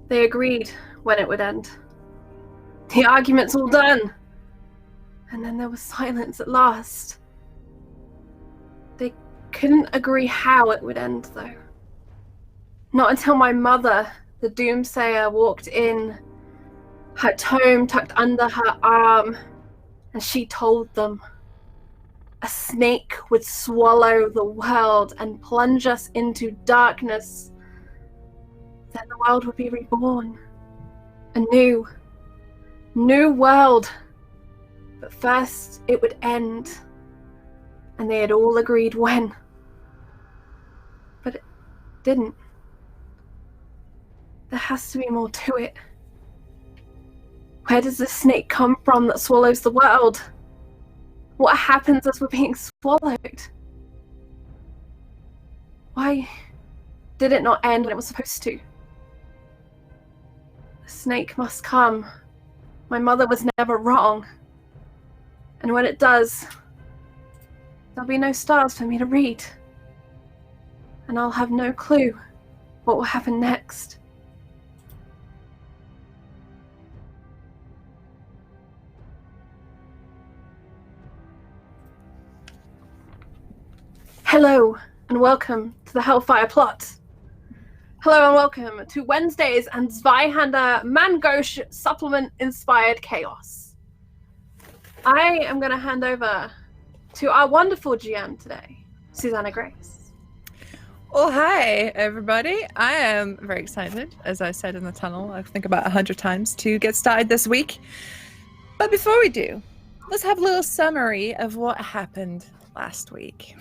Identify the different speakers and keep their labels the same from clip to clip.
Speaker 1: They agreed when it would end. The argument's all done. And then there was silence at last. They couldn't agree how it would end, though. Not until my mother, the doomsayer, walked in, her tome tucked under her arm, and she told them a snake would swallow the world and plunge us into darkness. Then the world would be reborn. A new world. But first it would end. And they had all agreed when. But it didn't. There has to be more to it. Where does the snake come from that swallows the world? What happens as we're being swallowed? Why did it not end when it was supposed to? The snake must come. My mother was never wrong. And when it does, there'll be no stars for me to read. And I'll have no clue what will happen next. Hello, and welcome to the Hellfire plot. Hello and welcome to Wednesdays and Zweihander Mangosh supplement-inspired chaos. I am going to hand over to our wonderful GM today, Susanna Grace.
Speaker 2: Well, hi, everybody. I am very excited, as I said in the tunnel, I think about 100 times, to get started this week. But before we do, let's have a little summary of what happened last week.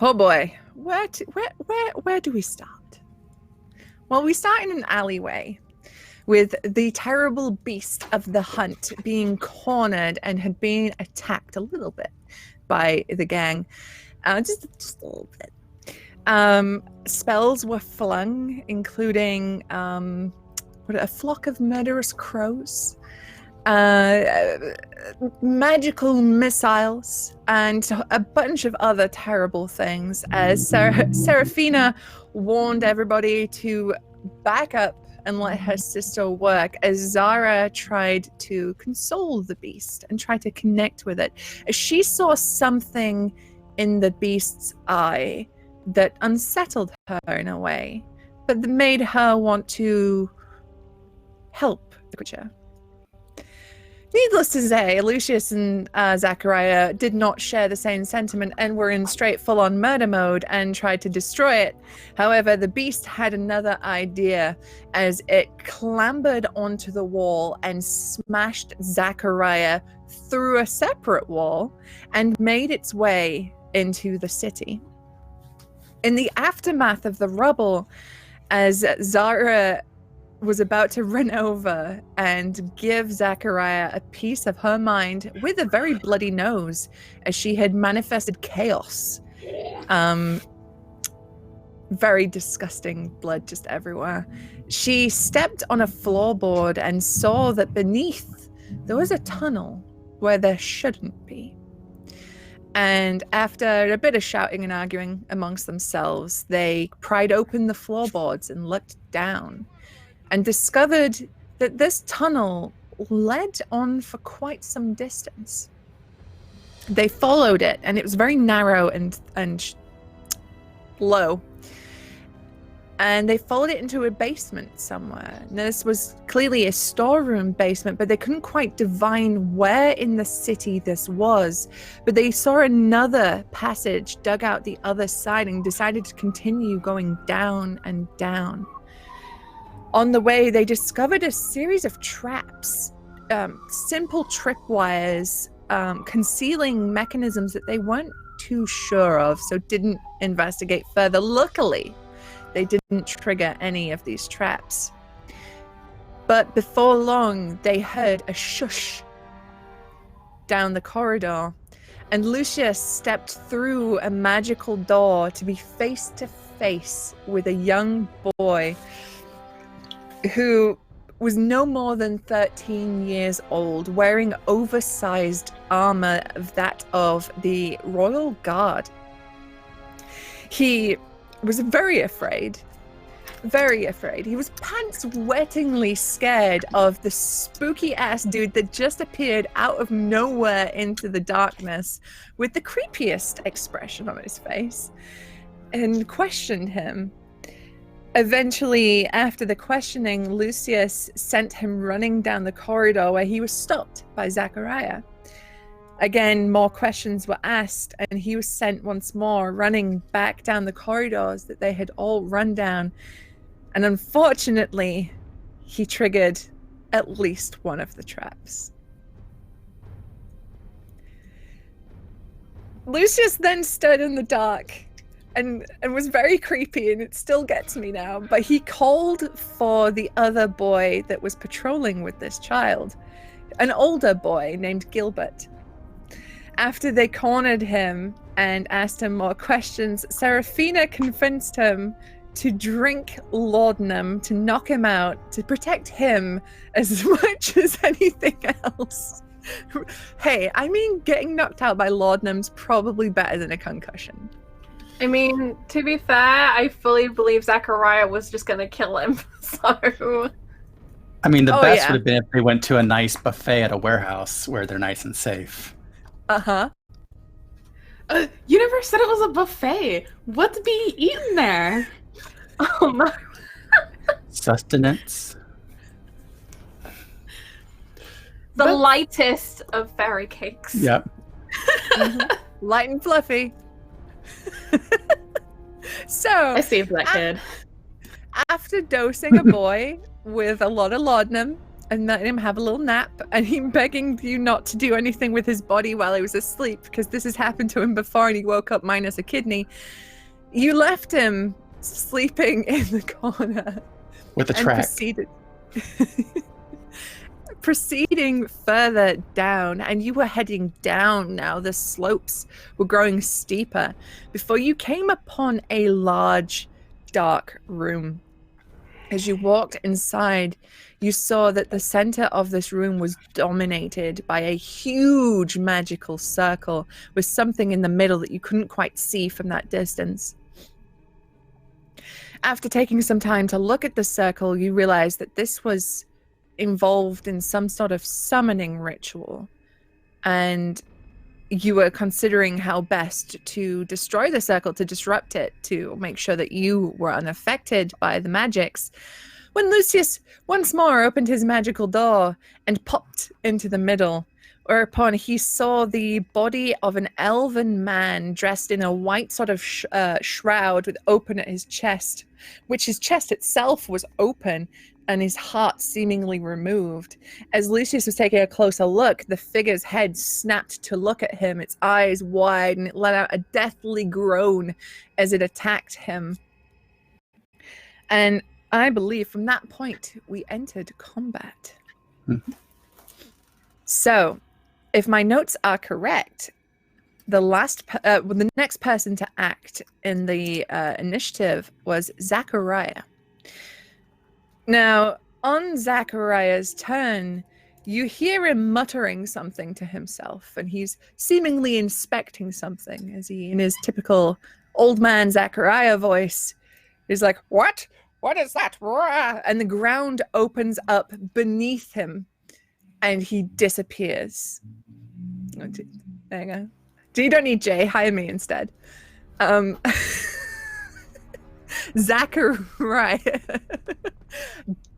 Speaker 2: Oh boy, where do we start? Well, we start in an alleyway with the terrible beast of the hunt being cornered and had been attacked a little bit by the gang, just a little bit. Spells were flung, including a flock of murderous crows, magical missiles, and a bunch of other terrible things, as Seraphina warned everybody to back up and let her sister work, as Zara tried to console the beast and try to connect with it, as she saw something in the beast's eye that unsettled her in a way, but that made her want to help the creature. Needless to say, Lucius and Zachariah did not share the same sentiment and were in straight full-on murder mode and tried to destroy it. However, the beast had another idea as it clambered onto the wall and smashed Zachariah through a separate wall and made its way into the city. In the aftermath of the rubble, as Zara was about to run over and give Zachariah a piece of her mind with a very bloody nose, as she had manifested chaos. Very disgusting blood just everywhere. She stepped on a floorboard and saw that beneath there was a tunnel where there shouldn't be. And after a bit of shouting and arguing amongst themselves, they pried open the floorboards and looked down, and discovered that this tunnel led on for quite some distance. They followed it, and it was very narrow and low. And they followed it into a basement somewhere. Now, this was clearly a storeroom basement, but they couldn't quite divine where in the city this was. But they saw another passage dug out the other side and decided to continue going down and down. On the way, they discovered a series of traps, simple tripwires, concealing mechanisms that they weren't too sure of, so didn't investigate further. Luckily, they didn't trigger any of these traps. But before long, they heard a shush down the corridor, and Lucius stepped through a magical door to be face to face with a young boy who was no more than 13 years old, wearing oversized armor of that of the Royal Guard. He was very afraid, very afraid. He was pants-wettingly scared of the spooky-ass dude that just appeared out of nowhere into the darkness with the creepiest expression on his face and questioned him. Eventually, after the questioning, Lucius sent him running down the corridor where he was stopped by Zachariah. Again, more questions were asked, and he was sent once more, running back down the corridors that they had all run down. And unfortunately, he triggered at least one of the traps. Lucius then stood in the dark and was very creepy, and it still gets me now, but he called for the other boy that was patrolling with this child, an older boy named Gilbert. After they cornered him and asked him more questions, Seraphina convinced him to drink laudanum to knock him out, to protect him as much as anything else. Hey, I mean, getting knocked out by laudanum's probably better than a concussion.
Speaker 1: I mean, to be fair, I fully believe Zachariah was just going to kill him, so...
Speaker 3: I mean, the best would have been if they went to a nice buffet at a warehouse where they're nice and safe.
Speaker 2: Uh-huh.
Speaker 4: You never said it was a buffet. What's being eaten there?
Speaker 1: Oh my...
Speaker 3: Sustenance.
Speaker 1: The lightest of fairy cakes.
Speaker 3: Yep.
Speaker 2: Mm-hmm. Light and fluffy. So
Speaker 4: I saved that kid.
Speaker 2: After dosing a boy with a lot of laudanum and letting him have a little nap, and him begging you not to do anything with his body while he was asleep, because this has happened to him before and he woke up minus a kidney, you left him sleeping in the corner
Speaker 3: with a track.
Speaker 2: Proceeding further down, and you were heading down now. The slopes were growing steeper before you came upon a large, dark room. As you walked inside, you saw that the center of this room was dominated by a huge magical circle with something in the middle that you couldn't quite see from that distance. After taking some time to look at the circle, you realized that this was involved in some sort of summoning ritual, and you were considering how best to destroy the circle, to disrupt it, to make sure that you were unaffected by the magics, when Lucius once more opened his magical door and popped into the middle, whereupon he saw the body of an elven man dressed in a white sort of shroud with open at his chest, which his chest itself was open, and his heart seemingly removed. As Lucius was taking a closer look, the figure's head snapped to look at him, its eyes wide, and it let out a deathly groan as it attacked him. And I believe from that point, we entered combat.
Speaker 3: Mm-hmm.
Speaker 2: So, if my notes are correct, the next person to act in the initiative was Zachariah. Now, on Zachariah's turn, you hear him muttering something to himself, and he's seemingly inspecting something as he, in his typical old man Zachariah voice, is like, "What? What is that?" And the ground opens up beneath him, and he disappears. Oh, there you go. You don't need Jay. Hire me instead. Zachariah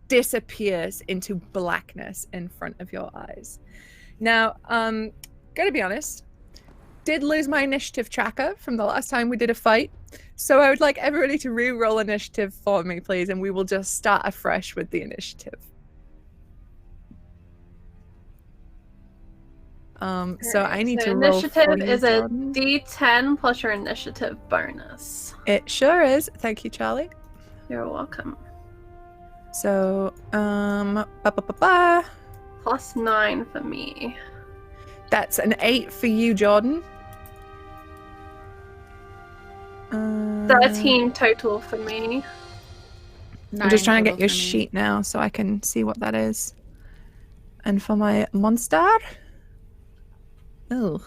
Speaker 2: disappears into blackness in front of your eyes. Now, gotta be honest, did lose my initiative tracker from the last time we did a fight, so I would like everybody to re-roll initiative for me, please, and we will just start afresh with the initiative. So I need to roll.
Speaker 1: Initiative is a D10 plus your initiative bonus.
Speaker 2: It sure is. Thank you, Charlie.
Speaker 1: You're welcome.
Speaker 2: So,
Speaker 1: Plus 9 for me.
Speaker 2: That's an 8 for you, Jordan.
Speaker 1: 13 total for me.
Speaker 2: I'm just trying to get your sheet now so I can see what that is. And for my monster... Ew.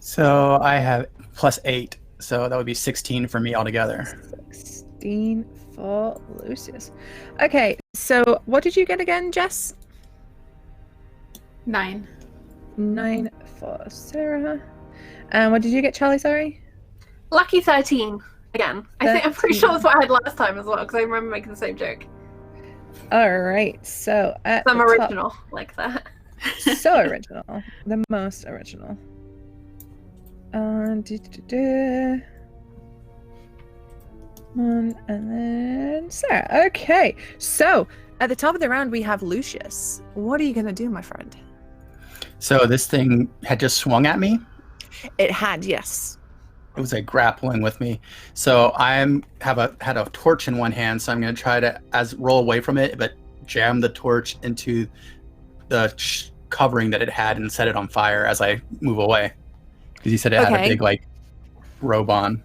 Speaker 3: So I have plus 8, So that would be 16 for me altogether.
Speaker 2: 16 for Lucius. Okay, so what did you get again, Jess?
Speaker 4: 9.
Speaker 2: 9 for Sarah. And what did you get, Charlie? Sorry.
Speaker 1: Lucky 13 again. I'm pretty
Speaker 2: 13.
Speaker 1: sure that's what I had last time as well, because I remember making the same joke.
Speaker 2: All right, so at
Speaker 1: I'm
Speaker 2: the
Speaker 1: original like that.
Speaker 2: top, so original, the most original. And then Sarah. Okay, so at the top of the round we have Lucius. What are you gonna do, my friend?
Speaker 3: So this thing had just swung at me.
Speaker 2: It had, yes.
Speaker 3: It was like grappling with me. So had a torch in one hand, so I'm going to try to roll away from it, but jam the torch into the covering that it had and set it on fire as I move away. Because you said it had a big like robe on.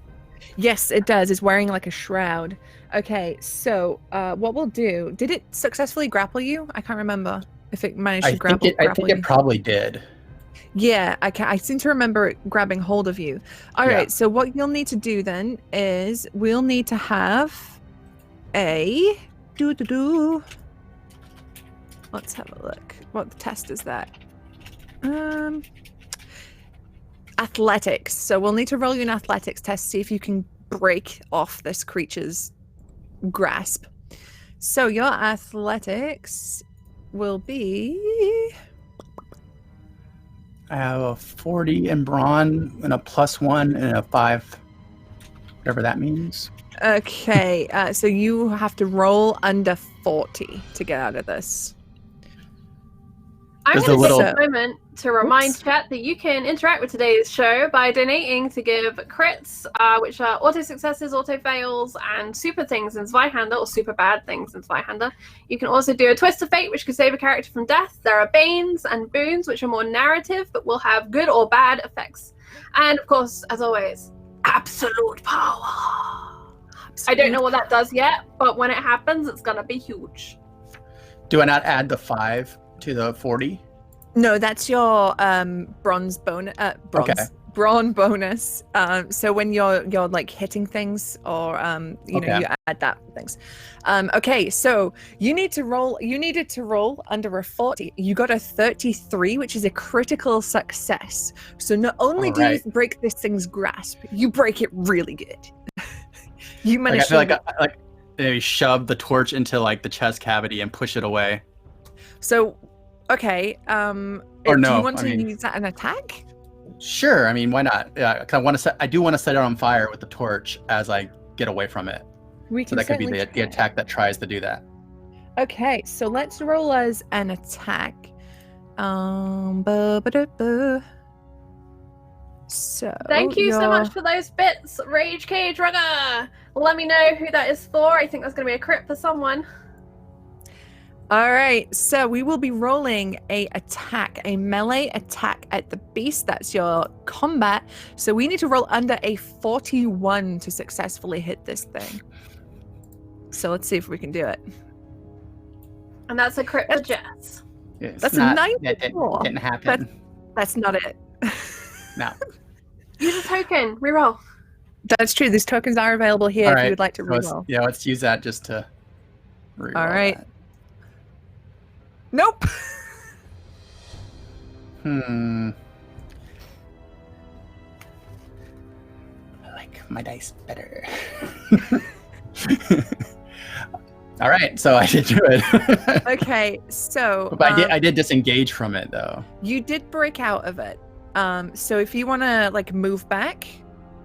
Speaker 2: Yes, it does. It's wearing like a shroud. Okay, so what we'll do? Did it successfully grapple you? I can't remember if it managed to grapple.
Speaker 3: I think it probably did.
Speaker 2: Yeah, I seem to remember it grabbing hold of you. All right, so what you'll need to do then is we'll need to have a Let's have a look. What test is that? Athletics. So we'll need to roll you an athletics test, see if you can break off this creature's grasp. So your athletics will be...
Speaker 3: I have a 40 in brawn and a +1 and a 5, whatever that means.
Speaker 2: Okay, so you have to roll under 40 to get out of this.
Speaker 1: I'm going to take a moment to remind chat that you can interact with today's show by donating to give crits, which are auto successes, auto fails, and super things in Zweihander, or super bad things in Zweihander. You can also do a twist of fate, which can save a character from death. There are banes and boons, which are more narrative, but will have good or bad effects. And of course, as always, absolute power. I don't know what that does yet, but when it happens, it's going to be huge.
Speaker 3: Do I not add the 5 to the 40?
Speaker 2: No, that's your bronze bonus. Brawn bonus. So when you're like hitting things, or you add that things. Okay, so you needed to roll under a 40. You got a 33, which is a critical success. So not only do you break this thing's grasp, you break it really good. You managed
Speaker 3: I feel like maybe shove the torch into like the chest cavity and push it away.
Speaker 2: So, okay. Do you want to use that an attack?
Speaker 3: Sure. I mean, why not? Yeah, I do want to set it on fire with the torch as I get away from it. So that could be the attack that tries to do that.
Speaker 2: Okay, so let's roll as an attack. So
Speaker 1: thank you so much for those bits, Rage Cage Rugger. Let me know who that is for. I think that's going to be a crit for someone.
Speaker 2: All right, so we will be rolling a melee attack at the beast. That's your combat. So we need to roll under a 41 to successfully hit this thing. So let's see if we can do it.
Speaker 1: And that's a crit for Jess.
Speaker 2: That's a 94.
Speaker 3: It didn't happen.
Speaker 2: That's not it.
Speaker 3: No.
Speaker 1: Use a token. Reroll.
Speaker 2: That's true. These tokens are available here if you would like to reroll.
Speaker 3: Let's use that just to reroll.
Speaker 2: All right. That. Nope.
Speaker 3: I like my dice better. All right, so I did do it.
Speaker 2: Okay, so
Speaker 3: but I did disengage from it though.
Speaker 2: You did break out of it. So if you want to like move back,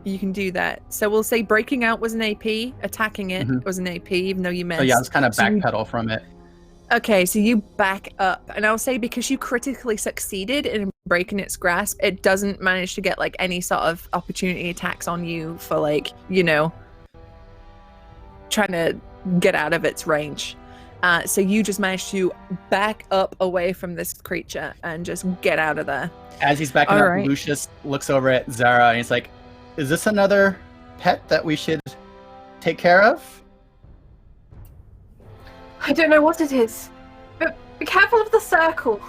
Speaker 2: you can do that. So we'll say breaking out was an AP, attacking it was an AP, even though you missed.
Speaker 3: So yeah, I was kind of backpedal from it.
Speaker 2: Okay, so you back up, and I'll say because you critically succeeded in breaking its grasp, it doesn't manage to get like any sort of opportunity attacks on you for like, trying to get out of its range. So you just managed to back up away from this creature and just get out of there.
Speaker 3: As he's backing up, Lucius looks over at Zara and he's like, "Is this another pet that we should take care of?"
Speaker 1: I don't know what it is, but be careful of the circle.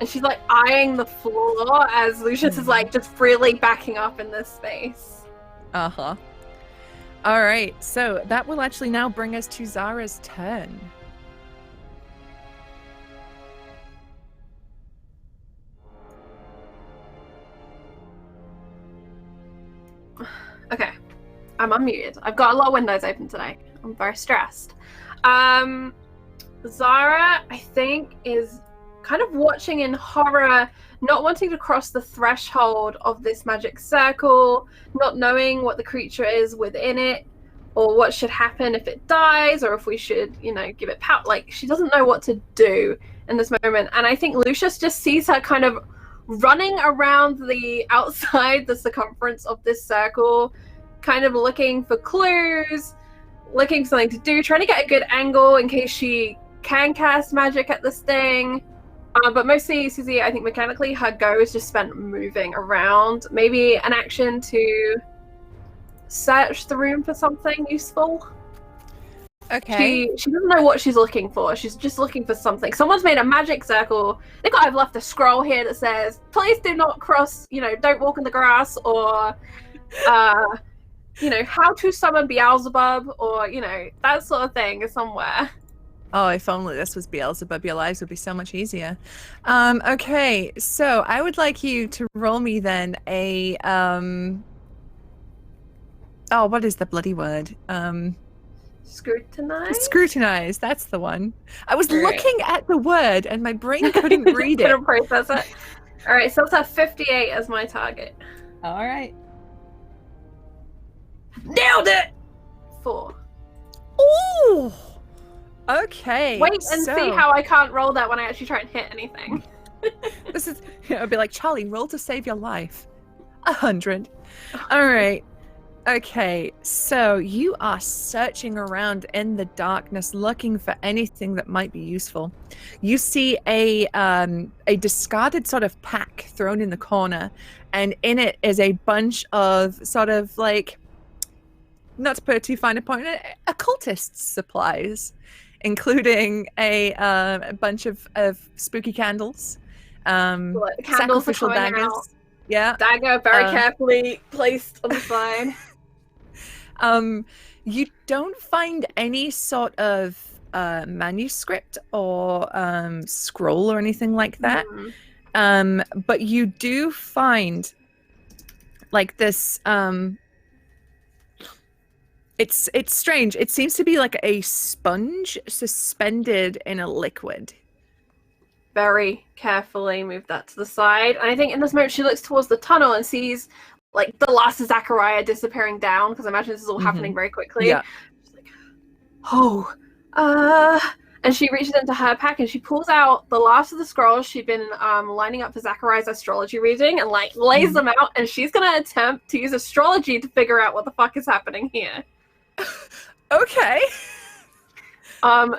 Speaker 1: And she's like eyeing the floor as Lucius is like just freely backing up in this space.
Speaker 2: Uh-huh. All right, so that will actually now bring us to Zara's turn.
Speaker 1: Okay. I'm unmuted. I've got a lot of windows open today. I'm very stressed. Zara, I think, is kind of watching in horror, not wanting to cross the threshold of this magic circle, not knowing what the creature is within it, or what should happen if it dies, or if we should, give it power. Like, she doesn't know what to do in this moment. And I think Lucius just sees her kind of running around the outside, the circumference of this circle, kind of looking for clues, looking for something to do, trying to get a good angle in case she can cast magic at this thing. But mostly, Susie, I think mechanically, her go is just spent moving around. Maybe an action to search the room for something useful.
Speaker 2: Okay.
Speaker 1: She doesn't know what she's looking for. She's just looking for something. Someone's made a magic circle. I think I've left a scroll here that says, please do not cross, don't walk in the grass, or, how to summon Beelzebub, or, that sort of thing is somewhere.
Speaker 2: Oh, if only this was Beelzebub, your lives would be so much easier. Okay, so I would like you to roll me then a, oh, what is the bloody word?
Speaker 1: Scrutinize?
Speaker 2: Scrutinize, that's the one. I was looking at the word and my brain couldn't read it.
Speaker 1: Couldn't process it. All right, so it's a 58 as my target.
Speaker 2: All right. Nailed it!
Speaker 1: 4.
Speaker 2: Ooh! Okay.
Speaker 1: Wait and see how I can't roll that when I actually try and hit anything.
Speaker 2: This is, I'd be like, Charlie, roll to save your life. 100. All right. Okay, so you are searching around in the darkness looking for anything that might be useful. You see a discarded sort of pack thrown in the corner, and in it is a bunch of sort of like, not to put too fine a point on it, occultist supplies, including a bunch of spooky candles,
Speaker 1: Candles
Speaker 2: sacrificial
Speaker 1: are coming
Speaker 2: daggers.
Speaker 1: out.
Speaker 2: Yeah.
Speaker 1: Dagger very carefully placed on the side.
Speaker 2: You don't find any sort of manuscript or scroll or anything like that. But you do find like this it's strange. It seems to be like a sponge suspended in a liquid.
Speaker 1: Very carefully move that to the side. And I think in this moment she looks towards the tunnel and sees like the last of Zachariah disappearing down, because I imagine this is all happening very quickly.
Speaker 2: Yeah.
Speaker 1: She's like, and she reaches into her pack and she pulls out the last of the scrolls she'd been lining up for Zachariah's astrology reading, and like lays them out, and she's gonna attempt to use astrology to figure out what the fuck is happening here.
Speaker 2: Okay.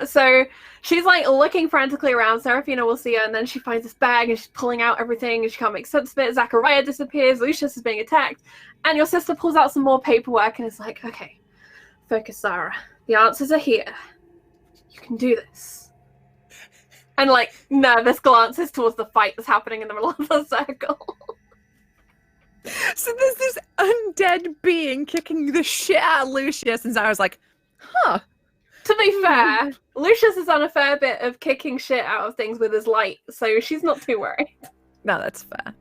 Speaker 1: So she's like looking frantically around. Seraphina will see her, and then she finds this bag and she's pulling out everything and she can't make sense of it. Zachariah disappears, Lucius is being attacked, and your sister pulls out some more paperwork and is like, okay, focus, Zara. The answers are here. You can do this. And like nervous glances towards the fight that's happening in the middle of the circle.
Speaker 2: So there's this undead being kicking the shit out of Lucius, and Zara's like, huh.
Speaker 1: To be fair, Lucius has done a fair bit of kicking shit out of things with his light, so she's not too worried.
Speaker 2: No, that's fair.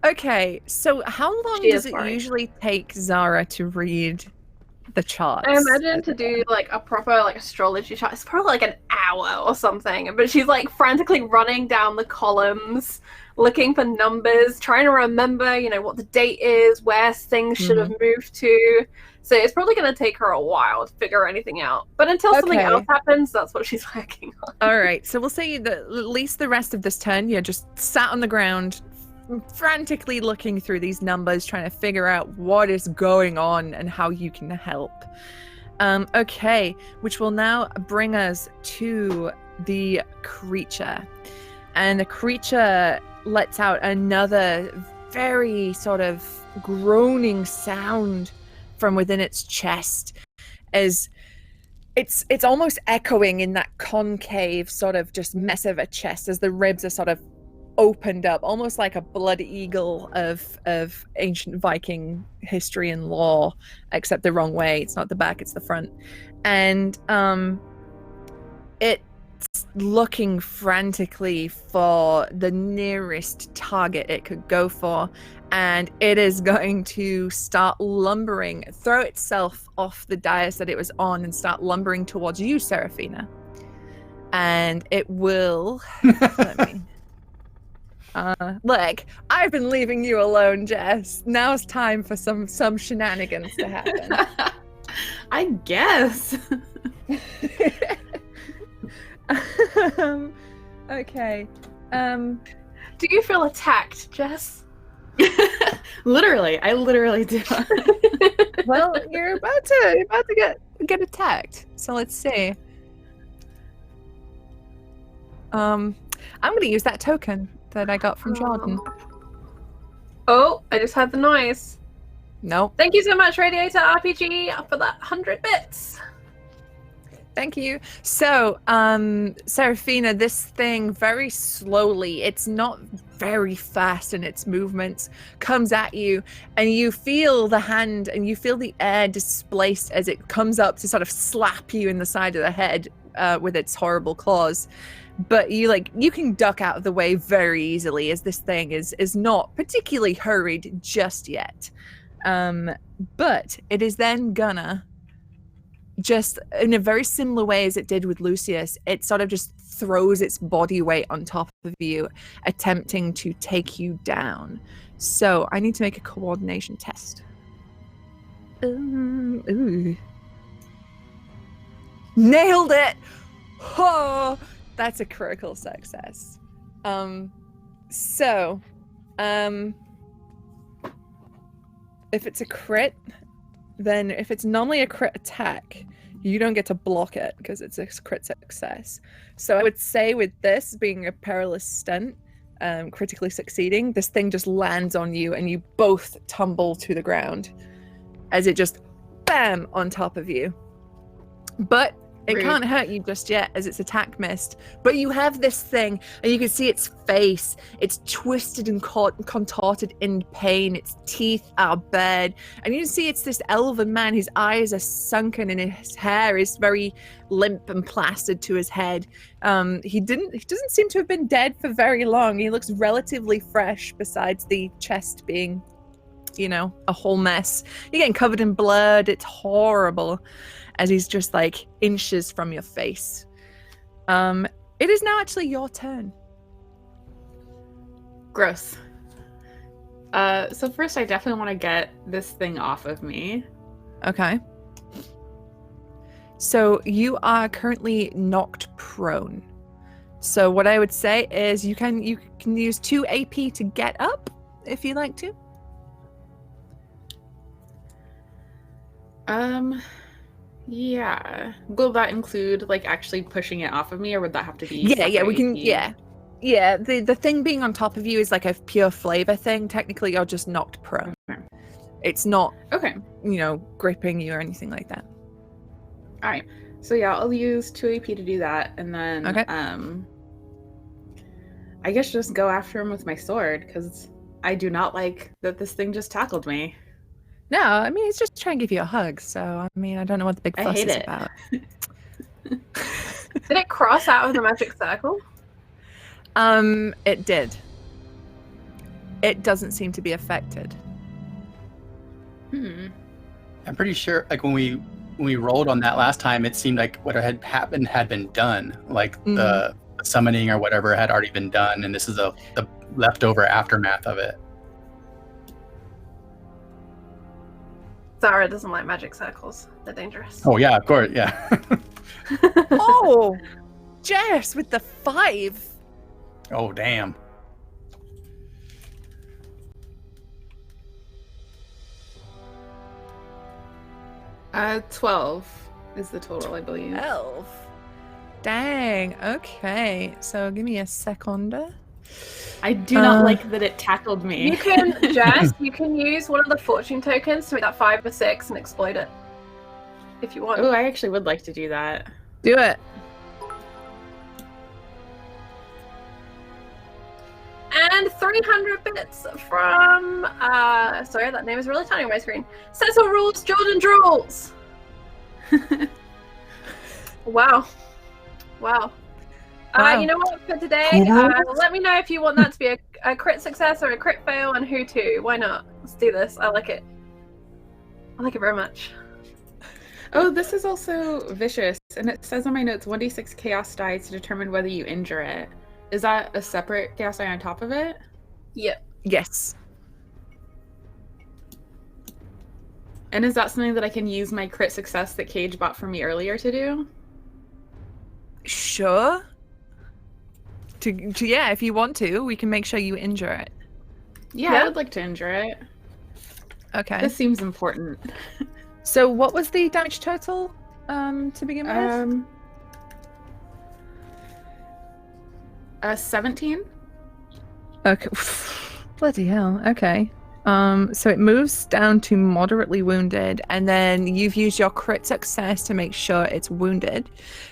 Speaker 2: Okay, so how long does it usually take Zara to read the charts?
Speaker 1: I imagine to do like a proper like astrology chart, it's probably like an hour or something, but she's like frantically running down the columns, looking for numbers, trying to remember, what the date is, where things should have moved to. So it's probably going to take her a while to figure anything out. But until something else happens, that's what she's working on.
Speaker 2: All right. So we'll say that at least the rest of this turn, you're just sat on the ground, frantically looking through these numbers, trying to figure out what is going on and how you can help. Okay. Which will now bring us to the creature. And the creature lets out another very sort of groaning sound from within its chest, as it's almost echoing in that concave sort of just mess of a chest as the ribs are sort of opened up, almost like a blood eagle of ancient Viking history and lore, except the wrong way. It's not the back, it's the front. And it's looking frantically for the nearest target it could go for, and it is going to start lumbering, throw itself off the dais that it was on and start lumbering towards you, Seraphina. And it will let me look, I've been leaving you alone, Jess. Now's time for some shenanigans to happen.
Speaker 4: I guess.
Speaker 2: Okay.
Speaker 1: Do you feel attacked, Jess?
Speaker 4: Literally, I literally do.
Speaker 2: Well, you're about to get attacked. So let's see. I'm gonna use that token that I got from Jordan.
Speaker 1: Oh, I just had the noise.
Speaker 2: Nope.
Speaker 1: Thank you so much, Radiator RPG, for that 100 bits.
Speaker 2: Thank you. So, Seraphina, this thing very slowly, it's not very fast in its movements, comes at you, and you feel the hand and you feel the air displaced as it comes up to sort of slap you in the side of the head with its horrible claws. But you can duck out of the way very easily, as this thing is not particularly hurried just yet. But it is then gonna, just in a very similar way as it did with Lucius, it sort of just throws its body weight on top of you, attempting to take you down. So I need to make a coordination test. Ooh. Nailed it! Oh, that's a critical success. If it's a crit, then if it's normally a crit attack, you don't get to block it because it's a crit success. So I would say with this being a perilous stunt, critically succeeding, this thing just lands on you and you both tumble to the ground as it just bam on top of you. But it can't hurt you just yet as its attack missed. But you have this thing and you can see its face. It's twisted and contorted in pain. Its teeth are bared. And you can see it's this elven man. His eyes are sunken and his hair is very limp and plastered to his head. He doesn't seem to have been dead for very long. He looks relatively fresh besides the chest being, a whole mess. You're getting covered in blood. It's horrible. As he's just inches from your face. It is now actually your turn.
Speaker 4: Gross. So first I definitely want to get this thing off of me.
Speaker 2: Okay. So you are currently knocked prone. So what I would say is you can use 2 AP to get up if you'd like to.
Speaker 4: Yeah. Will that include actually pushing it off of me, or would that have to be?
Speaker 2: Yeah, we can. Yeah. The thing being on top of you is a pure flavor thing. Technically, you're just knocked prone.
Speaker 4: Okay.
Speaker 2: It's not.
Speaker 4: Okay.
Speaker 2: Gripping you or anything like that.
Speaker 4: All right. So yeah, I'll use 2 AP to do that, and then
Speaker 2: okay.
Speaker 4: I guess just go after him with my sword because I do not like that this thing just tackled me.
Speaker 2: No, I mean, it's just trying to give you a hug, so, I don't know what the big fuss is about.
Speaker 1: Did it cross out of the magic circle?
Speaker 2: It did. It doesn't seem to be affected.
Speaker 3: I'm pretty sure, when we rolled on that last time, it seemed like what had happened had been done. The summoning or whatever had already been done, and this is the leftover aftermath of it.
Speaker 1: Zara doesn't like magic circles. They're dangerous.
Speaker 3: Oh, yeah, of course, yeah.
Speaker 2: Oh, Jess with the 5.
Speaker 3: Oh, damn.
Speaker 4: Uh, 12 is the total, I believe.
Speaker 2: 12. Dang, okay. So give me a second.
Speaker 4: I do not like that it tackled me.
Speaker 1: You can, Jess, you can use one of the fortune tokens to make that 5 or 6 and explode it. If you want.
Speaker 4: Oh, I actually would like to do that.
Speaker 2: Do it.
Speaker 1: 300 bits from, sorry, that name is really tiny on my screen. Cecil Rules, Jordan Drools. Wow. Wow.
Speaker 2: Wow.
Speaker 1: You know what, for today,
Speaker 3: Cool.
Speaker 1: let me know if you want that to be a crit success or a crit fail and who to. Why not? Let's do this. I like it. I like it very much.
Speaker 4: Oh, this is also vicious, and it says on my notes 1d6 chaos die to determine whether you injure it. Is that a separate chaos die on top of it?
Speaker 1: Yep.
Speaker 2: Yes.
Speaker 4: And is that something that I can use my crit success that Cage bought for me earlier to do?
Speaker 2: Sure. Yeah, if you want to, we can make sure you injure it.
Speaker 4: Yeah,
Speaker 1: Yeah.
Speaker 4: I would like to injure it.
Speaker 2: Okay.
Speaker 4: This seems important.
Speaker 2: So what was the damage total to begin with?
Speaker 4: 17?
Speaker 2: Okay. Bloody hell. Okay. So it moves down to moderately wounded, and then you've used your crit success to make sure it's wounded.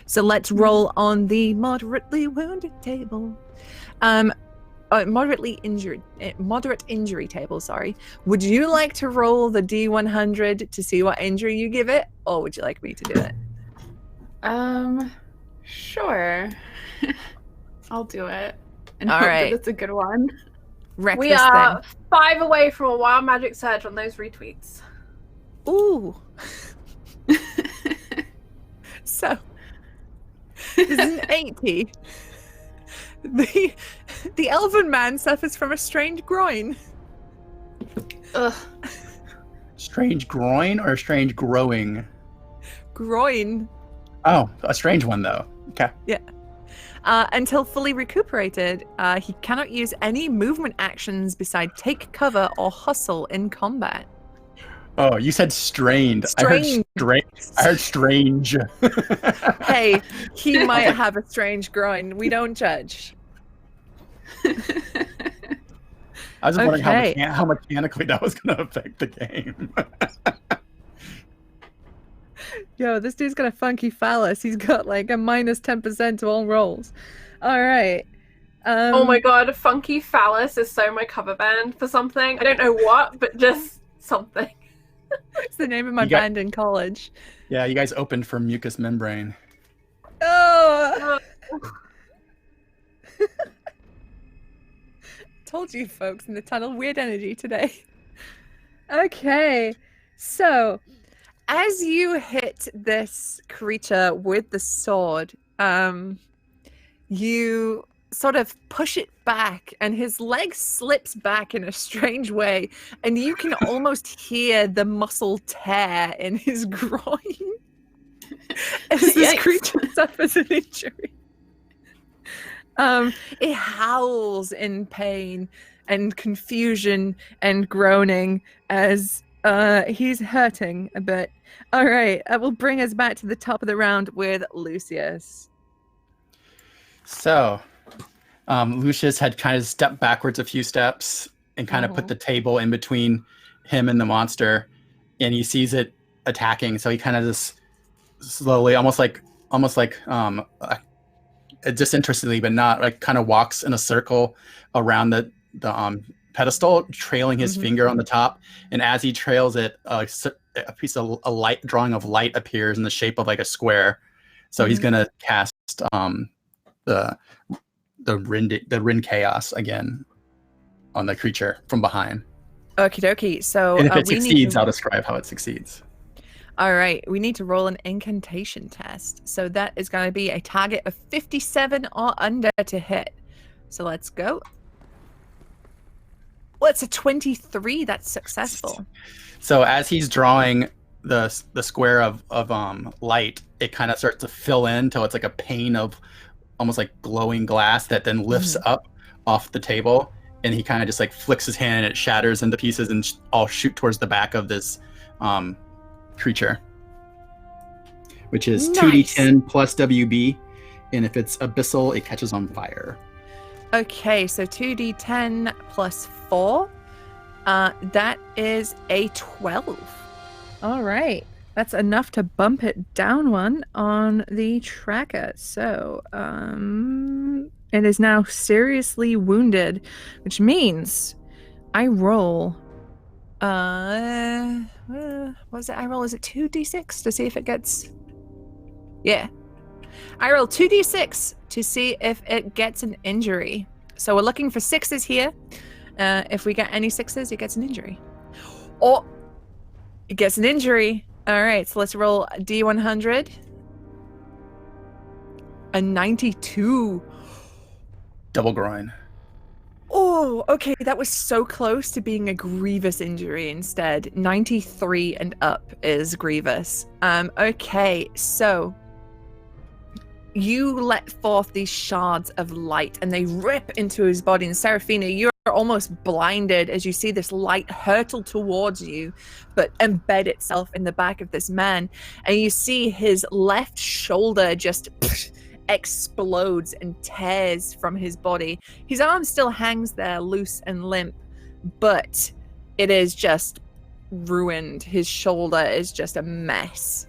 Speaker 2: So let's roll on the moderately wounded table. Moderate injury table, sorry. Would you like to roll the D100 to see what injury you give it, or would you like me to do it?
Speaker 4: Sure. I'll do it. And
Speaker 2: All
Speaker 4: hope
Speaker 2: right.
Speaker 4: that it's a good one.
Speaker 2: Wreck
Speaker 1: We
Speaker 2: this
Speaker 1: are 5 away from a wild magic surge on those retweets.
Speaker 2: thing. Ooh. So, this is an 80. The elven man suffers from a strained groin.
Speaker 4: Ugh.
Speaker 3: Strange groin or strange growing?
Speaker 2: Groin.
Speaker 3: Oh, a strange one though. Okay.
Speaker 2: Until fully recuperated, he cannot use any movement actions beside take cover or hustle in combat.
Speaker 3: Oh, you said strained.
Speaker 2: Strained.
Speaker 3: I heard strange.
Speaker 2: Hey, he might have a strange groin. We don't judge.
Speaker 3: I was just wondering
Speaker 2: Okay.
Speaker 3: how mechanically that was going to affect the game.
Speaker 2: Yo, this dude's got a funky phallus. He's got like a minus 10% to all rolls. All right.
Speaker 1: Oh my god, Funky Phallus is so my cover band for something. I don't know what, but just something.
Speaker 2: It's the name of my
Speaker 3: You got-
Speaker 2: band in college.
Speaker 3: Yeah, you guys opened for mucous membrane.
Speaker 2: Oh!
Speaker 1: Uh,
Speaker 2: Told you, folks, in the tunnel, weird energy today. Okay, so as you hit this creature with the sword, you sort of push it back, and his leg slips back in a strange way, and you can almost hear the muscle tear in his groin as this
Speaker 4: Yikes.
Speaker 2: creature suffers an injury. It howls in pain and confusion and groaning as he's hurting a bit. All right, I will bring us back to the top of the round with Lucius.
Speaker 3: So, Lucius had kind of stepped backwards a few steps and kind of put the table in between him and the monster, and he sees it attacking. So he kind of just slowly, almost like disinterestedly, but not, like, kind of walks in a circle around the pedestal, trailing his finger on the top. And as he trails it, a piece of a light drawing of light appears in the shape of like a square. So he's gonna cast the Rin Chaos again on the creature from behind.
Speaker 2: Okie dokie. So
Speaker 3: And if it
Speaker 2: we need
Speaker 3: succeeds,
Speaker 2: to...
Speaker 3: I'll describe how it succeeds.
Speaker 2: All right, we need to roll an incantation test. So that is going to be a target of 57 or under to hit. So let's go. Well, it's a 23. That's successful.
Speaker 3: So as he's drawing the square of light, it kind of starts to fill in till it's like a pane of almost like glowing glass that then lifts up off the table, and he kind of just like flicks his hand and it shatters into pieces and all shoot towards the back of this creature, which is
Speaker 2: Nice.
Speaker 3: 2d10 plus WB, and if it's abyssal, it catches on fire.
Speaker 2: Okay, so 2d10 plus 4. That is a 12. All right. That's enough to bump it down one on the tracker. So, It is now seriously wounded, which means I roll. What was it? I roll, is it 2d6 to see if it gets. Yeah. I roll 2d6 to see if it gets an injury. So we're looking for 6s here. If we get any 6s, it gets an injury. Oh, it gets an injury. All right, so let's roll a D100. A 92.
Speaker 3: Double groin.
Speaker 2: Oh, okay, that was so close to being a grievous injury instead. 93 and up is grievous. Okay, so you let forth these shards of light and they rip into his body. And Seraphina, you're almost blinded as you see this light hurtle towards you, but embed itself in the back of this man. And you see his left shoulder just explodes and tears from his body. His arm still hangs there loose and limp, but it is just ruined. His shoulder is just a mess.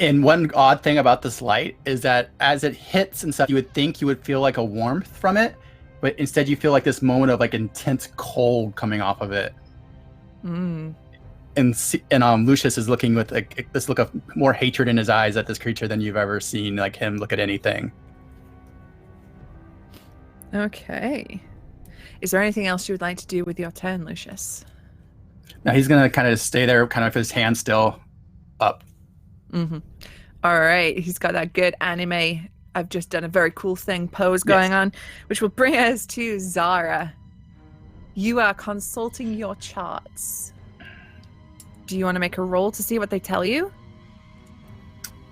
Speaker 3: And one odd thing about this light is that as it hits and stuff, you would think you would feel like a warmth from it, but instead you feel like this moment of like intense cold coming off of it. And Lucius is looking with like this look of more hatred in his eyes at this creature than you've ever seen like him look at anything.
Speaker 2: Okay. Is there anything else you would like to do with your turn, Lucius?
Speaker 3: Now he's gonna kind of stay there, kind of his hand still up.
Speaker 2: All right, he's got that good anime. I've just done a very cool thing pose going on, which will bring us to Zara. You are consulting your charts. Do you want to make a roll to see what they tell you?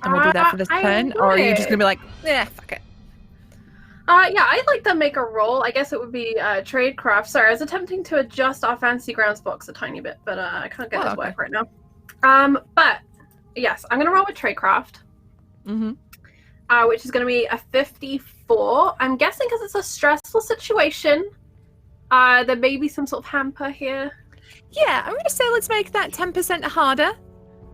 Speaker 2: And we'll do that for this turn, or are you just gonna be like, fuck it?
Speaker 1: Yeah, I'd like to make a roll. I guess it would be tradecraft. Sorry, I was attempting to adjust our fancy grounds box a tiny bit, but I can't get it to work right now. But yes, I'm gonna roll with tradecraft. Which is gonna be a 54. I'm guessing because it's a stressful situation. There may be some sort of hamper here.
Speaker 2: Yeah, I'm gonna say let's make that 10% harder.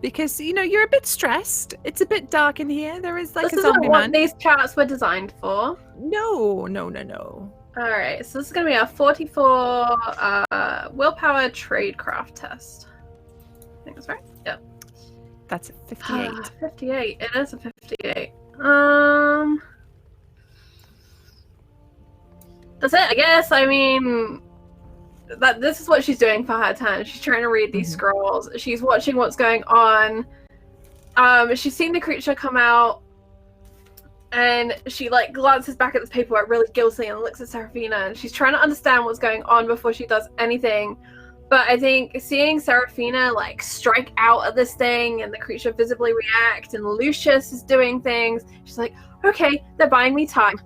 Speaker 2: Because, you know, you're a bit stressed. It's a bit dark in here. There is like
Speaker 1: this
Speaker 2: a zombie
Speaker 1: isn't what
Speaker 2: man.
Speaker 1: these charts were designed for.
Speaker 2: No.
Speaker 1: Alright, so this is going to be a 44 willpower tradecraft test. I think that's right. Yep.
Speaker 2: That's a 58.
Speaker 1: 58. It is a 58. That's it, I guess. I mean, this is what she's doing for her turn. She's trying to read these scrolls. She's watching what's going on. She's seen the creature come out, and she like glances back at this paperwork really guiltily and looks at Seraphina, and she's trying to understand what's going on before she does anything. But I think seeing Seraphina like strike out at this thing and the creature visibly react, and Lucius is doing things, she's like, okay, they're buying me time.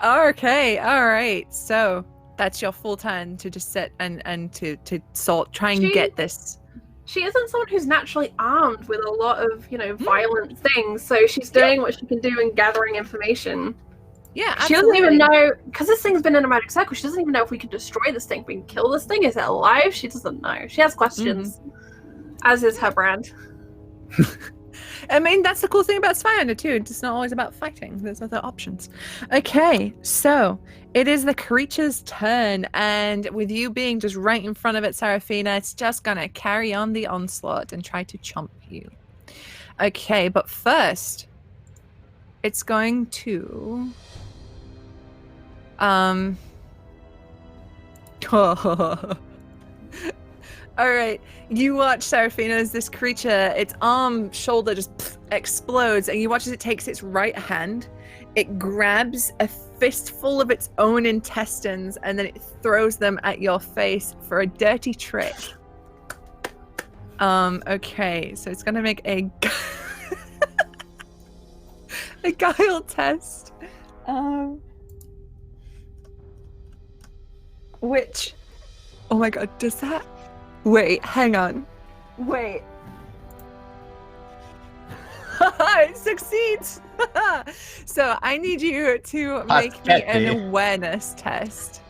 Speaker 2: Okay, all right. So that's your full turn to just sit and to sort try and get this.
Speaker 1: She isn't someone who's naturally armed with a lot of, you know, violent things. So she's doing what she can do and gathering information.
Speaker 2: Yeah,
Speaker 1: absolutely. She doesn't even know, because this thing's been in a magic circle, she doesn't even know if we can destroy this thing, if we can kill this thing. Is it alive? She doesn't know. She has questions, as is her brand.
Speaker 2: I mean, that's the cool thing about Zweihander too. It's not always about fighting. There's other options. Okay, so it is the creature's turn, and with you being just right in front of it, Seraphina, it's just gonna carry on the onslaught and try to chomp you. Okay, but first, it's going to all right, you watch Seraphina as this creature, its arm, shoulder just explodes, and you watch as it takes its right hand, it grabs a fistful of its own intestines, and then it throws them at your face for a dirty trick. Okay, so it's gonna make a a guile test. Which, oh my god, does that? Wait, hang on. Wait. It succeeds! So I need you to make me an awareness test.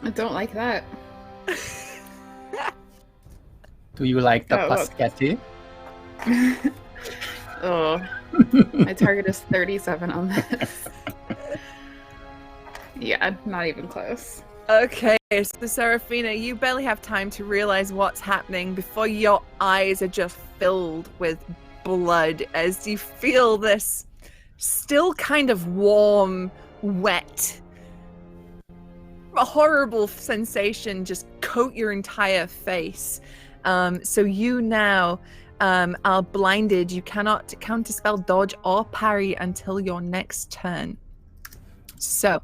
Speaker 4: I don't like that.
Speaker 3: Do you like the paschetti?
Speaker 4: Oh, my target is 37 on this. Yeah, not even close.
Speaker 2: Okay, so Seraphina, you barely have time to realize what's happening before your eyes are just filled with blood as you feel this still kind of warm, wet, a horrible sensation just coat your entire face. So you now are blinded. You cannot counterspell, dodge, or parry until your next turn. So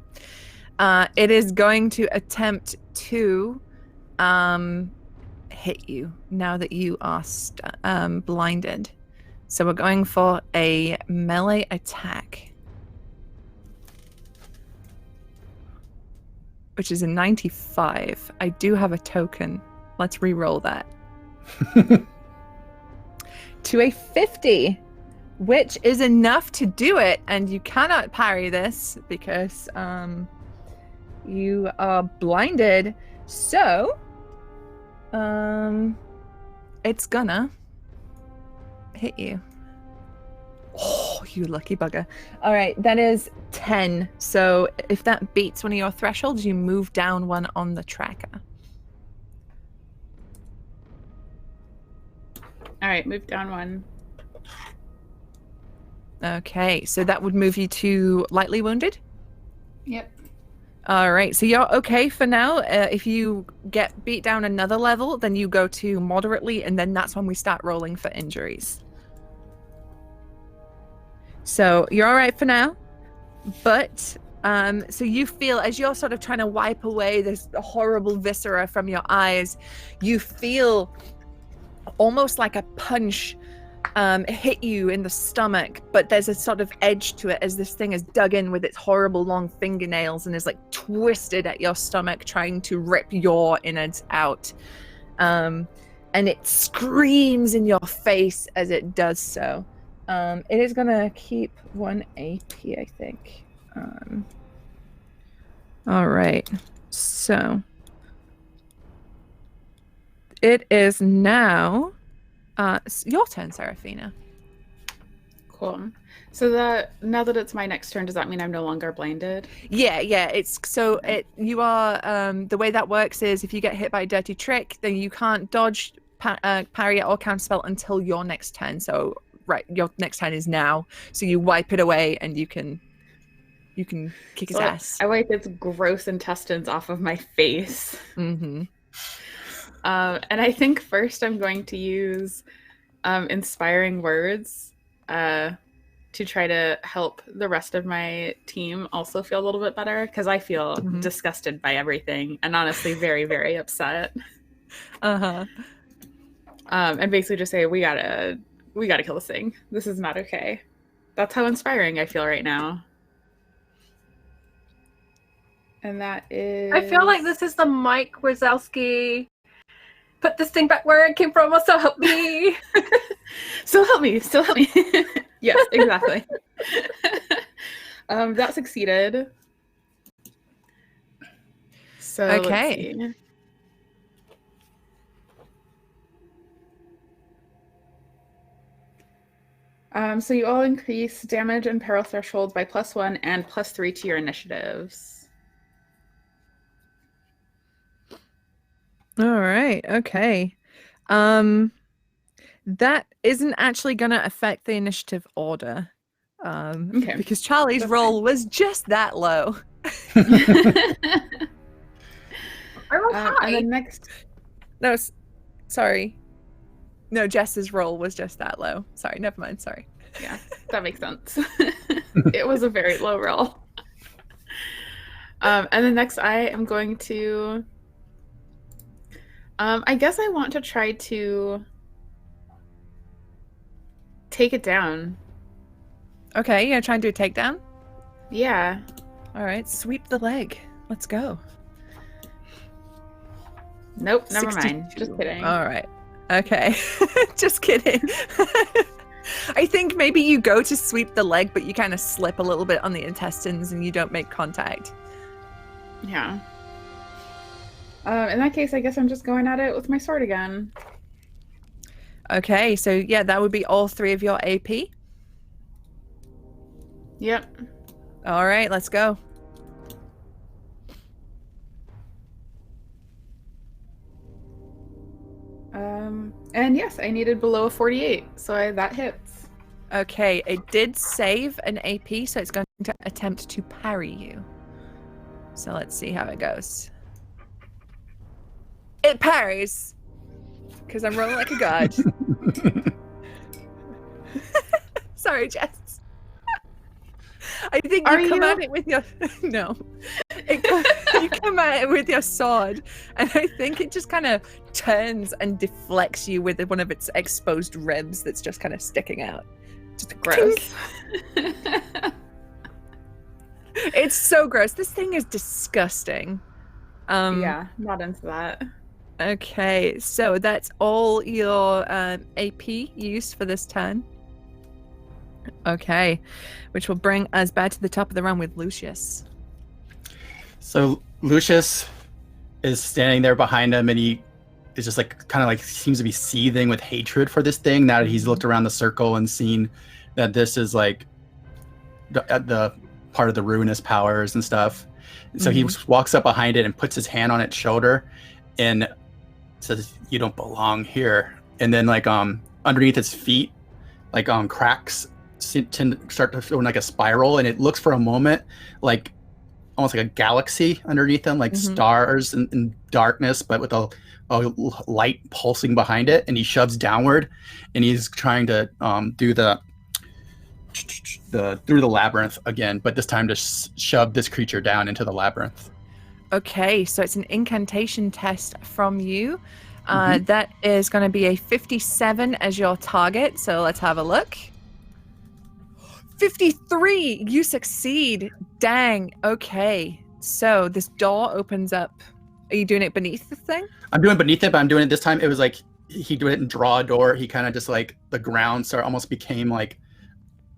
Speaker 2: it is going to attempt to hit you now that you are blinded. So we're going for a melee attack, which is a 95. I do have a token. Let's re-roll that. To a 50, which is enough to do it, and you cannot parry this because you are blinded. So it's gonna hit you. Oh, you lucky bugger. All right, that is 10. So if that beats one of your thresholds, you move down one on the tracker.
Speaker 4: All right, move down one.
Speaker 2: Okay, so that would move you to lightly wounded?
Speaker 4: Yep.
Speaker 2: All right, so you're okay for now. If you get beat down another level, then you go to moderately, and then that's when we start rolling for injuries. So you're all right for now, but so you feel as you're sort of trying to wipe away this horrible viscera from your eyes, you feel almost like a punch hit you in the stomach, but there's a sort of edge to it as this thing is dug in with its horrible long fingernails and is like twisted at your stomach, trying to rip your innards out. And it screams in your face as it does so. It is gonna keep 1 AP, I think. All right, so it is now your turn, Seraphina.
Speaker 4: Cool. So that now that it's my next turn, does that mean I'm no longer blinded?
Speaker 2: Yeah. It's so you are the way that works is if you get hit by a dirty trick, then you can't dodge, parry, or counterspell until your next turn. So right, your next turn is now. So you wipe it away, and you can kick his ass.
Speaker 4: I wipe its gross intestines off of my face.
Speaker 2: Mm-hmm.
Speaker 4: And I think first I'm going to use inspiring words to try to help the rest of my team also feel a little bit better, because I feel disgusted by everything and honestly very, very upset. And basically just say, we gotta kill this thing. This is not okay. That's how inspiring I feel right now. And that is...
Speaker 1: I feel like this is the Mike Wazowski, put this thing back where it came from, so help me.
Speaker 4: Still help me. Yes, exactly. That succeeded. So
Speaker 2: okay.
Speaker 4: Let's see. So you all increase damage and peril thresholds by +1 and +3 to your initiatives.
Speaker 2: All right. Okay. That isn't actually going to affect the initiative order.
Speaker 4: Okay.
Speaker 2: Because Charlie's roll was just that low.
Speaker 1: I rolled high.
Speaker 4: And then next...
Speaker 2: No, sorry. No, Jess's roll was just that low. Sorry, never mind. Sorry.
Speaker 4: Yeah, that makes sense. It was a very low roll. And then next I am going to... I guess I want to try to take it down.
Speaker 2: Okay, you're gonna try and do a takedown?
Speaker 4: Yeah.
Speaker 2: All right, sweep the leg. Let's go.
Speaker 4: Nope, never
Speaker 2: 62.
Speaker 4: mind. Just kidding.
Speaker 2: All right. Okay. Just kidding. I think maybe you go to sweep the leg, but you kind of slip a little bit on the intestines and you don't make contact.
Speaker 4: Yeah. In that case, I guess I'm just going at it with my sword again.
Speaker 2: Okay, so yeah, that would be all 3 of your AP.
Speaker 4: Yep.
Speaker 2: All right, let's go.
Speaker 4: And yes, I needed below a 48, so that hits.
Speaker 2: Okay, it did save an AP, so it's going to attempt to parry you. So let's see how it goes. It parries! Because I'm rolling like a god. Sorry, Jess. I think you come at it with your... No. You come at it with your sword, and I think it just kind of turns and deflects you with one of its exposed ribs that's just kind of sticking out. Just
Speaker 4: Gross.
Speaker 2: It's so gross. This thing is disgusting.
Speaker 4: Yeah, not into that.
Speaker 2: Okay, so that's all your AP used for this turn. Okay, which will bring us back to the top of the round with Lucius.
Speaker 3: So Lucius is standing there behind him, and he is just like kind of like seems to be seething with hatred for this thing now that he's looked around the circle and seen that this is like the part of the ruinous powers and stuff. And so he walks up behind it and puts his hand on its shoulder and says, "You don't belong here." And then like underneath its feet, like cracks start to form like a spiral, and it looks for a moment like almost like a galaxy underneath them, like stars and darkness, but with a light pulsing behind it. And he shoves downward, and he's trying to do the through the labyrinth again, but this time to shove this creature down into the labyrinth.
Speaker 2: Okay, so it's an incantation test from you. That is going to be a 57 as your target. So let's have a look. 53, you succeed. Dang. Okay, so this door opens up. Are you doing it beneath the thing?
Speaker 3: I'm doing beneath it, but I'm doing it this time. It was like he didn't draw a door. He kind of just like the ground almost became like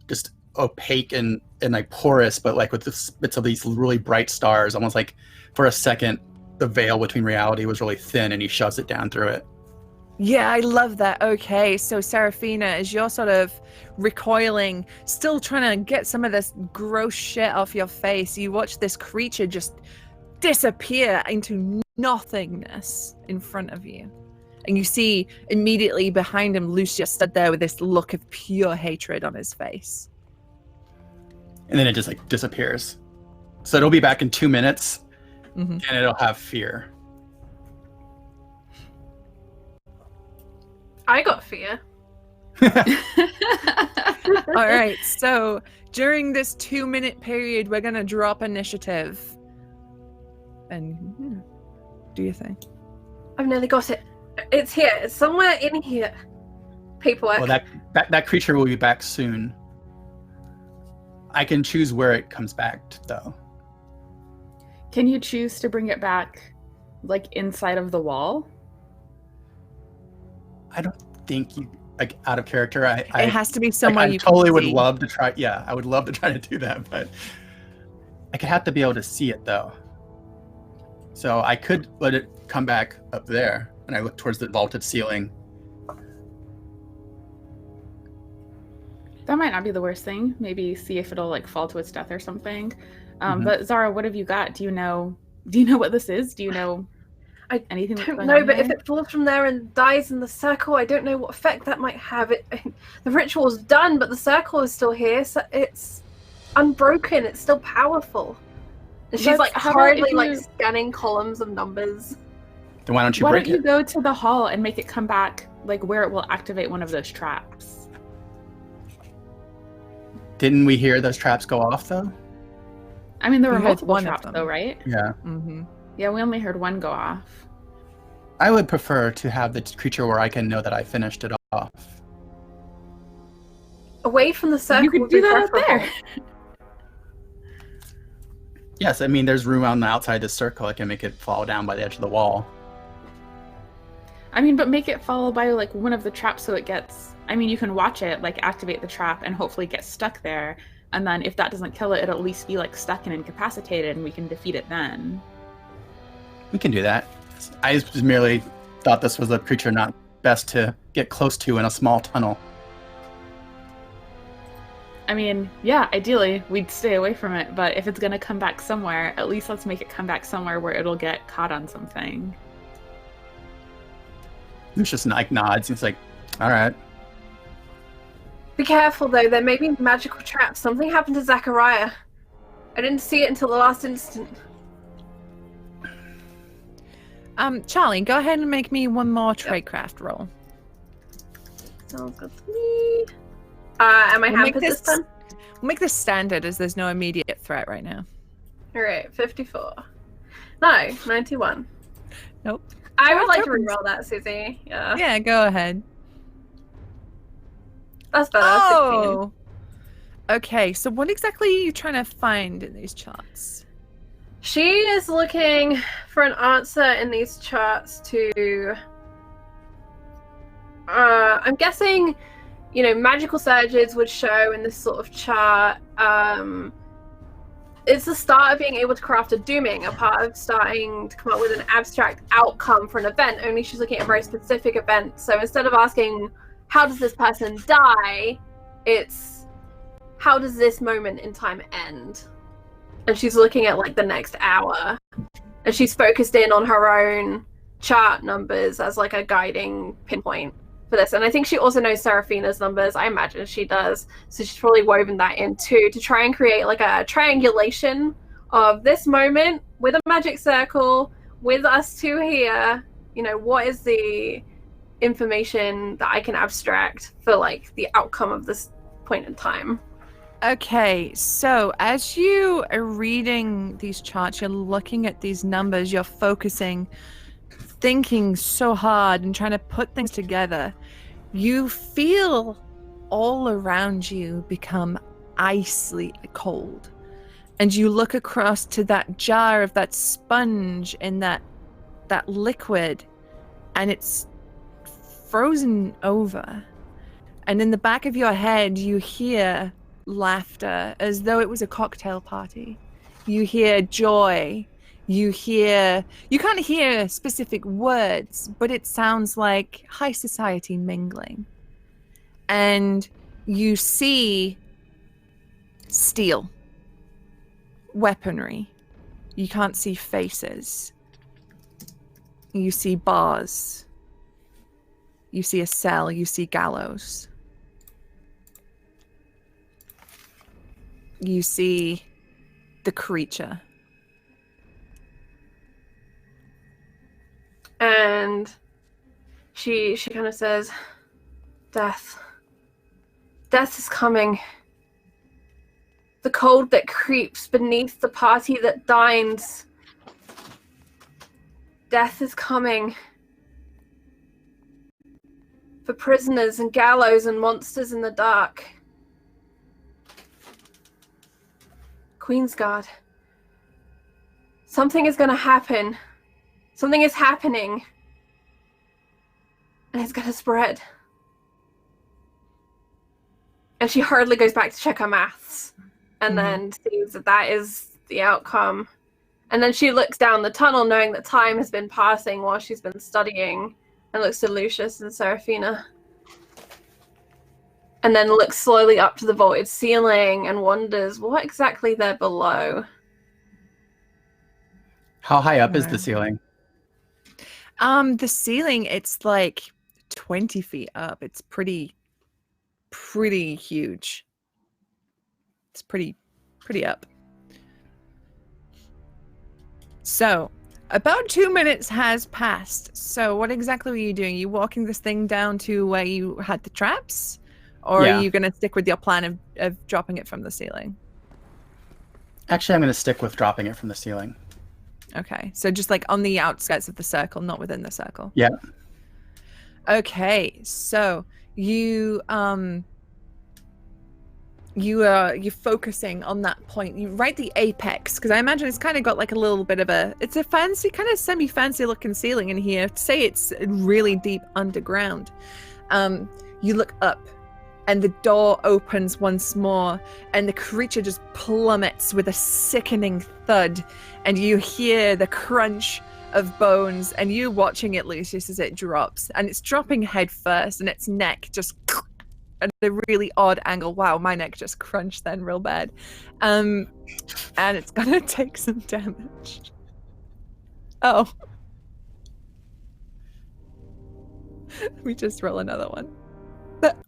Speaker 3: just opaque and like porous, but like with the bits of these really bright stars, almost like for a second the veil between reality was really thin, and he shoves it down through it.
Speaker 2: Yeah, I love that. Okay, so Seraphina, as you're sort of recoiling, still trying to get some of this gross shit off your face, you watch this creature just disappear into nothingness in front of you. And you see immediately behind him, Lucius stood there with this look of pure hatred on his face.
Speaker 3: And then it just like disappears. So it'll be back in 2 minutes, and it'll have fear.
Speaker 1: I got fear.
Speaker 2: All right, so during this 2-minute period, we're going to drop initiative. And do you think?
Speaker 1: I've nearly got it. It's here. It's somewhere in here. Paperwork.
Speaker 3: Well, that creature will be back soon. I can choose where it comes back to, though.
Speaker 4: Can you choose to bring it back, like, inside of the wall?
Speaker 3: I don't think you, like, out of character. It
Speaker 2: has to be somewhere
Speaker 3: like,
Speaker 2: you
Speaker 3: I totally
Speaker 2: can
Speaker 3: would
Speaker 2: see.
Speaker 3: love to try. Yeah, I would love to try to do that, but I could have to be able to see it, though. So I could let it come back up there, and I look towards the vaulted ceiling.
Speaker 4: That might not be the worst thing. Maybe see if it'll like fall to its death or something. But Zara, what have you got? Do you know what this is? Do you know anything?
Speaker 1: I don't know, but if it falls from there and dies in the circle, I don't know what effect that might have. The ritual's done, but the circle is still here, so it's unbroken. It's still powerful. And she's like hardly like scanning columns of numbers.
Speaker 3: Then why don't you
Speaker 4: Why
Speaker 3: break
Speaker 4: don't you
Speaker 3: it?
Speaker 4: go to the hall and make it come back, like where it will activate one of those traps?
Speaker 3: Didn't we hear those traps go off, though?
Speaker 4: I mean, there
Speaker 2: We
Speaker 4: were
Speaker 2: heard
Speaker 4: multiple
Speaker 2: one of
Speaker 4: traps,
Speaker 2: them.
Speaker 4: though, right?
Speaker 3: Yeah.
Speaker 4: Yeah, we only heard one go off.
Speaker 3: I would prefer to have the creature where I can know that I finished it off.
Speaker 1: Away from the circle.
Speaker 4: You could
Speaker 1: would
Speaker 4: do
Speaker 1: be
Speaker 4: that up
Speaker 1: preferable.
Speaker 4: there.
Speaker 3: Yes, I mean, there's room on the outside the circle. I can make it fall down by the edge of the wall.
Speaker 4: I mean, but make it follow by like one of the traps so it gets. I mean, you can watch it like activate the trap and hopefully get stuck there. And then if that doesn't kill it, it'll at least be like stuck and incapacitated, and we can defeat it then.
Speaker 3: We can do that. I just merely thought this was a creature not best to get close to in a small tunnel.
Speaker 4: I mean, yeah, ideally we'd stay away from it, but if it's gonna come back somewhere, at least let's make it come back somewhere where it'll get caught on something.
Speaker 3: It's just like nods. He's like, all right.
Speaker 1: Be careful though, there may be magical traps. Something happened to Zachariah. I didn't see it until the last instant.
Speaker 2: Charlie, go ahead and make me one more tradecraft roll.
Speaker 1: Sounds good to me. Am I hampered this time?
Speaker 2: We'll make this standard as there's no immediate threat right now.
Speaker 1: Alright, 54. No, 91.
Speaker 2: Nope.
Speaker 1: I would like to
Speaker 2: tokens.
Speaker 1: reroll that, Susie. Yeah.
Speaker 2: Yeah, go ahead.
Speaker 1: That's better. 16.
Speaker 2: Oh! Okay, so what exactly are you trying to find in these charts?
Speaker 1: She is looking for an answer in these charts to... I'm guessing, magical surges would show in this sort of chart. It's the start of being able to craft a dooming, a part of starting to come up with an abstract outcome for an event, only she's looking at a very specific event. So instead of asking, how does this person die, it's, how does this moment in time end? And she's looking at, the next hour. And she's focused in on her own chart numbers as, a guiding pinpoint for this. And I think she also knows Seraphina's numbers. I imagine she does. So she's probably woven that in too, to try and create a triangulation of this moment with a magic circle, with us two here. What is the information that I can abstract for the outcome of this point in time?
Speaker 2: Okay, so as you are reading these charts, you're looking at these numbers, you're focusing, thinking so hard and trying to put things together. You feel all around you become icy cold. And you look across to that jar of that sponge and that liquid, and it's frozen over. And in the back of your head, you hear laughter as though it was a cocktail party. You hear joy. You can't hear specific words, but it sounds like high society mingling. And you see steel, weaponry. You can't see faces. You see bars. You see a cell. You see gallows. You see the creature.
Speaker 1: And she kind of says, Death is coming. The cold that creeps beneath the party that dines. Death is coming. For prisoners and gallows and monsters in the dark. Queensguard. Something is going to happen. Something is happening. And it's going to spread. And she hurriedly goes back to check her maths. And then sees that is the outcome. And then she looks down the tunnel knowing that time has been passing while she's been studying. And looks to Lucius and Seraphina. And then looks slowly up to the vaulted ceiling and wonders what exactly they're below.
Speaker 3: How high up is the ceiling?
Speaker 2: The ceiling, it's 20 feet up. It's pretty huge. It's pretty up. So, about 2 minutes has passed. So what exactly were you doing? You walking this thing down to where you had the traps? Or
Speaker 3: Yeah.
Speaker 2: are you going to stick with your plan of dropping it from the ceiling?
Speaker 3: Actually, I'm going to stick with dropping it from the ceiling.
Speaker 2: Okay, so just on the outskirts of the circle, not within the circle.
Speaker 3: Yeah.
Speaker 2: Okay, so you're focusing on that point. You right the apex, because I imagine it's kind of got a little bit of it's a fancy, kind of semi-fancy looking ceiling in here. Say it's really deep underground. You look up, and the door opens once more, and the creature just plummets with a sickening thud, and you hear the crunch of bones, and you watching it, Lucius, as it drops, and it's dropping head first, and its neck just at a really odd angle. Wow, my neck just crunched then real bad. And it's gonna take some damage. Oh. Let me just roll another one.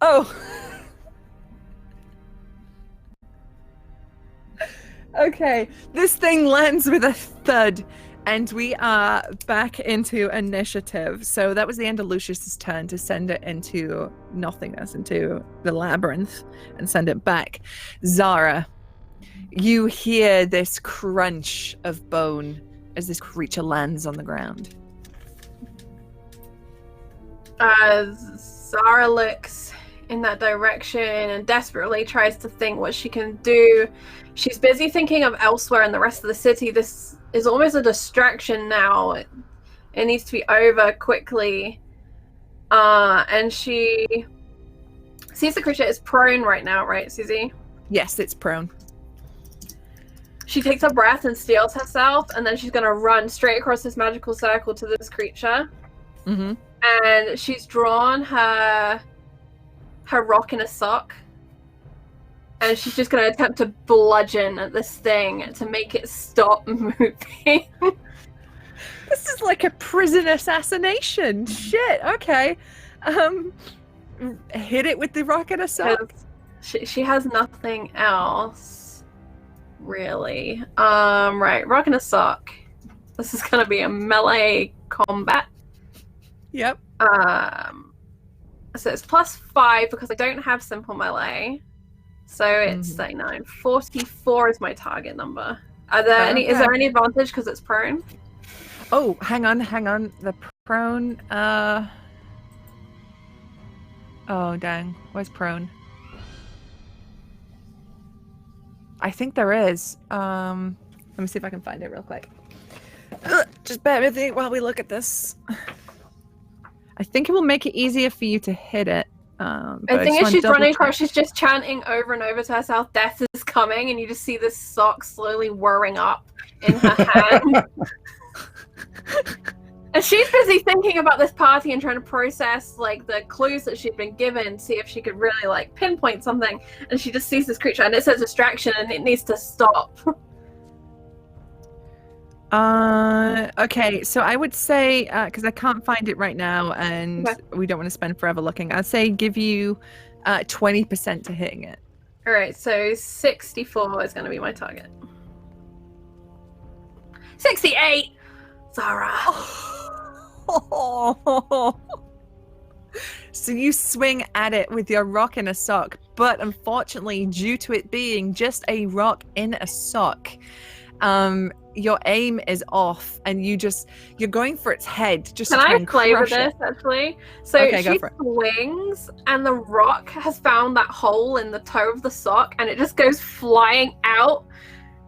Speaker 2: Oh. Okay, this thing lands with a thud, and we are back into initiative. So that was the end of Lucius's turn to send it into nothingness, into the labyrinth, and send it back. Zara, you hear this crunch of bone as this creature lands on the ground.
Speaker 1: Zara looks in that direction and desperately tries to think what she can do. She's busy thinking of elsewhere in the rest of the city. This is almost a distraction now. It needs to be over quickly. And she sees the creature is prone right now, right, Susie?
Speaker 2: Yes, it's prone.
Speaker 1: She takes a breath and steels herself, and then she's going to run straight across this magical circle to this creature.
Speaker 2: Mm-hmm.
Speaker 1: And she's drawn her rock in a sock. And she's just going to attempt to bludgeon at this thing to make it stop moving.
Speaker 2: This is like a prison assassination. Shit, okay. Hit it with the rock in a sock.
Speaker 1: She has nothing else, really. Right, rock in a sock. This is going to be a melee combat.
Speaker 2: Yep.
Speaker 1: So it's +5 because I don't have simple melee. So it's 39. 44 is my target number. Is there any advantage because it's prone?
Speaker 2: Oh, hang on. The prone, oh, dang. Where's prone? I think there is. Let me see if I can find it real quick. Just bear with me while we look at this. I think it will make it easier for you to hit it.
Speaker 1: The thing is, she's running across, she's just chanting over and over to herself, death is coming, and you just see this sock slowly whirring up in her hand. And she's busy thinking about this party and trying to process like the clues that she'd been given, see if she could really like pinpoint something, and she just sees this creature and it says distraction and it needs to stop.
Speaker 2: Okay, so I would say, because I can't find it right now and we don't want to spend forever looking, I'd say give you 20% to hitting it.
Speaker 1: All right, so 64 is going to be my target. 68! Zara!
Speaker 2: So you swing at it with your rock in a sock, but unfortunately, due to it being just a rock in a sock, your aim is off, and you're going for its head. Just
Speaker 1: Can
Speaker 2: to try
Speaker 1: I
Speaker 2: and
Speaker 1: play with
Speaker 2: crush
Speaker 1: this actually? So
Speaker 2: Okay,
Speaker 1: she
Speaker 2: go for it.
Speaker 1: swings, and the rock has found that hole in the toe of the sock, and it just goes flying out,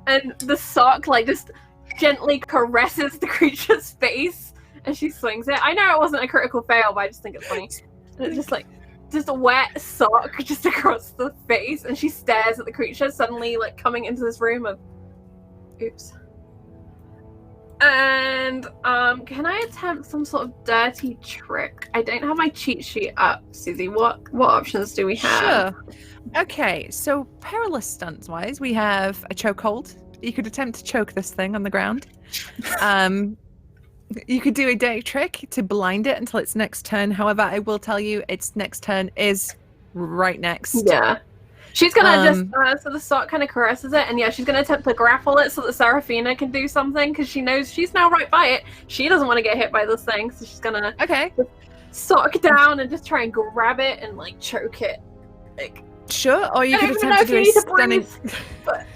Speaker 1: and the sock like just gently caresses the creature's face, and she swings it. I know it wasn't a critical fail, but I just think it's funny. And it's just like just a wet sock just across the face, and she stares at the creature, suddenly like coming into this room of oops. And can I attempt some sort of dirty trick? I don't have my cheat sheet up, Susie. What options do we have?
Speaker 2: Sure. Okay, so perilous stunts wise, we have a chokehold. You could attempt to choke this thing on the ground. You could do a dirty trick to blind it until its next turn. However, I will tell you its next turn is right next.
Speaker 1: Yeah. She's gonna so the sock kind of caresses it, and yeah, she's gonna attempt to grapple it so that Seraphina can do something, because she knows she's now right by it. She doesn't want to get hit by this thing, so she's gonna sock down and just try and grab it and like choke it. Like,
Speaker 2: sure, or you could attempt to do a stunning.
Speaker 1: But...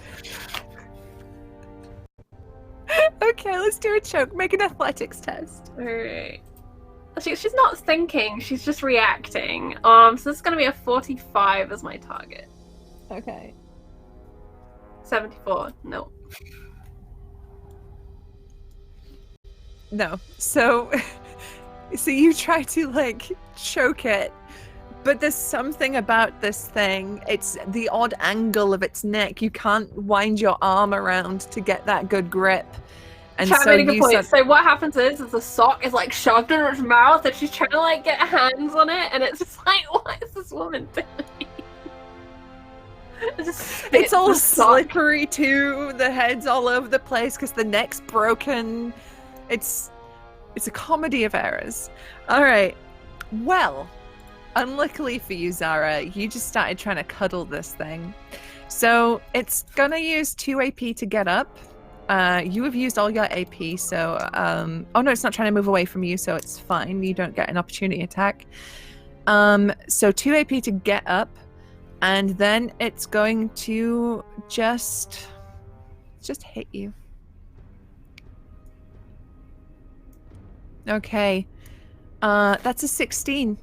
Speaker 2: Okay, let's do a choke. Make an athletics test.
Speaker 1: Alright. She's not thinking, she's just reacting. So this is gonna be a 45 as my target.
Speaker 2: Okay.
Speaker 1: 74. No.
Speaker 2: No. So you try to like choke it, but there's something about this thing. It's the odd angle of its neck. You can't wind your arm around to get that good grip. And
Speaker 1: so what happens is the sock is like shoved in its mouth, and she's trying to like get hands on it, and it's just like, what is this woman doing?
Speaker 2: It's all slippery too. The head's all over the place because the neck's broken. It's a comedy of errors. All right. Well, unluckily for you, Zara, you just started trying to cuddle this thing. So it's gonna use 2 AP to get up. You have used all your AP, so oh no, it's not trying to move away from you, so it's fine. You don't get an opportunity attack. So 2 AP to get up, and then it's going to just hit you. Okay. That's a 16.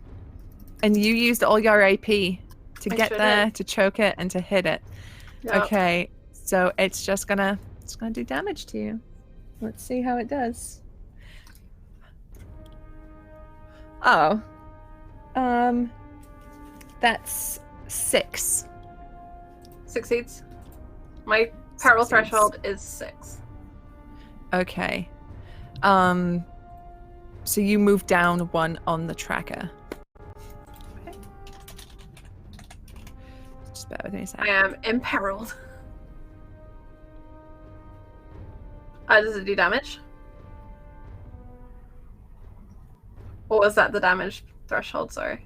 Speaker 2: And you used all your AP to get there, to choke it, and to hit it. Yep. Okay, so it's gonna do damage to you. Let's see how it does. Oh. That's 6.
Speaker 1: Succeeds. My peril threshold is 6.
Speaker 2: Okay. So you move down 1 on the tracker. Okay. Just bear with me a second.
Speaker 1: I am imperiled. Does it do damage? Or was that the damage threshold? Sorry.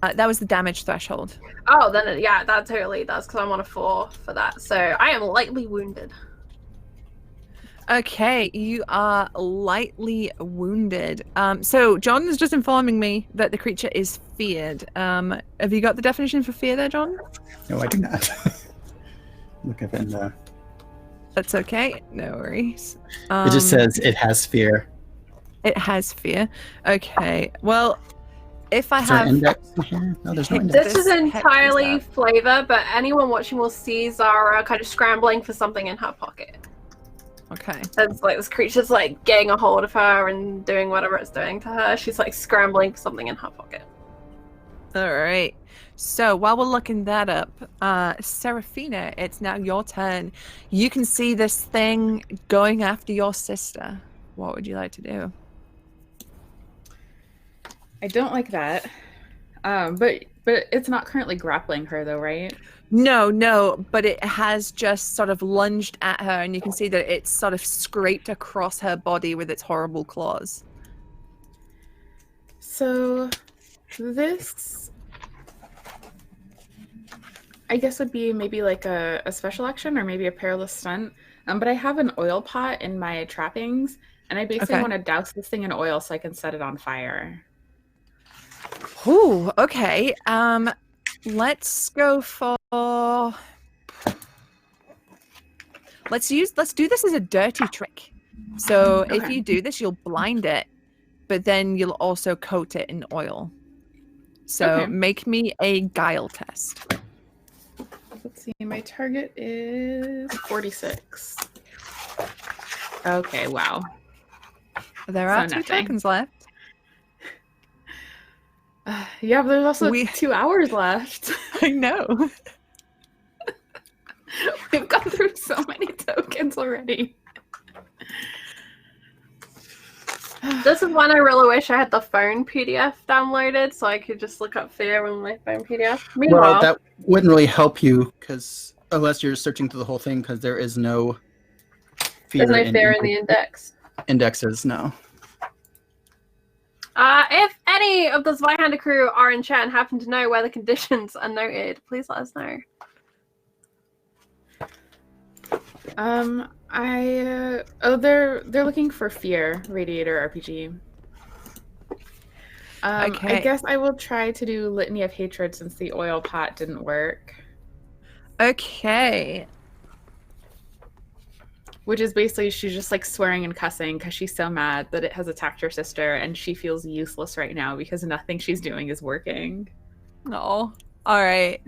Speaker 2: That was the damage threshold.
Speaker 1: Oh, then yeah, that totally does, because I'm on a 4 for that. So I am lightly wounded.
Speaker 2: Okay, you are lightly wounded. So John is just informing me that the creature is feared. Have you got the definition for fear there, John?
Speaker 3: No, I do not. Look up in the...
Speaker 2: That's okay, no worries.
Speaker 3: It just says it has fear.
Speaker 2: It has fear. Okay, well, if I
Speaker 3: is there
Speaker 2: have...
Speaker 3: an index here? No, there's no index.
Speaker 1: This is entirely flavor, but anyone watching will see Zara kind of scrambling for something in her pocket.
Speaker 2: Okay.
Speaker 1: It's like this creature's like getting a hold of her and doing whatever it's doing to her. She's like scrambling for something in her pocket.
Speaker 2: All right. So while we're looking that up, Seraphina, it's now your turn. You can see this thing going after your sister. What would you like to do?
Speaker 4: I don't like that. But it's not currently grappling her though, right?
Speaker 2: No, but it has just sort of lunged at her, and you can see that it's sort of scraped across her body with its horrible claws.
Speaker 4: So this, I guess, would be maybe like a special action or maybe a perilous stunt. But I have an oil pot in my trappings, and I basically want to douse this thing in oil so I can set it on fire.
Speaker 2: Ooh, okay. Let's go for... Let's do this as a dirty trick. So if you do this, you'll blind it, but then you'll also coat it in oil. So make me a guile test.
Speaker 4: Let's see, my target is 46. Okay, wow.
Speaker 2: There are 2 tokens left.
Speaker 4: Yeah, but there's also 2 hours left.
Speaker 2: I know.
Speaker 4: We've gone through so many tokens already.
Speaker 1: This is when I really wish I had the phone PDF downloaded so I could just look up fear on my phone PDF. Meanwhile,
Speaker 3: well, that wouldn't really help you because unless you're searching through the whole thing, because there is no fear.
Speaker 1: There's no fear in the index.
Speaker 3: Indexes, no.
Speaker 1: If any of the Zweihander crew are in chat and happen to know where the conditions are noted, please let us know.
Speaker 4: They're looking for fear, Radiator RPG. I guess I will try to do Litany of Hatred since the oil pot didn't work.
Speaker 2: Okay.
Speaker 4: Which is basically she's just like swearing and cussing because she's so mad that it has attacked her sister, and she feels useless right now because nothing she's doing is working.
Speaker 2: Oh, all right.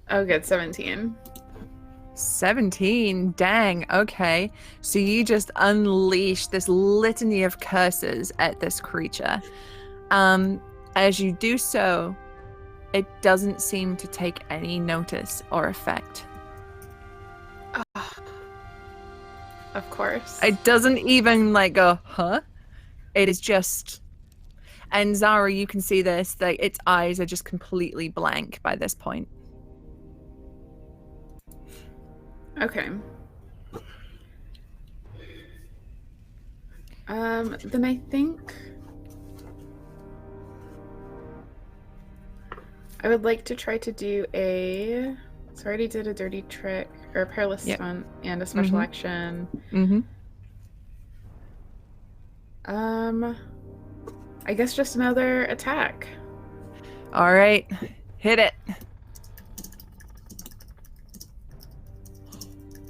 Speaker 4: Oh, good. 17.
Speaker 2: 17. Dang. Okay. So you just unleash this litany of curses at this creature. As you do so, it doesn't seem to take any notice or effect.
Speaker 4: Of course.
Speaker 2: It doesn't even like go, huh? It is just... And Zara, you can see this, like its eyes are just completely blank by this point.
Speaker 4: Okay. Then I think I would like to try to do a. So I already did a dirty trick or a perilous stunt and a special action. I guess just another attack.
Speaker 2: All right, hit it.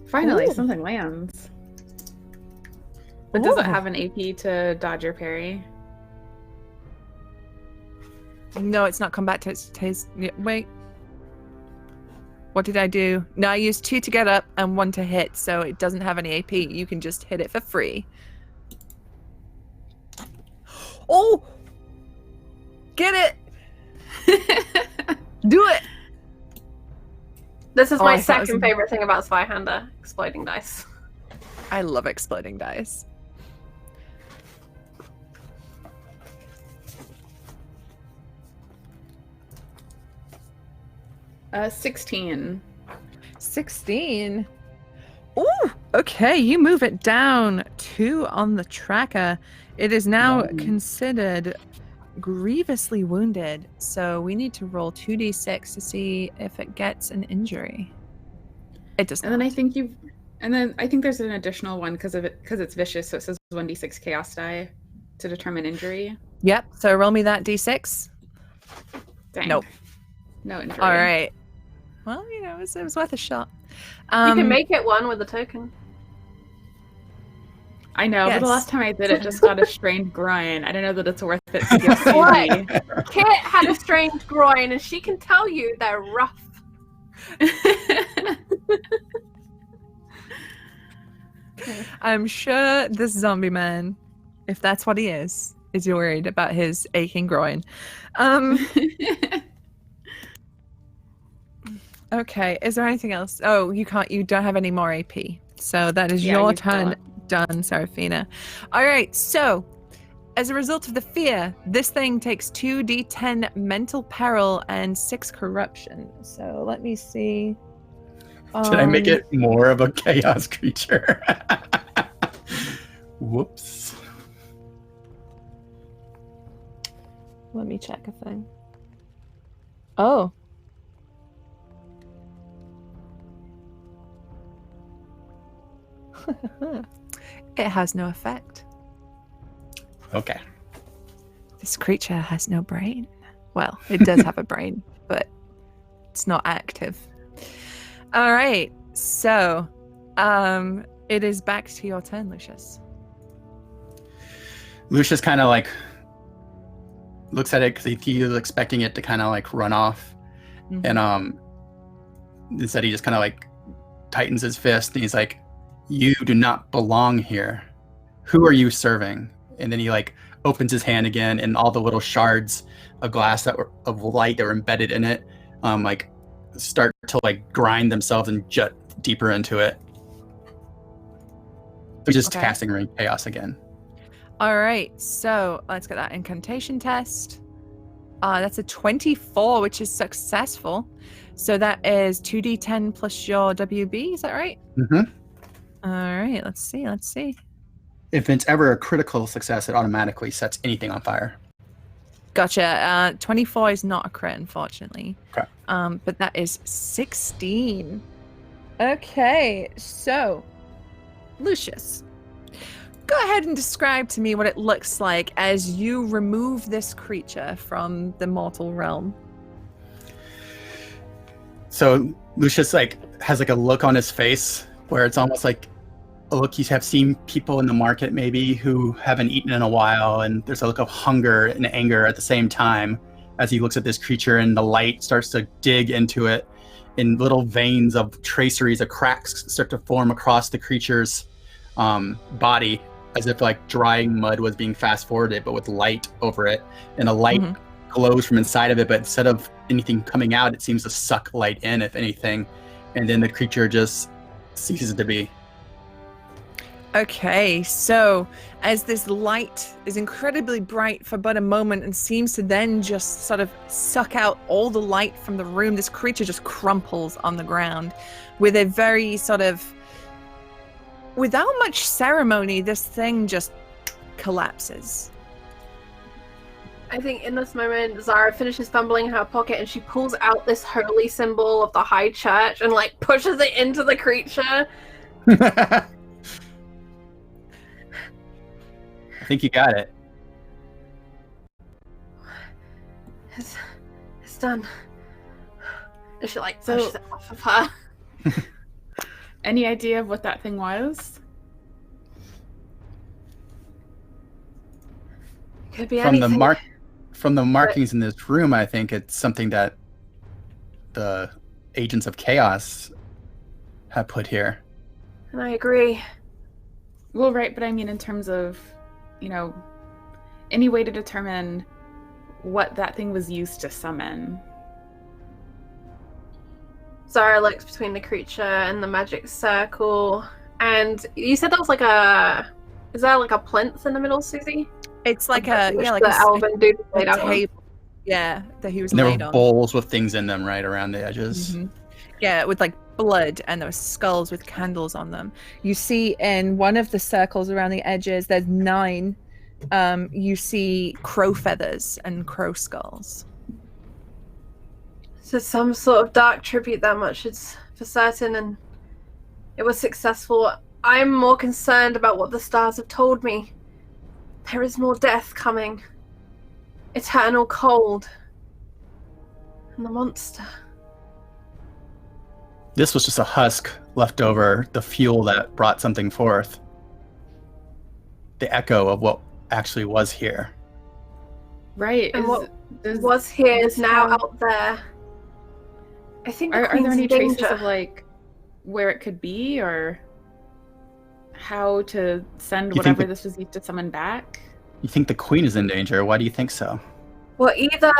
Speaker 4: Finally,
Speaker 2: Ooh.
Speaker 4: something lands. But does it have an AP to dodge or parry?
Speaker 2: No, it's not combat taste. Wait. What did I do? No, I used 2 to get up and 1 to hit, so it doesn't have any AP. You can just hit it for free. Oh! Get it! Do it!
Speaker 1: This is
Speaker 2: Oh,
Speaker 1: my
Speaker 2: I thought it was
Speaker 1: second favorite thing about Zweihander, exploding dice.
Speaker 2: I love exploding dice.
Speaker 4: Uh, 16.
Speaker 2: 16. Ooh, okay, you move it down 2 on the tracker. It is now considered grievously wounded, so we need to roll 2d6 to see if it gets an injury. It does not.
Speaker 4: And then I think there's an additional one because it's vicious, so it says 1d6 chaos die to determine injury.
Speaker 2: Yep, so roll me that d6.
Speaker 4: Dang.
Speaker 2: Nope.
Speaker 4: No injury.
Speaker 2: All right. Well, you know, it was worth a shot.
Speaker 1: You can make it 1 with a token.
Speaker 4: I know,
Speaker 2: Yes.
Speaker 4: but the last time I did it just got a strained groin. I don't know that it's worth it to give
Speaker 1: What?
Speaker 4: CD.
Speaker 1: Kit had a strained groin, and she can tell you they're rough.
Speaker 2: I'm sure this zombie man, if that's what he is worried about his aching groin. Okay, is there anything else? Oh, you don't have any more AP. So that is your
Speaker 4: you've
Speaker 2: turn
Speaker 4: got-
Speaker 2: done, Seraphina. All right, so as a result of the fear, this thing takes 2d10 mental peril and 6 corruption. So let me see.
Speaker 3: Did I make it more of a chaos creature? Whoops.
Speaker 2: Let me check a thing. Oh. It has no effect.
Speaker 3: Okay.
Speaker 2: This creature has no brain. Well, it does have a brain, but it's not active. All right. So, it is back to your turn, Lucius.
Speaker 3: Lucius kind of like looks at it because he was expecting it to kind of like run off.
Speaker 2: Mhm.
Speaker 3: And instead he just kind of like tightens his fist and he's like, "You do not belong here. Who are you serving?" And then he like opens his hand again, and all the little shards of glass of light that were embedded in it like start to like grind themselves and jut deeper into it. He's just
Speaker 2: Okay.
Speaker 3: casting ring chaos again.
Speaker 2: All right. So let's get that incantation test. That's a 24, which is successful. So that is 2d10 plus your WB. Is that right?
Speaker 3: Mm-hmm.
Speaker 2: All right. Let's see.
Speaker 3: If it's ever a critical success, it automatically sets anything on fire.
Speaker 2: Gotcha. 24 is not a crit, unfortunately.
Speaker 3: Okay.
Speaker 2: But that is 16. Okay, so Lucius, go ahead and describe to me what it looks like as you remove this creature from the mortal realm.
Speaker 3: So Lucius like has like a look on his face where it's almost like a look you have seen people in the market maybe who haven't eaten in a while, and there's a look of hunger and anger at the same time as he looks at this creature, and the light starts to dig into it, and little veins of traceries of cracks start to form across the creature's body, as if like drying mud was being fast forwarded but with light over it, and a light glows from inside of it, but instead of anything coming out, it seems to suck light in, if anything, and then the creature just ceases to be.
Speaker 2: Okay, so as this light is incredibly bright for but a moment and seems to then just sort of suck out all the light from the room, this creature just crumples on the ground with a very sort of, without much ceremony, this thing just collapses.
Speaker 1: I think in this moment, Zara finishes fumbling in her pocket and she pulls out this holy symbol of the High Church and like pushes it into the creature.
Speaker 3: I think you got it.
Speaker 1: It's done. And she like
Speaker 4: So-
Speaker 1: pushes it off of her.
Speaker 4: Any idea of what that thing was?
Speaker 1: Could be
Speaker 3: From
Speaker 1: anything.
Speaker 3: from the markings in this room, I think it's something that the agents of chaos have put here.
Speaker 1: And I agree.
Speaker 4: Well, right, but I mean in terms of, any way to determine what that thing was used to summon.
Speaker 1: Zara looks between the creature and the magic circle. And you said that was is there like a plinth in the middle, Susie?
Speaker 2: It's like
Speaker 1: the elven dude laid out on.
Speaker 2: table. Yeah, that he was
Speaker 3: And there
Speaker 2: laid
Speaker 3: were
Speaker 2: on.
Speaker 3: bowls with things in them right around the edges.
Speaker 2: Mhm. Yeah, with like blood, and there were skulls with candles on them. You see in one of the circles around the edges, there's 9. You see crow feathers and crow skulls.
Speaker 1: So some sort of dark tribute, that much is for certain, and it was successful. I'm more concerned about what the stars have told me. There is more death coming. Eternal cold. And the monster.
Speaker 3: This was just a husk left over, the fuel that brought something forth. The echo of what actually was here.
Speaker 4: Right.
Speaker 1: And what
Speaker 4: does-
Speaker 1: was here is
Speaker 4: this
Speaker 1: now
Speaker 4: have-
Speaker 1: out there. I think the
Speaker 4: Are
Speaker 1: Queen's
Speaker 4: there any
Speaker 1: in
Speaker 4: traces
Speaker 1: danger.
Speaker 4: of like where it could be, or how to send
Speaker 3: You think
Speaker 4: whatever
Speaker 3: that-
Speaker 4: this was used to summon back?
Speaker 3: You think the queen is in danger? Why do you think so?
Speaker 1: Well, either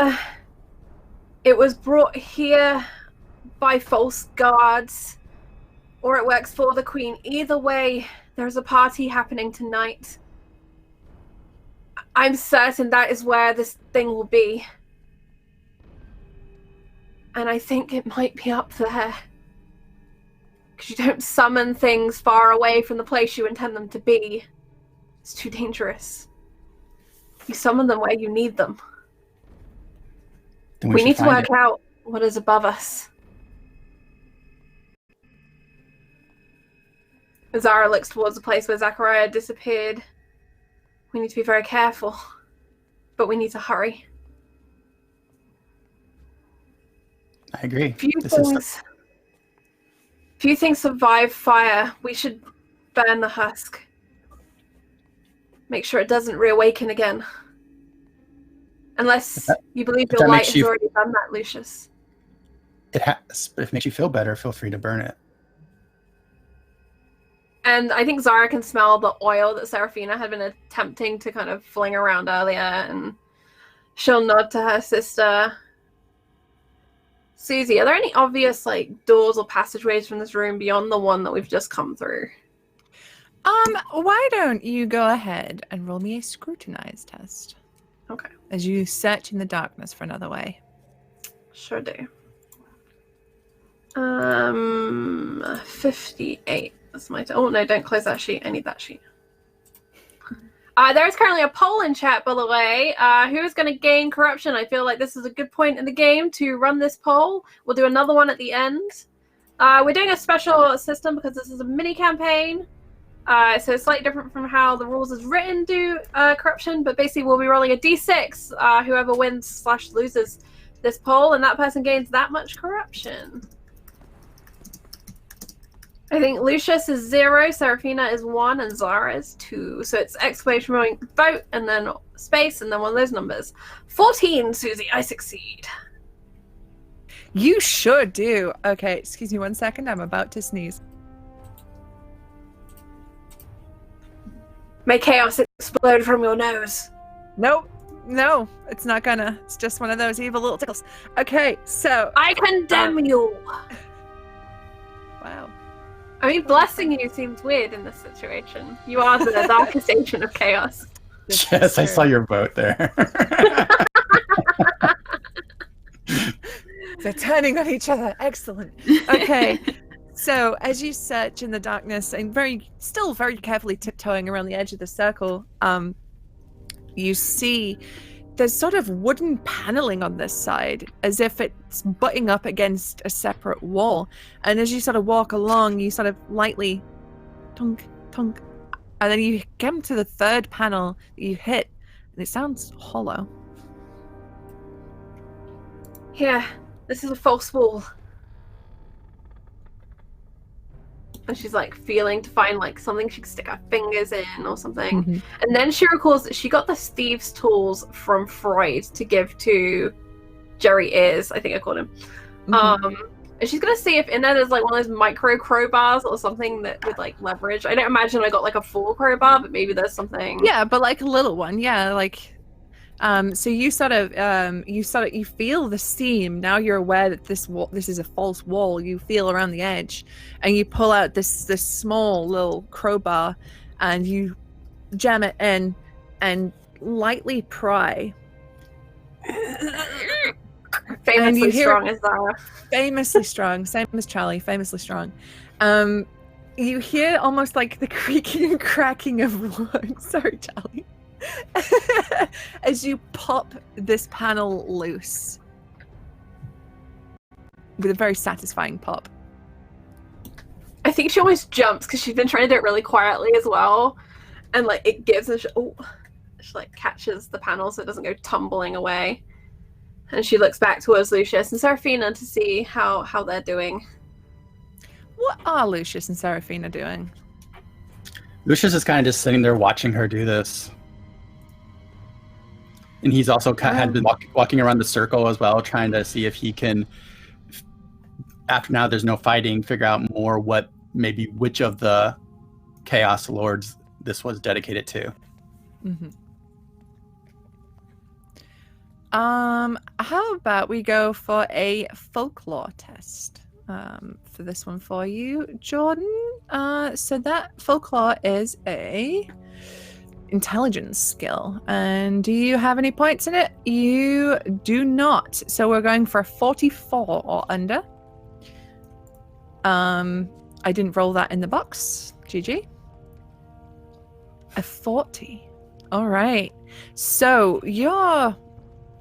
Speaker 1: it was brought here by false guards, or it works for the Queen. Either way, there's a party happening tonight. I'm certain that is where this thing will be. And I think it might be up there. Because you don't summon things far away from the place you intend them to be. It's too dangerous. You summon them where you need them.
Speaker 3: Then
Speaker 1: We
Speaker 3: should
Speaker 1: need to
Speaker 3: find
Speaker 1: work
Speaker 3: it.
Speaker 1: out what is above us. Zara looks towards the place where Zachariah disappeared. We need to be very careful, but we need to hurry.
Speaker 3: I agree.
Speaker 1: Few
Speaker 3: This is
Speaker 1: things survive fire. We should burn the husk. Make sure it doesn't reawaken again. Unless you believe
Speaker 3: if
Speaker 1: your
Speaker 3: that
Speaker 1: light
Speaker 3: makes
Speaker 1: has
Speaker 3: you-
Speaker 1: already done that, Lucius.
Speaker 3: it has, but if it makes you feel better, feel free to burn it.
Speaker 1: And I think Zara can smell the oil that Seraphina had been attempting to kind of fling around earlier, and she'll nod to her sister. Susie, are there any obvious doors or passageways from this room beyond the one that we've just come through?
Speaker 2: Why don't you go ahead and roll me a scrutinize test
Speaker 1: Okay,
Speaker 2: as you search in the darkness for another way?
Speaker 1: sure do. 58. That's my. Oh no! Don't close that sheet. I need that sheet. There is currently a poll in chat, by the way. Who is going to gain corruption? I feel like this is a good point in the game to run this poll. We'll do another one at the end. We're doing a special system because this is a mini campaign. So it's slightly different from how the rules is written do corruption. But basically, we'll be rolling a d6. Whoever wins / loses this poll, and that person gains that much corruption. I think Lucius is 0, Seraphina is 1, and Zara is 2. So it's exclamation point vote, and then space, and then one of those numbers. 14, Susie, I succeed.
Speaker 2: You sure do. Okay, excuse me 1 second. I'm about to sneeze.
Speaker 1: May chaos explode from your nose.
Speaker 2: Nope. No, it's not gonna. It's just one of those evil little tickles. Okay, so
Speaker 1: I condemn you.
Speaker 2: wow.
Speaker 1: I mean, blessing you seems weird in this situation. You are the darkest agent of chaos.
Speaker 3: Yes, I saw your vote there.
Speaker 2: They're turning on each other. Excellent. Okay. So as you search in the darkness and still very carefully tiptoeing around the edge of the circle, you see there's sort of wooden paneling on this side, as if it's butting up against a separate wall. And as you sort of walk along, you sort of lightly tunk, tunk, and then you come to the third panel that you hit, and it sounds hollow.
Speaker 1: Yeah, this is a false wall. And she's like feeling to find like something she can stick her fingers in or something.
Speaker 2: Mm-hmm.
Speaker 1: And then she recalls that she got the thieves' tools from Freud to give to Jerry Ears, I think I called him.
Speaker 2: Mm-hmm.
Speaker 1: And she's gonna see if in there there's like one of those micro crowbars or something that would like leverage. I don't imagine I got like a full crowbar, but maybe there's something.
Speaker 2: Yeah, but like a little one. Yeah, like so you feel the steam. Now you're aware that this is a false wall. You feel around the edge, and you pull out this small little crowbar, and you jam it in, lightly pry.
Speaker 1: Famously strong as Zara.
Speaker 2: Famously strong, same as Charlie. Famously strong. You hear almost like the creaking and cracking of wood. Sorry, Charlie. As you pop this panel loose with a very satisfying pop.
Speaker 1: I think she almost jumps because she's been trying to do it really quietly as well, and like it gives her she like catches the panel so it doesn't go tumbling away, and she looks back towards Lucius and Seraphina to see how they're doing.
Speaker 2: What are Lucius and Seraphina doing?
Speaker 3: Lucius is kind of just sitting there watching her do this. And he's also had been walking around the circle as well, trying to see if he can, after now there's no fighting, figure out more which of the Chaos Lords this was dedicated to.
Speaker 2: Mm-hmm. How about we go for a folklore test for this one for you, Jordan? So that folklore is a intelligence skill, and do you have any points in it? You do not, so we're going for 44 or under. I didn't roll that in the box. GG. A 40. All right, so you're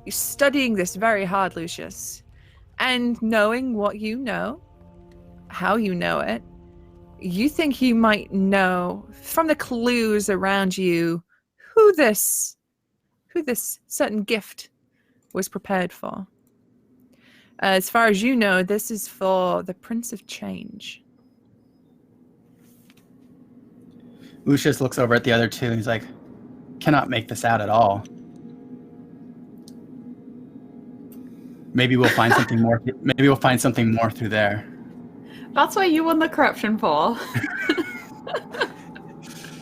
Speaker 2: studying this very hard, Lucius, and knowing what you know, how you know it, you think you might know from the clues around you who this certain gift was prepared for. As far as you know, this is for the Prince of Change.
Speaker 3: Lucius looks over at the other two and he's like, cannot make this out at all. Maybe we'll find something more. Maybe we'll find something more through there.
Speaker 4: That's why you won the corruption poll.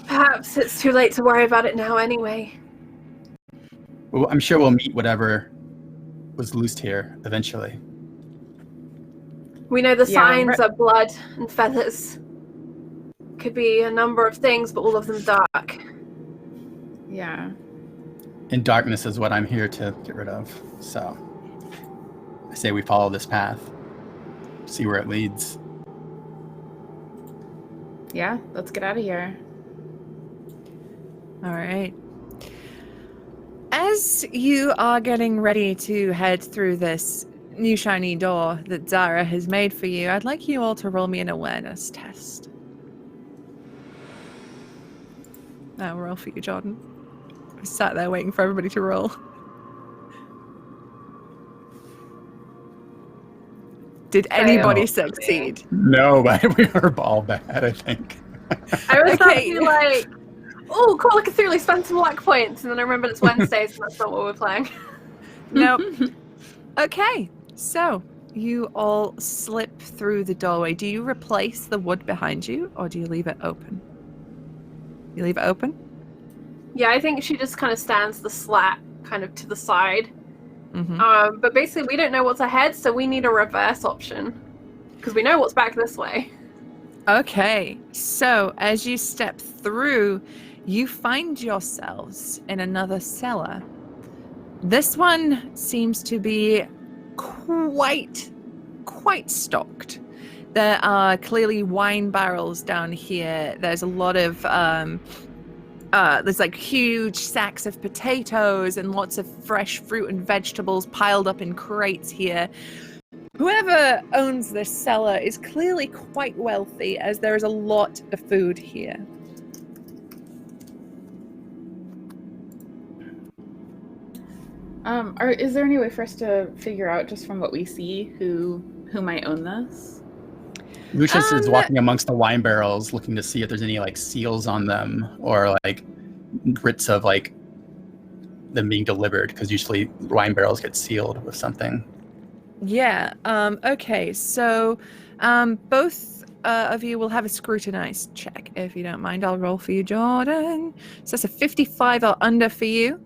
Speaker 1: Perhaps it's too late to worry about it now anyway.
Speaker 3: Well, I'm sure we'll meet whatever was loosed here eventually.
Speaker 1: We know the signs are blood and feathers. Could be a number of things, but all of them dark.
Speaker 4: Yeah.
Speaker 3: And darkness is what I'm here to get rid of. So I say we follow this path, see where it leads.
Speaker 4: Yeah, let's get out of here.
Speaker 2: All right. As you are getting ready to head through this new shiny door that Zara has made for you, I'd like you all to roll me an awareness test. I'll roll for you, Jordan. I sat there waiting for everybody to roll. Did anybody succeed?
Speaker 3: No, but we are all bad, I think.
Speaker 1: I was thinking like, oh, Call of Cthulhu, spend some luck points, and then I remembered it's Wednesdays and that's not what we're playing.
Speaker 2: Nope. Okay, so you all slip through the doorway. Do you replace the wood behind you, or do you leave it open? You leave it open?
Speaker 1: Yeah, I think she just kind of stands the slat kind of to the side.
Speaker 2: Mm-hmm.
Speaker 1: But basically we don't know what's ahead, so we need a reverse option. Because we know what's back this way.
Speaker 2: Okay, so as you step through, you find yourselves in another cellar. This one seems to be quite stocked. There are clearly wine barrels down here. There's a lot of there's like huge sacks of potatoes and lots of fresh fruit and vegetables piled up in crates here. Whoever owns this cellar is clearly quite wealthy, as there is a lot of food here.
Speaker 4: Is there any way for us to figure out, just from what we see, who might own this?
Speaker 3: Lucius is walking amongst the wine barrels, looking to see if there's any like seals on them or like grits of like them being delivered, because usually wine barrels get sealed with something.
Speaker 2: Yeah. Okay. So, both of you will have a scrutinize check, if you don't mind. I'll roll for you, Jordan. So that's a 55 or under for you,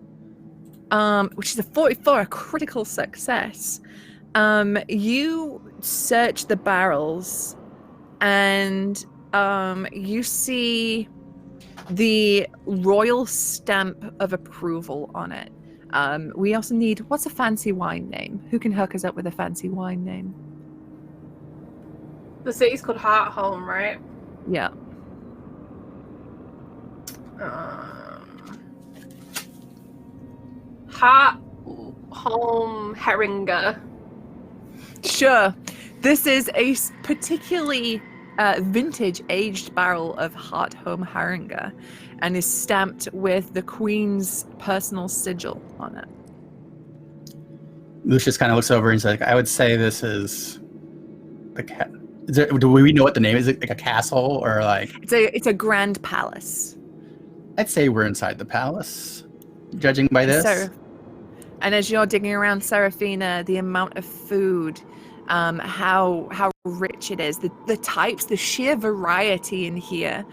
Speaker 2: which is a 44, a critical success. You search the barrels, and you see the royal stamp of approval on it. We also need, what's a fancy wine name? Who can hook us up with a fancy wine name?
Speaker 1: The city's called Heartholm, right?
Speaker 2: Yeah.
Speaker 1: Heartholm Herringa.
Speaker 2: Sure. This is a particularly vintage aged barrel of Heartholm Herringa, and is stamped with the Queen's personal sigil on it.
Speaker 3: Lucius kind of looks over and he's like, I would say this is the do we know what the name is? Is it like a castle or like?
Speaker 2: It's a grand palace.
Speaker 3: I'd say we're inside the palace, judging by this.
Speaker 2: And as you're digging around, Seraphina, the amount of food, how rich it is, the types, the sheer variety in here,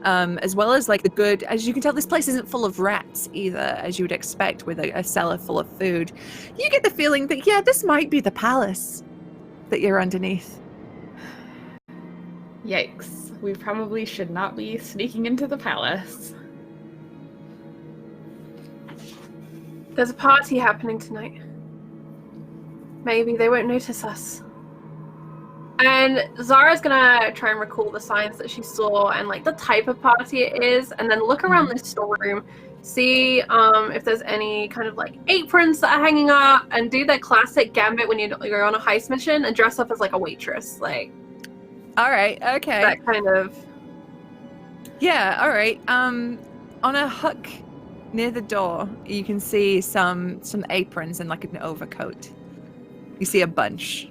Speaker 2: as well as like the good, as you can tell, this place isn't full of rats either, as you would expect with a cellar full of food. You get the feeling that, yeah, this might be the palace that you're underneath.
Speaker 4: Yikes. We probably should not be sneaking into the palace.
Speaker 1: There's a party happening tonight. Maybe they won't notice us. And Zara's gonna try and recall the signs that she saw and like the type of party it is, and then look around this storeroom, see if there's any kind of like aprons that are hanging up, and do the classic gambit when you're on a heist mission and dress up as like a waitress, like.
Speaker 2: All right. Okay.
Speaker 1: That kind of.
Speaker 2: Yeah. All right. On a hook near the door, you can see some aprons and like an overcoat. You see a bunch.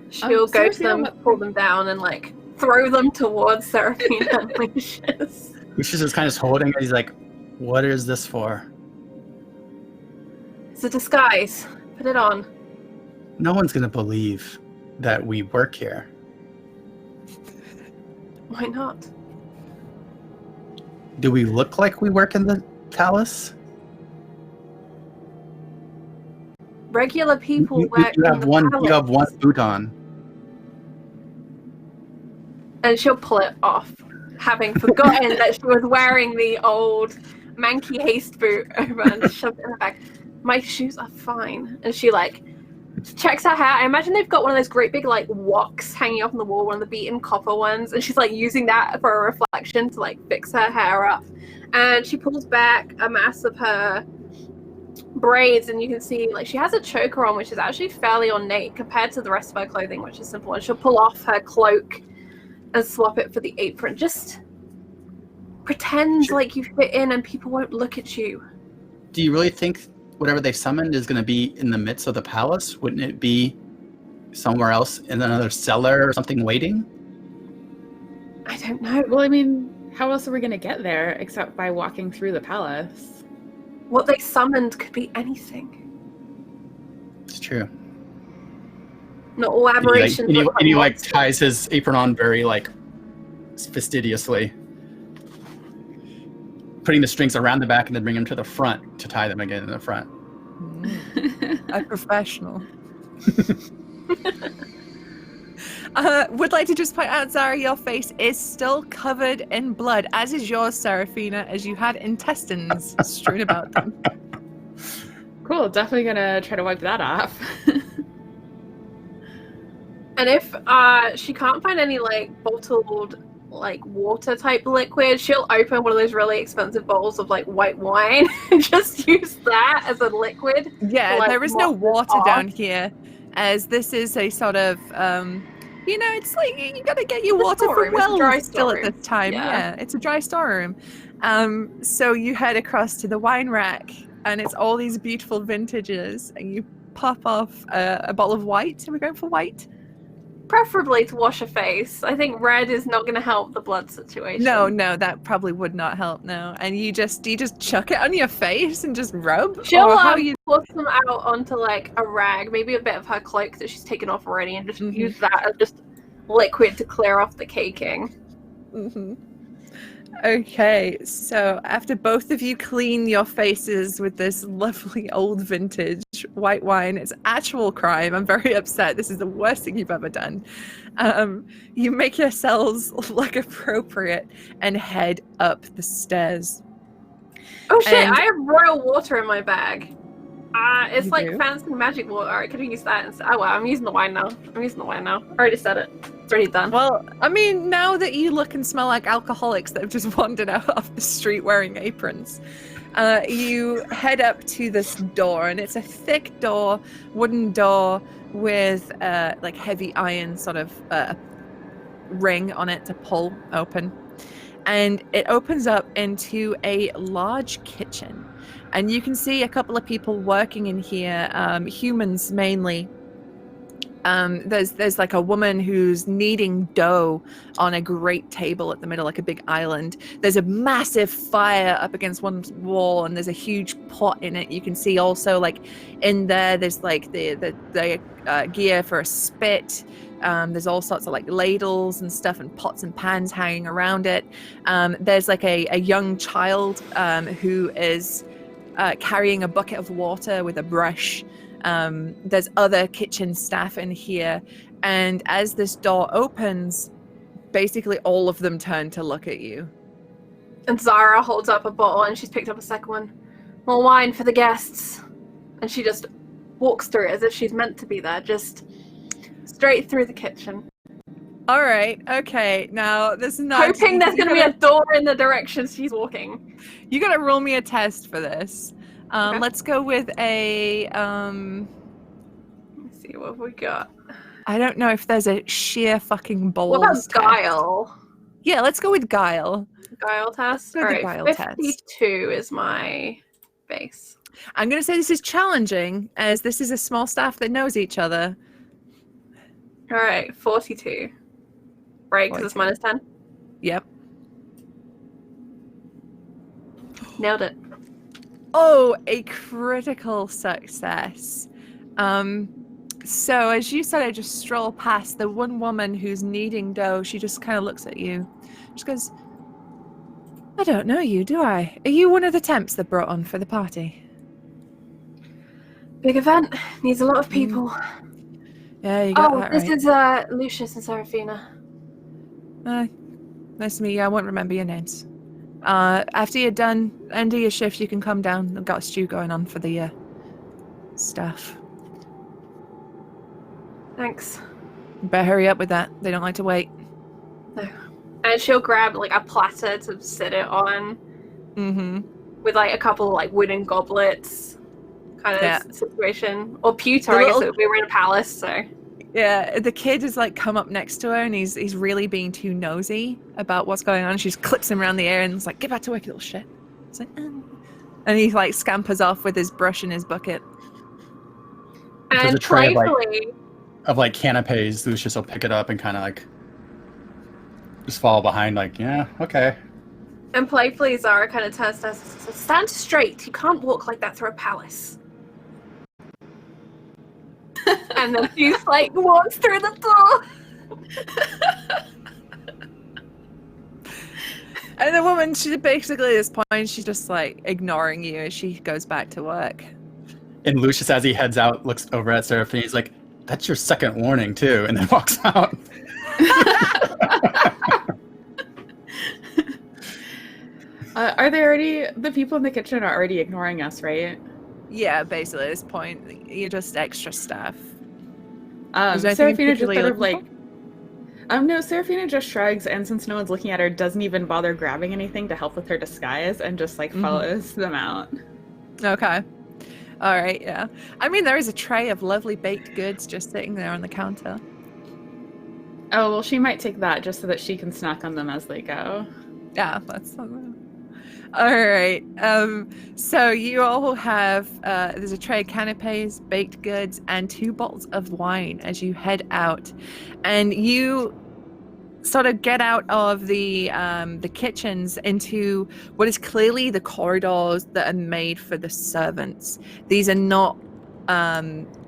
Speaker 1: She'll go to them, pull them down, and like throw them towards Seraphina and Lucius.
Speaker 3: Lucius is kind of holding it. He's like, what is this for?
Speaker 1: It's a disguise. Put it on.
Speaker 3: No one's going to believe that we work here.
Speaker 1: Why not?
Speaker 3: Do we look like we work in the palace?
Speaker 1: Regular people work
Speaker 3: you have
Speaker 1: in the
Speaker 3: one.
Speaker 1: palace.
Speaker 3: You have one boot on.
Speaker 1: And she'll pull it off, having forgotten that she was wearing the old manky haste boot over and shoved it in her bag. My shoes are fine. And she like checks her hair. I imagine they've got one of those great big like wocks hanging up on the wall, one of the beaten copper ones, and she's like using that for a reflection to like fix her hair up. And she pulls back a mass of her braids, and you can see like she has a choker on, which is actually fairly ornate compared to the rest of her clothing, which is simple. And she'll pull off her cloak and swap it for the apron. Just pretend like you fit in and people won't look at you.
Speaker 3: Do you really think whatever they've summoned is going to be in the midst of the palace? Wouldn't it be somewhere else in another cellar or something waiting?
Speaker 1: I don't know.
Speaker 4: Well, I mean, how else are we going to get there except by walking through the palace?
Speaker 1: What they summoned could be anything.
Speaker 3: It's true.
Speaker 1: Not all aberrations.
Speaker 3: And he like ties his apron on very like fastidiously, putting the strings around the back and then bring them to the front to tie them again in the front.
Speaker 2: A professional. Would like to just point out, Zara, your face is still covered in blood, as is yours, Seraphina, as you had intestines strewn about them.
Speaker 4: Cool, definitely gonna try to wipe that off.
Speaker 1: And if she can't find any like bottled like water type liquid, she'll open one of those really expensive bottles of like white wine and just use that as a liquid.
Speaker 2: Yeah,
Speaker 1: to, like,
Speaker 2: there is no
Speaker 1: mop it
Speaker 2: water
Speaker 1: off.
Speaker 2: down here, as this is a sort of, it's like you gotta get your water
Speaker 1: storeroom.
Speaker 2: from
Speaker 1: It's a dry
Speaker 2: wells still at
Speaker 1: storeroom.
Speaker 2: this time. Yeah, it's a dry storeroom. So you head across to the wine rack, and it's all these beautiful vintages, and you pop off a bottle of white. Are we going for white?
Speaker 1: Preferably to wash her face. I think red is not going to help the blood situation.
Speaker 2: No, that probably would not help. No, and you just chuck it on your face and just rub.
Speaker 1: She'll
Speaker 2: Or how you?
Speaker 1: pour some out onto like a rag, maybe a bit of her cloak that she's taken off already, and just use that as just liquid to clear off the caking.
Speaker 2: Mm-hmm. Okay, so after both of you clean your faces with this lovely old vintage white wine, it's actual crime. I'm very upset. This is the worst thing you've ever done. You make yourselves look appropriate and head up the stairs.
Speaker 1: Oh shit,
Speaker 2: And-
Speaker 1: I have royal water in my bag. It's
Speaker 2: You
Speaker 1: like
Speaker 2: do?
Speaker 1: fancy magic water. I could have used that instead. Oh well, I'm using the wine now. I already said it. It's already done.
Speaker 2: Well, I mean, now that you look and smell like alcoholics that have just wandered out off the street wearing aprons, you head up to this door, and it's a thick door, wooden door with like heavy iron sort of ring on it to pull open. And it opens up into a large kitchen. And you can see a couple of people working in here, humans mainly. There's like a woman who's kneading dough on a great table at the middle, like a big island. There's a massive fire up against one wall, and there's a huge pot in it. You can see also like in there's like the gear for a spit. There's all sorts of like ladles and stuff and pots and pans hanging around it. There's like a young child who is carrying a bucket of water with a brush. There's other kitchen staff in here, and as this door opens, basically all of them turn to look at you.
Speaker 1: And Zara holds up a bottle, and she's picked up a second one. More wine for the guests. And she just walks through it as if she's meant to be there, just straight through the kitchen.
Speaker 2: All right, okay. Now this is not
Speaker 1: Hoping there's going to be a door in the direction she's walking.
Speaker 2: You gotta roll me a test for this.
Speaker 1: Okay.
Speaker 2: Let's go with a
Speaker 1: Let's see what have we got.
Speaker 2: I don't know if there's a sheer fucking balls
Speaker 1: What about
Speaker 2: test.
Speaker 1: guile?
Speaker 2: Yeah, let's go with guile.
Speaker 1: Guile test?
Speaker 2: Go with the
Speaker 1: Alright,
Speaker 2: guile test.
Speaker 1: 52 is my base.
Speaker 2: I'm gonna say this is challenging, as this is a small staff that knows each other.
Speaker 1: Alright, 42. Right, because it's
Speaker 2: 42.
Speaker 1: -10.
Speaker 2: Yep.
Speaker 1: Nailed it.
Speaker 2: Oh, a critical success. So as you said, I just stroll past the one woman who's kneading dough. She just kind of looks at you. She goes, I don't know you, do I? Are you one of the temps that brought on for the party?
Speaker 1: Big event. Needs a lot of people.
Speaker 2: Yeah, you got that
Speaker 1: this
Speaker 2: right.
Speaker 1: is Lucius and Seraphina.
Speaker 2: Nice to meet you. I won't remember your names. After you're done, end of your shift, you can come down. I've got a stew going on for the staff.
Speaker 1: Thanks.
Speaker 2: You better hurry up with that. They don't like to wait.
Speaker 1: No. And she'll grab like a platter to sit it on
Speaker 2: Mm-hmm.
Speaker 1: with like a couple of like wooden goblets kind of
Speaker 2: Yeah.
Speaker 1: situation. Or pewter,
Speaker 2: The
Speaker 1: I guess
Speaker 2: little-
Speaker 1: we were in a palace, so.
Speaker 2: Yeah, the kid has like come up next to her, and he's really being too nosy about what's going on. She just clips him around the ear and is like, "Get back to work, you little shit." It's like, and he like scampers off with his brush and his bucket.
Speaker 3: If there's
Speaker 1: And
Speaker 3: a tray of, like-
Speaker 1: playfully,
Speaker 3: Of like canapes, Lucius will pick it up and kind of like just fall behind, like, yeah, okay.
Speaker 1: Zara kind of turns to us and says, stand straight. You can't walk like that through a palace. And then she's like walks through the door.
Speaker 2: And the woman, she basically at this point, she's just like ignoring you as she goes back to work.
Speaker 3: And Lucius, as he heads out, looks over at Seraphine. He's like, "That's your second warning too," and then walks out.
Speaker 4: Are they already, the people in the kitchen are already ignoring us, right?
Speaker 2: Yeah, basically at this point, you're just extra staff. Is there anything in
Speaker 4: Seraphina just
Speaker 2: particular
Speaker 4: sort
Speaker 2: you're
Speaker 4: of like, no, Seraphina just shrugs, and since no one's looking at her, doesn't even bother grabbing anything to help with her disguise, and just like follows them out.
Speaker 2: Okay. All right, yeah. I mean, there is a tray of lovely baked goods just sitting there on the counter.
Speaker 4: Oh, well, she might take that just so that she can snack on them as they go.
Speaker 2: Yeah, that's all right. So you all have there's a tray of canapes, baked goods, and 2 bottles of wine as you head out, and you sort of get out of the kitchens into what is clearly the corridors that are made for the servants. These are not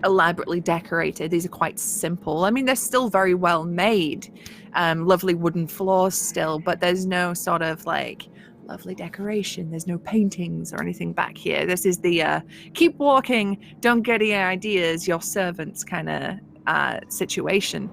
Speaker 2: elaborately decorated. These are quite simple. I mean, they're still very well made. Lovely wooden floors still, but there's no sort of like lovely decoration. There's no paintings or anything back here. This is the keep walking, don't get any ideas, your servants kind of situation.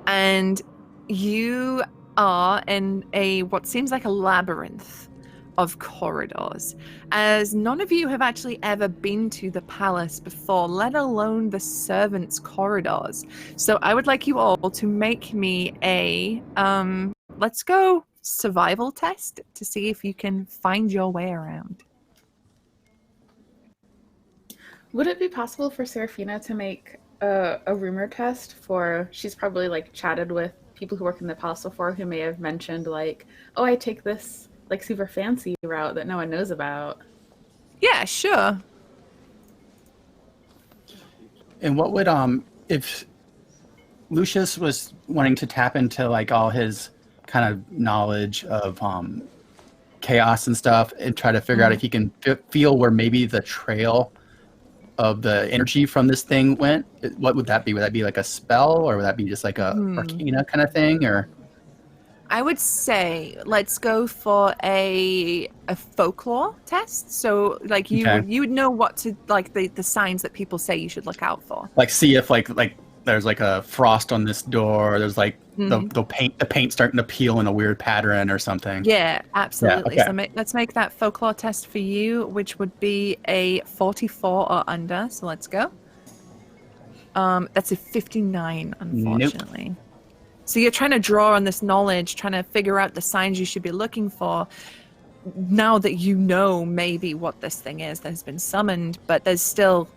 Speaker 2: And you are in what seems like a labyrinth of corridors, as none of you have actually ever been to the palace before, let alone the servants' corridors. So I would like you all to make me a let's go survival test to see if you can find your way around.
Speaker 4: Would it be possible for Seraphina to make a rumor test for, she's probably like chatted with people who work in the palace before who may have mentioned like, oh, I take this like super fancy route that no one knows about.
Speaker 2: Yeah, sure.
Speaker 3: And what would if Lucius was wanting to tap into like all his kind of knowledge of chaos and stuff and try to figure out if he can feel where maybe the trail of the energy from this thing went, what would that be? Would that be like a spell, or would that be just like a arcana kind of thing? Or
Speaker 2: I would say let's go for a folklore test. So like you would know what to like the signs that people say you should look out for.
Speaker 3: Like see if like there's like a frost on this door. There's like the paint starting to peel in a weird pattern or something.
Speaker 2: Yeah, absolutely.
Speaker 3: Yeah, okay.
Speaker 2: So let's make that folklore test for you, which would be a 44 or under. So let's go. That's a 59, unfortunately. Nope. So you're trying to draw on this knowledge, trying to figure out the signs you should be looking for. Now that you know maybe what this thing is that has been summoned, but there's still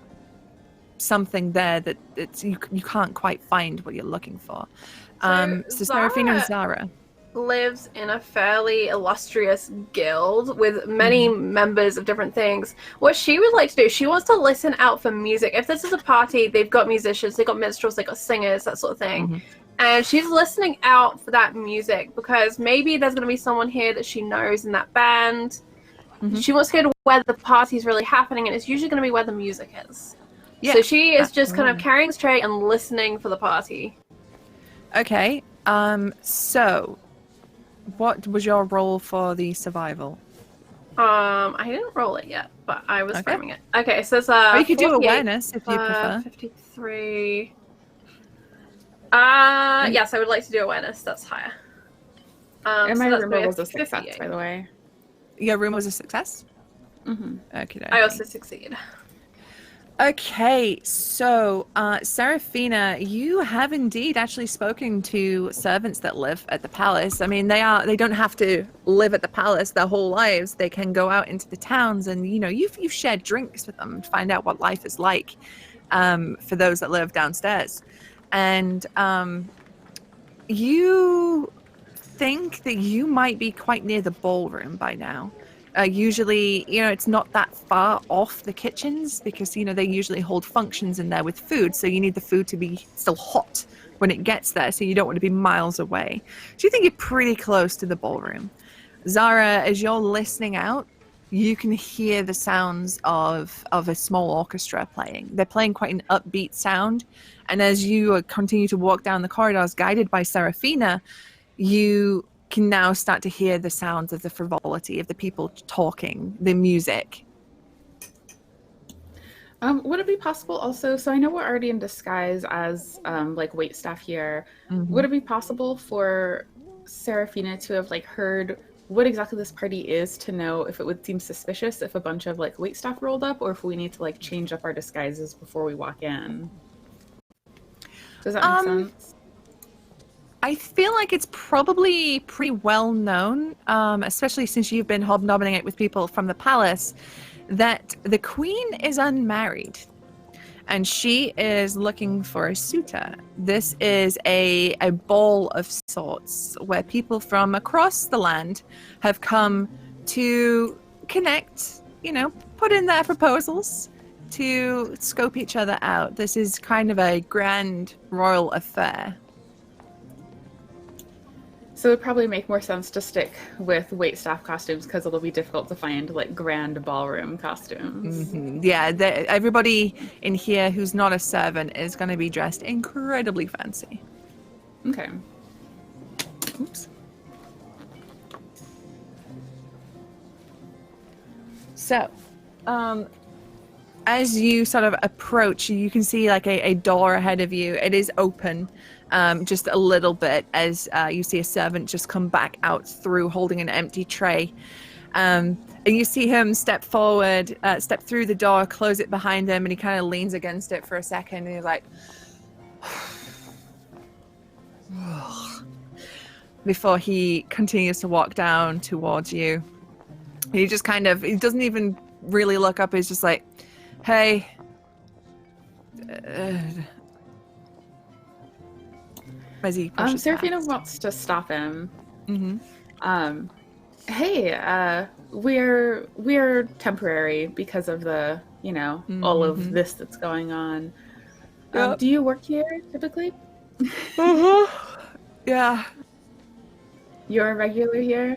Speaker 2: something there that you can't quite find what you're looking for. So Seraphina and Zara
Speaker 1: lives in a fairly illustrious guild with many members of different things. What she would like to do, she wants to listen out for music. If this is a party, they've got musicians, they've got minstrels, they've got singers, that sort of thing. And she's listening out for that music because maybe there's going to be someone here that she knows in that band. She wants to go to where the party's really happening, and it's usually going to be where the music is. Yeah, so she is just kind of carrying this tray and listening for the party.
Speaker 2: Okay. So what was your roll for the survival?
Speaker 1: I didn't roll it yet, but I was framing it. Okay, so it's
Speaker 2: or you could do awareness if you prefer.
Speaker 1: 53. Yes, I would like to do awareness. That's higher.
Speaker 4: And my rumor was a success, by the way.
Speaker 2: Your rumor was a success? Okay.
Speaker 1: I also succeed.
Speaker 2: Okay, so Seraphina, you have indeed actually spoken to servants that live at the palace. I mean, they don't have to live at the palace their whole lives. They can go out into the towns, and you've shared drinks with them to find out what life is like for those that live downstairs. And you think that you might be quite near the ballroom by now. Usually, it's not that far off the kitchens because, they usually hold functions in there with food. So you need the food to be still hot when it gets there. So you don't want to be miles away. So you think you're pretty close to the ballroom. Zara, as you're listening out, you can hear the sounds of a small orchestra playing. They're playing quite an upbeat sound. And as you continue to walk down the corridors guided by Seraphina, you can now start to hear the sounds of the frivolity of the people talking, the music.
Speaker 4: Would it be possible also? So I know we're already in disguise as like waitstaff here.
Speaker 2: Mm-hmm.
Speaker 4: Would it be possible for Seraphina to have like heard what exactly this party is to know if it would seem suspicious if a bunch of like waitstaff rolled up, or if we need to like change up our disguises before we walk in? Does that make sense?
Speaker 2: I feel like it's probably pretty well known, especially since you've been hobnobbing it with people from the palace, that the queen is unmarried and she is looking for a suitor. This is a ball of sorts where people from across the land have come to connect, put in their proposals to scope each other out. This is kind of a grand royal affair.
Speaker 4: So it would probably make more sense to stick with waitstaff costumes because it'll be difficult to find like grand ballroom costumes.
Speaker 2: Mm-hmm. Yeah, everybody in here who's not a servant is going to be dressed incredibly fancy.
Speaker 4: Okay.
Speaker 2: Oops. So, as you sort of approach, you can see like a door ahead of you. It is open. Just a little bit as you see a servant just come back out through holding an empty tray. And you see him step forward, step through the door, close it behind him, and he kind of leans against it for a second, and he's like, before he continues to walk down towards you. He just he doesn't even really look up, he's just like, hey. As he pushes
Speaker 4: Seraphina
Speaker 2: past.
Speaker 4: wants to stop him.
Speaker 2: Mm-hmm.
Speaker 4: Hey, we're temporary because of the, all of this that's going on.
Speaker 2: Yep.
Speaker 4: Do you work here typically?
Speaker 2: Uh-huh. Yeah.
Speaker 4: You're a regular here?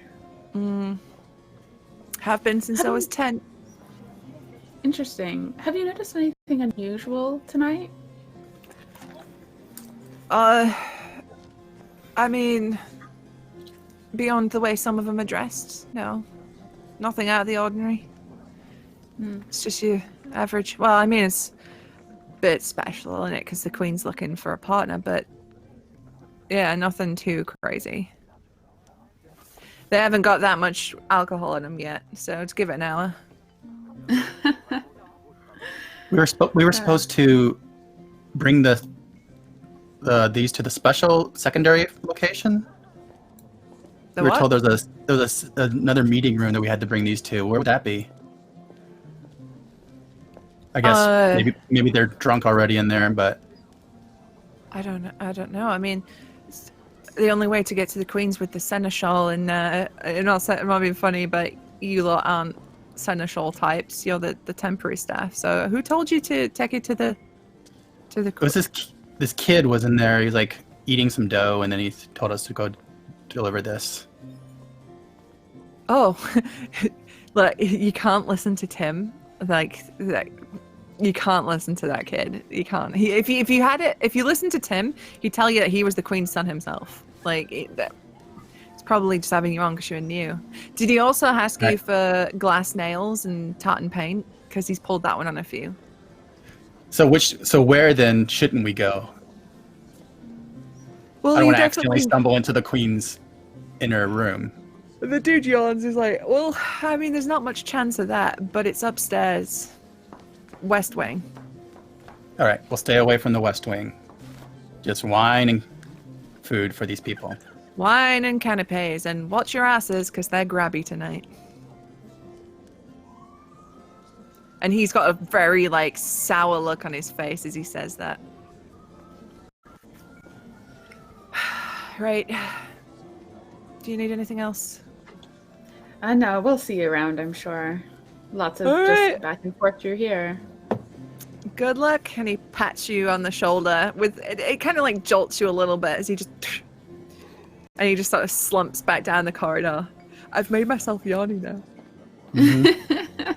Speaker 2: Have been since I was 10.
Speaker 4: Interesting. Have you noticed anything unusual tonight?
Speaker 2: I mean, beyond the way some of them are dressed, no. Nothing out of the ordinary. It's just your average. Well, I mean, it's a bit special, isn't it? Because the queen's looking for a partner, but yeah, nothing too crazy. They haven't got that much alcohol in them yet, so let's give it an hour.
Speaker 3: We were supposed to bring these to the special secondary location.
Speaker 2: The
Speaker 3: We were
Speaker 2: what?
Speaker 3: told there was another meeting room that we had to bring these to. Where would that be? I guess maybe they're drunk already in there, but
Speaker 2: I don't know. I mean, the only way to get to the Queen's with the seneschal, and it might be funny, but you lot aren't seneschal types. You're the temporary staff. So who told you to take it to the
Speaker 3: it was this kid was in there. He's like eating some dough, and then he told us to go deliver this.
Speaker 2: Oh, look, you can't listen to Tim. Like you can't listen to that kid. You can't. If you listen to Tim, he'd tell you that he was the Queen's son himself. Like it's probably just having you on because you're new. Did he also ask you for glass nails and tartan paint? Because he's pulled that one on a few.
Speaker 3: So where then shouldn't we go?
Speaker 2: Well,
Speaker 3: I don't want to accidentally stumble into the Queen's inner room.
Speaker 2: The dude yawns. He's like, well, I mean, there's not much chance of that, but it's upstairs. West Wing.
Speaker 3: All right, we'll stay away from the West Wing. Just wine and food for these people.
Speaker 2: Wine and canapes, and watch your asses, because they're grabby tonight. And he's got a very, sour look on his face as he says that. Right. Do you need anything else?
Speaker 4: No, we'll see you around, I'm sure. Lots of just back and forth through here.
Speaker 2: Good luck. And he pats you on the shoulder with it kind of jolts you a little bit as he just sort of slumps back down the corridor. I've made myself yawny now.
Speaker 3: Mm-hmm.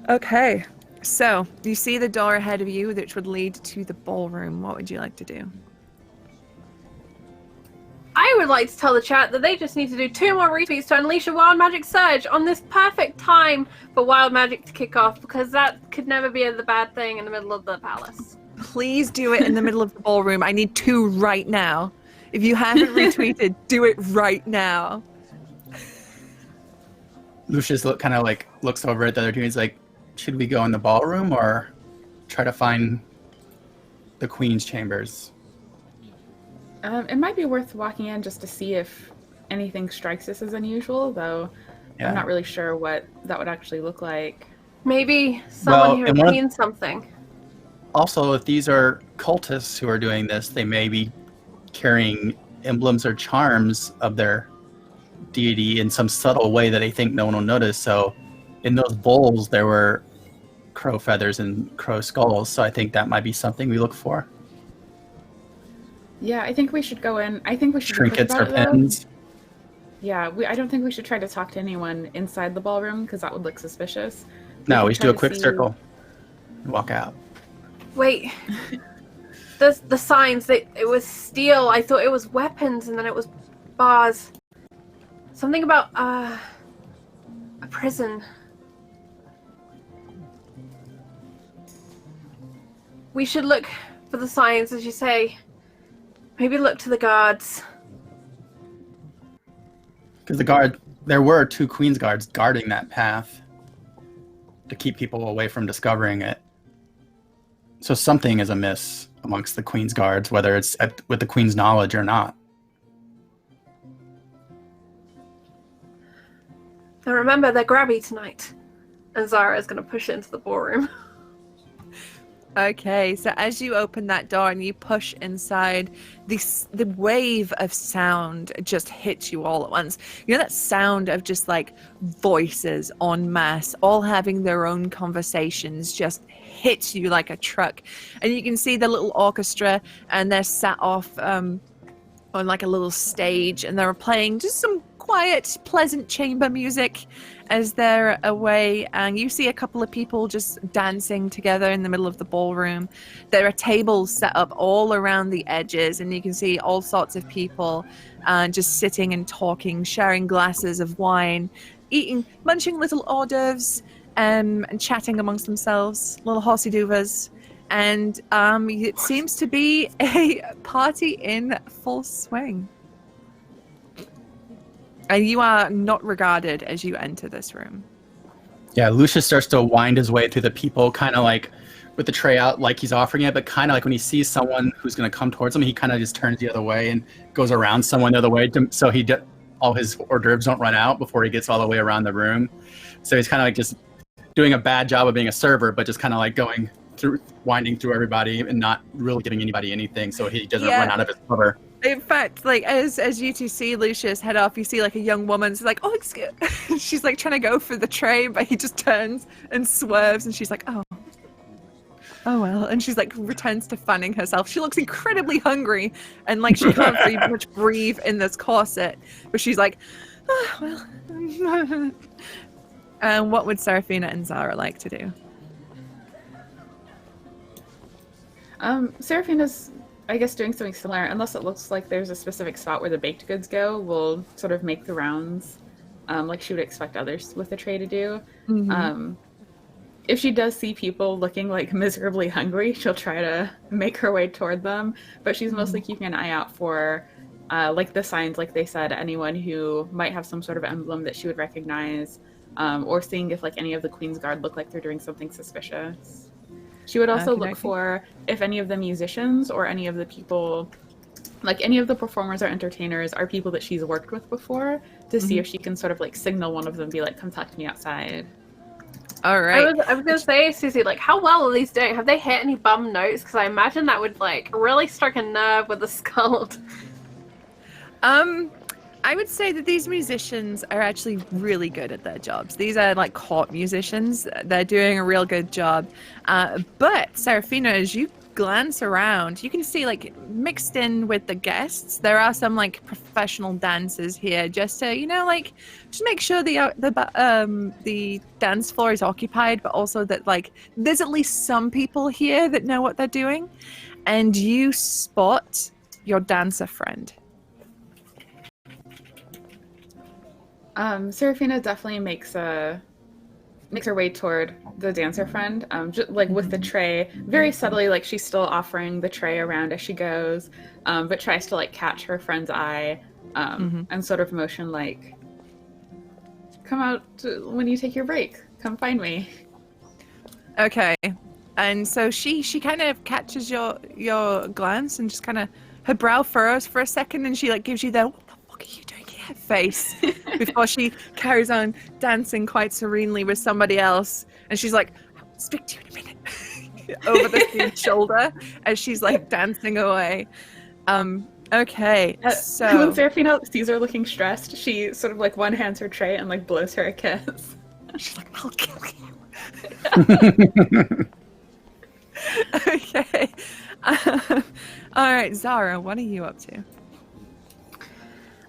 Speaker 2: Okay, so you see the door ahead of you, which would lead to the ballroom. What would you like to do?
Speaker 1: I would would like to tell the chat that they just need to do 2 more retweets to unleash a wild magic surge on this perfect time for wild magic to kick off, because that could never be the bad thing in the middle of the palace.
Speaker 2: Please do it in the middle of the ballroom. I need 2 right now. If you haven't retweeted, do it right now.
Speaker 3: Lucius kind of like looks over at the other two. He's like, should we go in the ballroom or try to find the queen's chambers?
Speaker 4: It might be worth walking in just to see if anything strikes us as unusual, though I'm not really sure what that would actually look like.
Speaker 1: Maybe someone here has seen something.
Speaker 3: Also, if these are cultists who are doing this, they may be carrying emblems or charms of their deity in some subtle way that they think no one will notice. So in those bowls, there were crow feathers and crow skulls. So I think that might be something we look for.
Speaker 4: Yeah, I think we should go in. I think we should
Speaker 3: Trinkets or pins.
Speaker 4: Yeah, I don't think we should try to talk to anyone inside the ballroom because that would look suspicious.
Speaker 3: No, we should do a quick circle and walk out.
Speaker 1: Wait. The signs, it was steel. I thought it was weapons, and then it was bars. Something about a prison. We should look for the signs, as you say. Maybe look to the guards.
Speaker 3: Because there were 2 Queen's Guards guarding that path to keep people away from discovering it. So something is amiss amongst the Queen's Guards, whether it's with the Queen's knowledge or not.
Speaker 1: Now remember, they're grabby tonight. And Zara is going to push it into the ballroom.
Speaker 2: Okay, so as you open that door and you push inside, the wave of sound just hits you all at once. You know that sound of just like voices en masse, all having their own conversations, just hits you like a truck. And you can see the little orchestra, and they're sat off on like a little stage, and they're playing just some quiet, pleasant chamber music as they're away, and you see a couple of people just dancing together in the middle of the ballroom. There are tables set up all around the edges, and you can see all sorts of people just sitting and talking, sharing glasses of wine, munching little hors d'oeuvres, and chatting amongst themselves, little horsey doovers. And it seems to be a party in full swing. And you are not regarded as you enter this room.
Speaker 3: Yeah, Lucius starts to wind his way through the people, kind of like with the tray out, like he's offering it, but kind of like when he sees someone who's going to come towards him, he kind of just turns the other way and goes around someone the other way, so all his hors d'oeuvres don't run out before he gets all the way around the room. So he's kind of like just doing a bad job of being a server, but just kind of like going through, winding through everybody and not really giving anybody anything, so he doesn't run out of his cover.
Speaker 2: In fact, like as you two see Lucius head off, you see like a young woman. She's like, "Oh, excuse." She's like trying to go for the tray, but he just turns and swerves, and she's like, "Oh well." And she's like returns to fanning herself. She looks incredibly hungry, and like she can't very much breathe in this corset. But she's like, "Oh well." And what would Seraphina and Zara like to do?
Speaker 4: Seraphina's, I guess, doing something similar, unless it looks like there's a specific spot where the baked goods go. We'll sort of make the rounds, like she would expect others with the tray to do. Mm-hmm. If she does see people looking like miserably hungry, she'll try to make her way toward them, but she's mostly keeping an eye out for like the signs, like they said, anyone who might have some sort of emblem that she would recognize, or seeing if like any of the Queen's Guard look like they're doing something suspicious. She would also look for if any of the musicians or any of the people, like any of the performers or entertainers, are people that she's worked with before, to see if she can sort of like signal one of them, be like, "Come talk to me outside."
Speaker 2: All right.
Speaker 1: I was gonna say, Susie, like, how well are these doing? Have they hit any bum notes? Because I imagine that would like really strike a nerve with a skull.
Speaker 2: I would say that these musicians are actually really good at their jobs. These are like court musicians. They're doing a real good job. But Seraphina, as you glance around, you can see like mixed in with the guests, there are some like professional dancers here, just to, you know, like just make sure the dance floor is occupied, but also that like there's at least some people here that know what they're doing. And you spot your dancer friend.
Speaker 4: Serafina definitely makes her way toward the dancer friend, like with the tray, very subtly, like she's still offering the tray around as she goes, but tries to like catch her friend's eye, and sort of motion like, come out when you take your break, come find me.
Speaker 2: Okay. And so she kind of catches your glance and just kind of, her brow furrows for a second, and she like gives you the, what the fuck are you doing here face, before she carries on dancing quite serenely with somebody else. And she's like, I'll speak to you in a minute, over the dude's shoulder as she's like dancing away. Okay, so
Speaker 4: when Serafina sees her looking stressed, she sort of like one hands her tray and like blows her a kiss.
Speaker 2: She's like, I'll kill you. Okay. All right, Zara, what are you up to?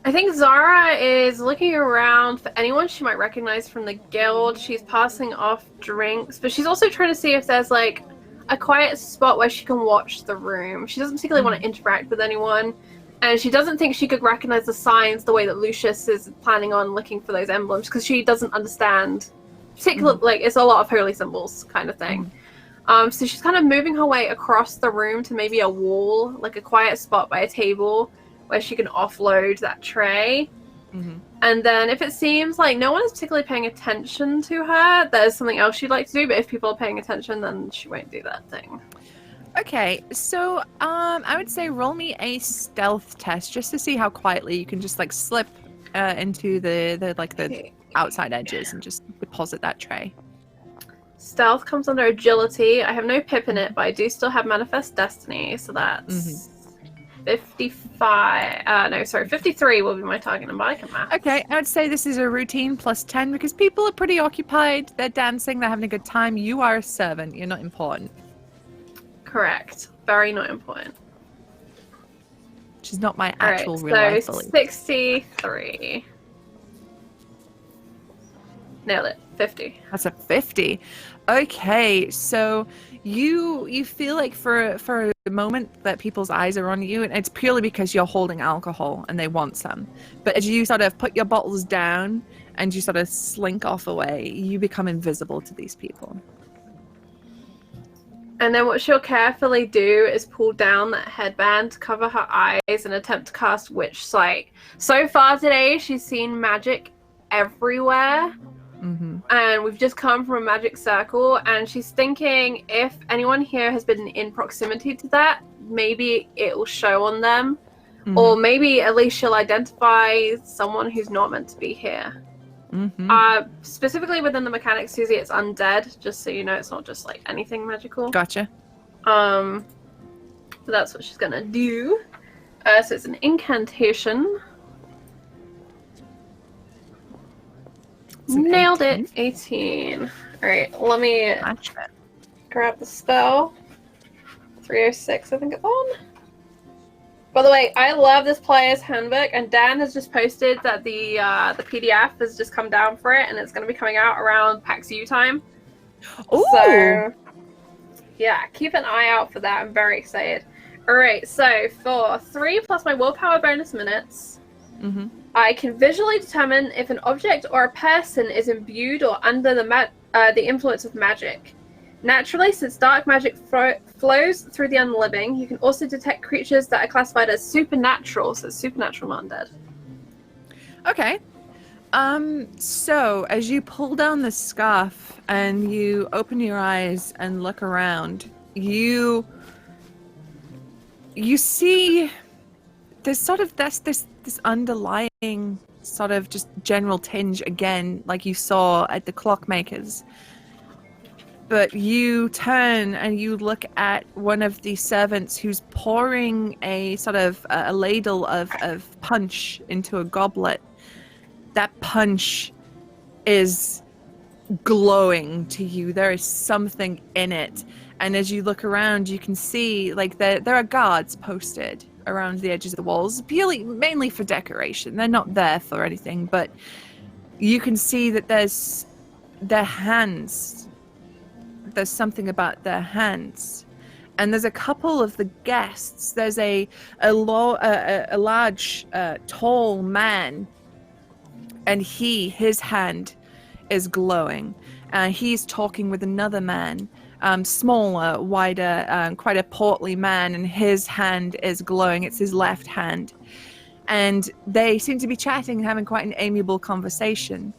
Speaker 1: I think Zara is looking around for anyone she might recognize from the guild. She's passing off drinks, but she's also trying to see if there's like a quiet spot where she can watch the room. She doesn't particularly want to interact with anyone, and she doesn't think she could recognize the signs the way that Lucius is planning on looking for those emblems, because she doesn't understand particularly like it's a lot of holy symbols kind of thing. So she's kind of moving her way across the room to maybe a wall, like a quiet spot by a table where she can offload that tray. And then if it seems like no one is particularly paying attention to her, there's something else she'd like to do, but if people are paying attention, then she won't do that thing.
Speaker 2: Okay, so I would say roll me a stealth test just to see how quietly you can just like slip into the outside edges and just deposit that tray.
Speaker 1: Stealth comes under agility. I have no pip in it, but I do still have manifest destiny, so that's 53 will be my target number. I can math.
Speaker 2: Okay, I would say this is a routine plus 10 because people are pretty occupied. They're dancing, they're having a good time. You are a servant, you're not important.
Speaker 1: Correct. Very not important.
Speaker 2: Which is not my actual
Speaker 1: right,
Speaker 2: real life
Speaker 1: so
Speaker 2: belief.
Speaker 1: 63. Nailed it. 50.
Speaker 2: That's a 50. Okay, so you feel like for a moment that people's eyes are on you, and it's purely because you're holding alcohol and they want some. But as you sort of put your bottles down and you sort of slink off away, you become invisible to these people.
Speaker 1: And then what she'll carefully do is pull down that headband to cover her eyes and attempt to cast Witch Sight. So far today, she's seen magic everywhere. And we've just come from a magic circle, and she's thinking if anyone here has been in proximity to that, maybe it will show on them, or maybe at least she'll identify someone who's not meant to be here. Specifically within the mechanics, Susie, it's undead, just so you know. It's not just like anything magical.
Speaker 2: Gotcha.
Speaker 1: So that's what she's gonna do. So it's an incantation. Nailed 18. It. 18. Alright, let me grab the spell. 306, I think it's on. By the way, I love this player's handbook, and Dan has just posted that the PDF has just come down for it, and it's going to be coming out around PAX U time.
Speaker 2: Ooh.
Speaker 1: So, yeah, keep an eye out for that. I'm very excited. Alright, so for 3 plus my willpower bonus minutes, I can visually determine if an object or a person is imbued or under the influence of magic. Naturally, since dark magic flows through the unliving, you can also detect creatures that are classified as supernatural, so supernatural, not undead.
Speaker 2: Okay. So as you pull down the scarf and you open your eyes and look around, you see there's sort of this underlying sort of just general tinge again, like you saw at the clockmakers. But you turn and you look at one of the servants who's pouring a sort of a ladle of punch into a goblet. That punch is glowing to you. There is something in it. And as you look around, you can see like there are guards posted around the edges of the walls, mainly for decoration. They're not there for anything, but you can see that there's their hands. There's something about their hands. And there's a couple of the guests. There's a large, tall man and his hand is glowing. He's talking with another man, smaller, wider, quite a portly man, and his hand is glowing. It's his left hand. And they seem to be chatting and having quite an amiable conversation.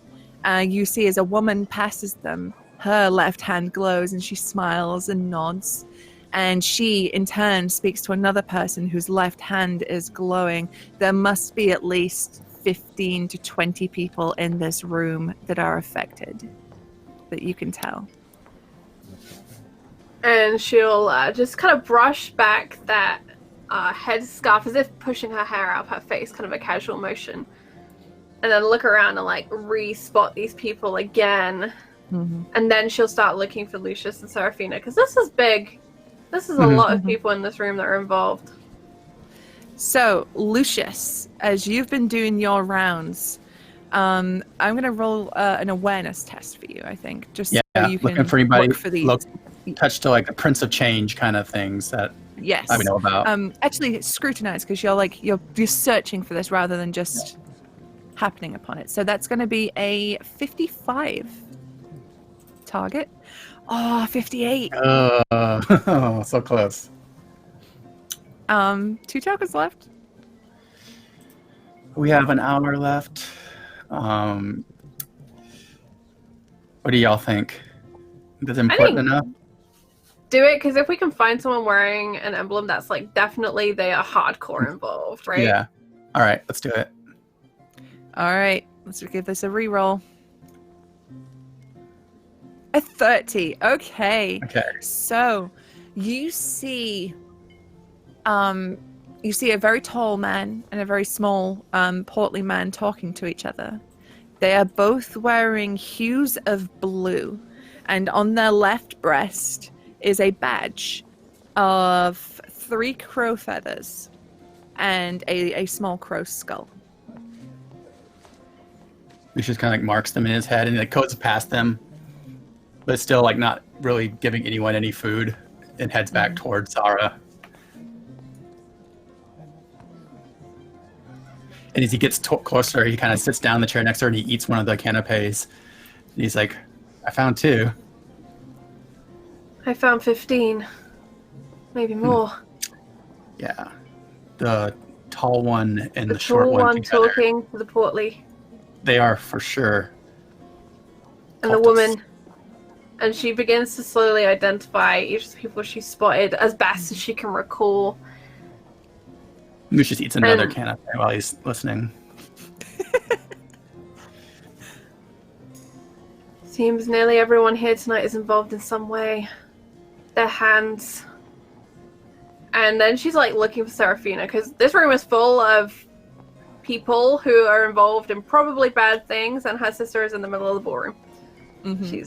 Speaker 2: You see as a woman passes them, her left hand glows and she smiles and nods. And she, in turn, speaks to another person whose left hand is glowing. There must be at least 15 to 20 people in this room that are affected, that you can tell.
Speaker 1: And she'll just kind of brush back that headscarf as if pushing her hair out of her face, kind of a casual motion. And then look around and like re-spot these people again. Mm-hmm. And then she'll start looking for Lucius and Seraphina, because this is big. This is a lot of people in this room that are involved.
Speaker 2: So, Lucius, as you've been doing your rounds, I'm going to roll an awareness test for you, I think. Just so you can
Speaker 3: looking for anybody,
Speaker 2: look for these.
Speaker 3: Touch to like the Prince of Change kind of things that I know about.
Speaker 2: Actually, scrutinize, because you're searching for this rather than just happening upon it. So that's going to be a 55 target. Oh, 58.
Speaker 3: Oh, so close.
Speaker 2: 2 tokens left.
Speaker 3: We have an hour left. What do y'all think? Is it important enough?
Speaker 1: Do it, because if we can find someone wearing an emblem, that's like definitely they are hardcore involved, right?
Speaker 3: Yeah. All right, let's do it.
Speaker 2: All right, let's give this a reroll. A 30. Okay. So you see a very tall man and a very small, portly man talking to each other. They are both wearing hues of blue, and on their left breast is a badge of 3 crow feathers and a small crow skull.
Speaker 3: Lucius kind of like marks them in his head and like goes past them, but still like not really giving anyone any food, and heads back towards Zara. And as he gets closer, he kind of sits down in the chair next to her and he eats one of the canapes. And he's like, I found 2.
Speaker 1: I found 15. Maybe more.
Speaker 3: Yeah. The tall one and the short one together.
Speaker 1: Talking to the portly.
Speaker 3: They are for sure.
Speaker 1: And the woman. And she begins to slowly identify each of the people she spotted as best as she can recall.
Speaker 3: Lucius eats another canape while he's listening.
Speaker 1: Seems nearly everyone here tonight is involved in some way. Their hands. And then she's like looking for Seraphina, because this room is full of people who are involved in probably bad things, and her sister is in the middle of the ballroom. Mm-hmm.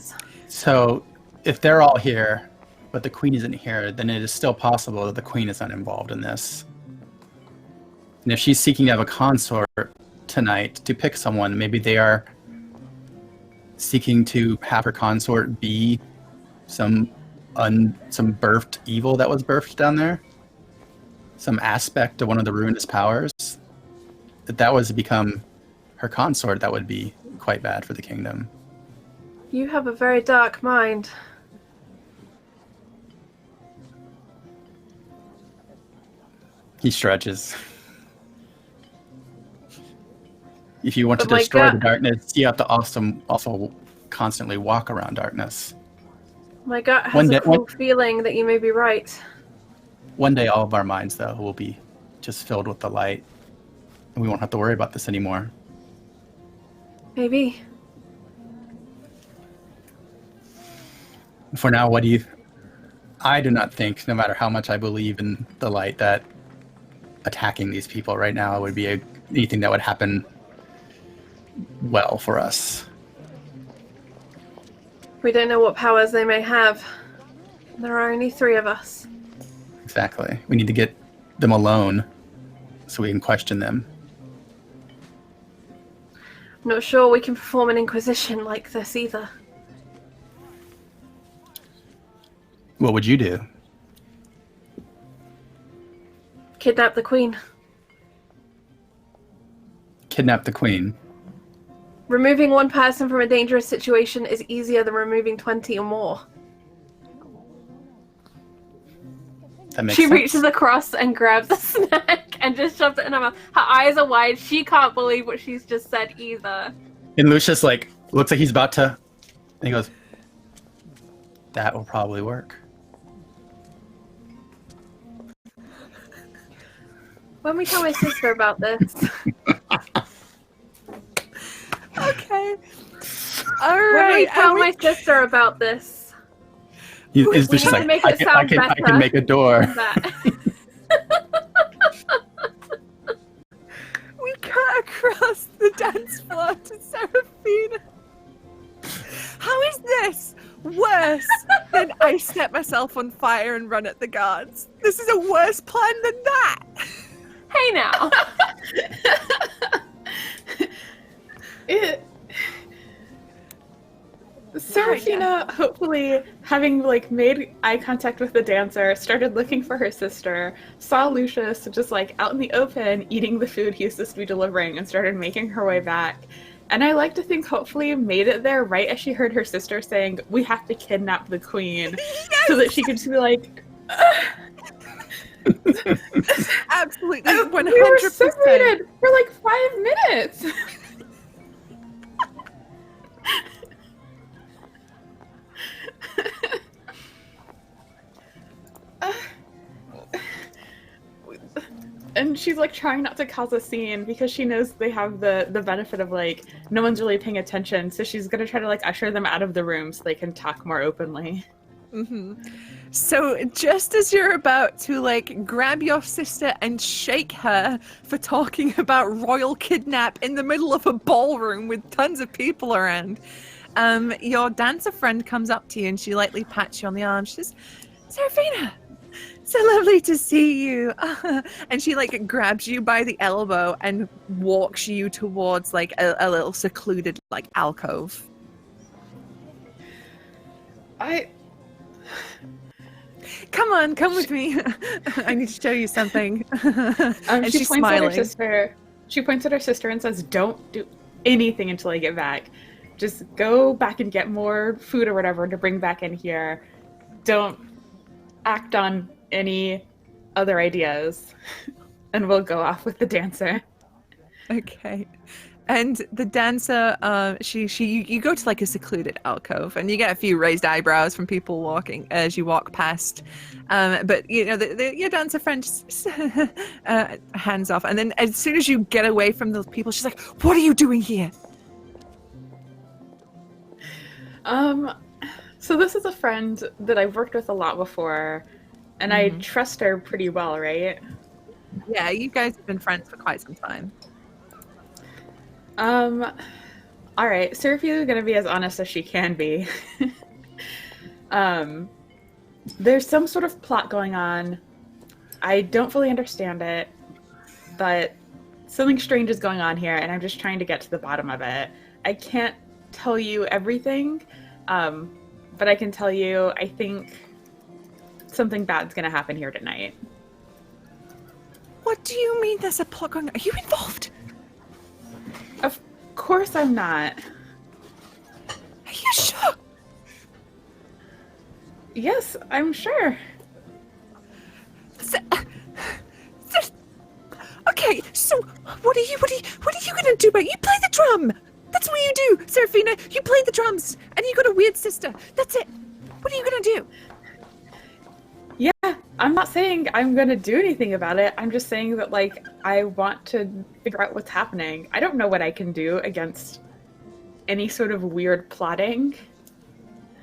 Speaker 3: So if they're all here, but the queen isn't here, then it is still possible that the queen is not involved in this. And if she's seeking to have a consort tonight to pick someone, maybe they are seeking to have her consort be some birthed evil that was birthed down there. Some aspect of one of the ruinous powers. If that was to become her consort, that would be quite bad for the kingdom.
Speaker 1: You have a very dark mind.
Speaker 3: He stretches. If you want to destroy the darkness, you have to also constantly walk around darkness.
Speaker 1: My gut has a cool feeling that you may be right.
Speaker 3: One day all of our minds, though, will be just filled with the light. And we won't have to worry about this anymore.
Speaker 1: Maybe.
Speaker 3: For now, I do not think, no matter how much I believe in the light, that attacking these people right now would be anything that would happen well for us.
Speaker 1: We don't know what powers they may have. There are only 3 of us.
Speaker 3: Exactly. We need to get them alone so we can question them.
Speaker 1: I'm not sure we can perform an inquisition like this either.
Speaker 3: What would you do?
Speaker 1: Kidnap the queen.
Speaker 3: Kidnap the queen?
Speaker 1: Removing one person from a dangerous situation is easier than removing 20 or more.
Speaker 3: That makes
Speaker 1: She
Speaker 3: sense.
Speaker 1: reaches across and grabs a snack and just shoves it in her mouth. Her eyes are wide. She can't believe what she's just said either.
Speaker 3: And Lucius like looks like he's about to, and he goes, "That will probably work."
Speaker 1: When we tell my sister about this,
Speaker 2: Okay. All
Speaker 1: when we
Speaker 2: right.
Speaker 1: tell my sister about this,
Speaker 3: It's
Speaker 1: we
Speaker 3: just
Speaker 1: need to
Speaker 3: like,
Speaker 1: make
Speaker 3: I
Speaker 1: it
Speaker 3: can,
Speaker 1: sound
Speaker 3: I
Speaker 1: better.
Speaker 3: can make a door.
Speaker 1: that
Speaker 2: We cut across the dance floor to Seraphina. How is this worse than I set myself on fire and run at the guards? This is a worse plan than that.
Speaker 1: hey now,
Speaker 4: Seraphina, hopefully having like made eye contact with the dancer, started looking for her sister, saw Lucius just like out in the open eating the food he was supposed to be delivering, and started making her way back. And I like to think hopefully made it there right as she heard her sister saying, "We have to kidnap the queen," so that she could just be like,
Speaker 2: Absolutely,
Speaker 4: "We were
Speaker 2: 100%.
Speaker 4: separated for like 5 minutes." And she's like trying not to cause a scene because she knows they have the benefit of like no one's really paying attention, so she's gonna try to like usher them out of the room so they can talk more openly.
Speaker 2: Mm-hmm. So just as you're about to like grab your sister and shake her for talking about royal kidnap in the middle of a ballroom with tons of people around, your dancer friend comes up to you and she lightly pats you on the arm. She says, "Seraphina, so lovely to see you." And she like grabs you by the elbow and walks you towards like a little secluded like alcove. Come on, come with me. I need to show you something. And
Speaker 4: She
Speaker 2: she's
Speaker 4: points
Speaker 2: smiling.
Speaker 4: at her sister. She points at her sister and says, "Don't do anything until I get back. Just go back and get more food or whatever to bring back in here. Don't act on any other ideas." And we'll go off with the dancer.
Speaker 2: Okay. And the dancer, you go to like a secluded alcove, and you get a few raised eyebrows from people walking as you walk past. But you know, your dancer friend just hands off, and then as soon as you get away from those people, she's like, "What are you doing here?"
Speaker 4: So this is a friend that I've worked with a lot before, and I trust her pretty well, right?
Speaker 2: Yeah, you guys have been friends for quite some time.
Speaker 4: All right. Seraphina's gonna be as honest as she can be. There's some sort of plot going on. I don't fully understand it, but something strange is going on here, and I'm just trying to get to the bottom of it. I can't tell you everything, but I can tell you I think something bad's gonna happen here tonight.
Speaker 2: What do you mean there's a plot going on? Are you involved?
Speaker 4: Of course I'm not.
Speaker 2: Are you sure?
Speaker 4: Yes, I'm sure.
Speaker 2: Okay, so what are you gonna do about it? You play the drum! That's what you do, Seraphina! You play the drums, and you got a weird sister. That's it. What are you gonna do?
Speaker 4: Yeah, I'm not saying I'm gonna do anything about it. I'm just saying that, like, I want to figure out what's happening. I don't know what I can do against any sort of weird plotting.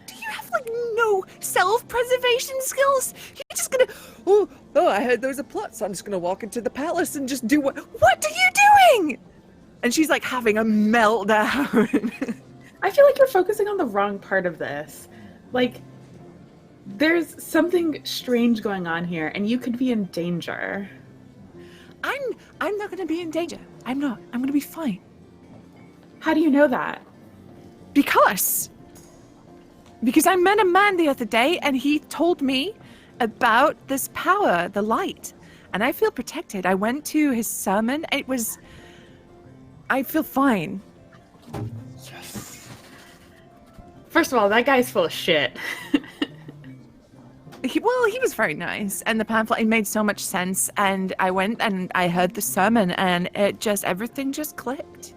Speaker 2: Do you have, like, no self-preservation skills? You're just gonna, oh, I heard there was a plot, so I'm just gonna walk into the palace and just do what are you doing? And she's, like, having a meltdown.
Speaker 4: I feel like you're focusing on the wrong part of this. Like, there's something strange going on here, and you could be in danger.
Speaker 2: I'm not gonna be in danger. I'm not. I'm gonna be fine.
Speaker 4: How do you know that?
Speaker 2: Because I met a man the other day, and he told me about this power, the light, and I feel protected. I went to his sermon. I feel fine.
Speaker 3: Yes.
Speaker 4: First of all, that guy's full of shit.
Speaker 2: He was very nice, and the pamphlet made so much sense, and I went and I heard the sermon, and everything just clicked.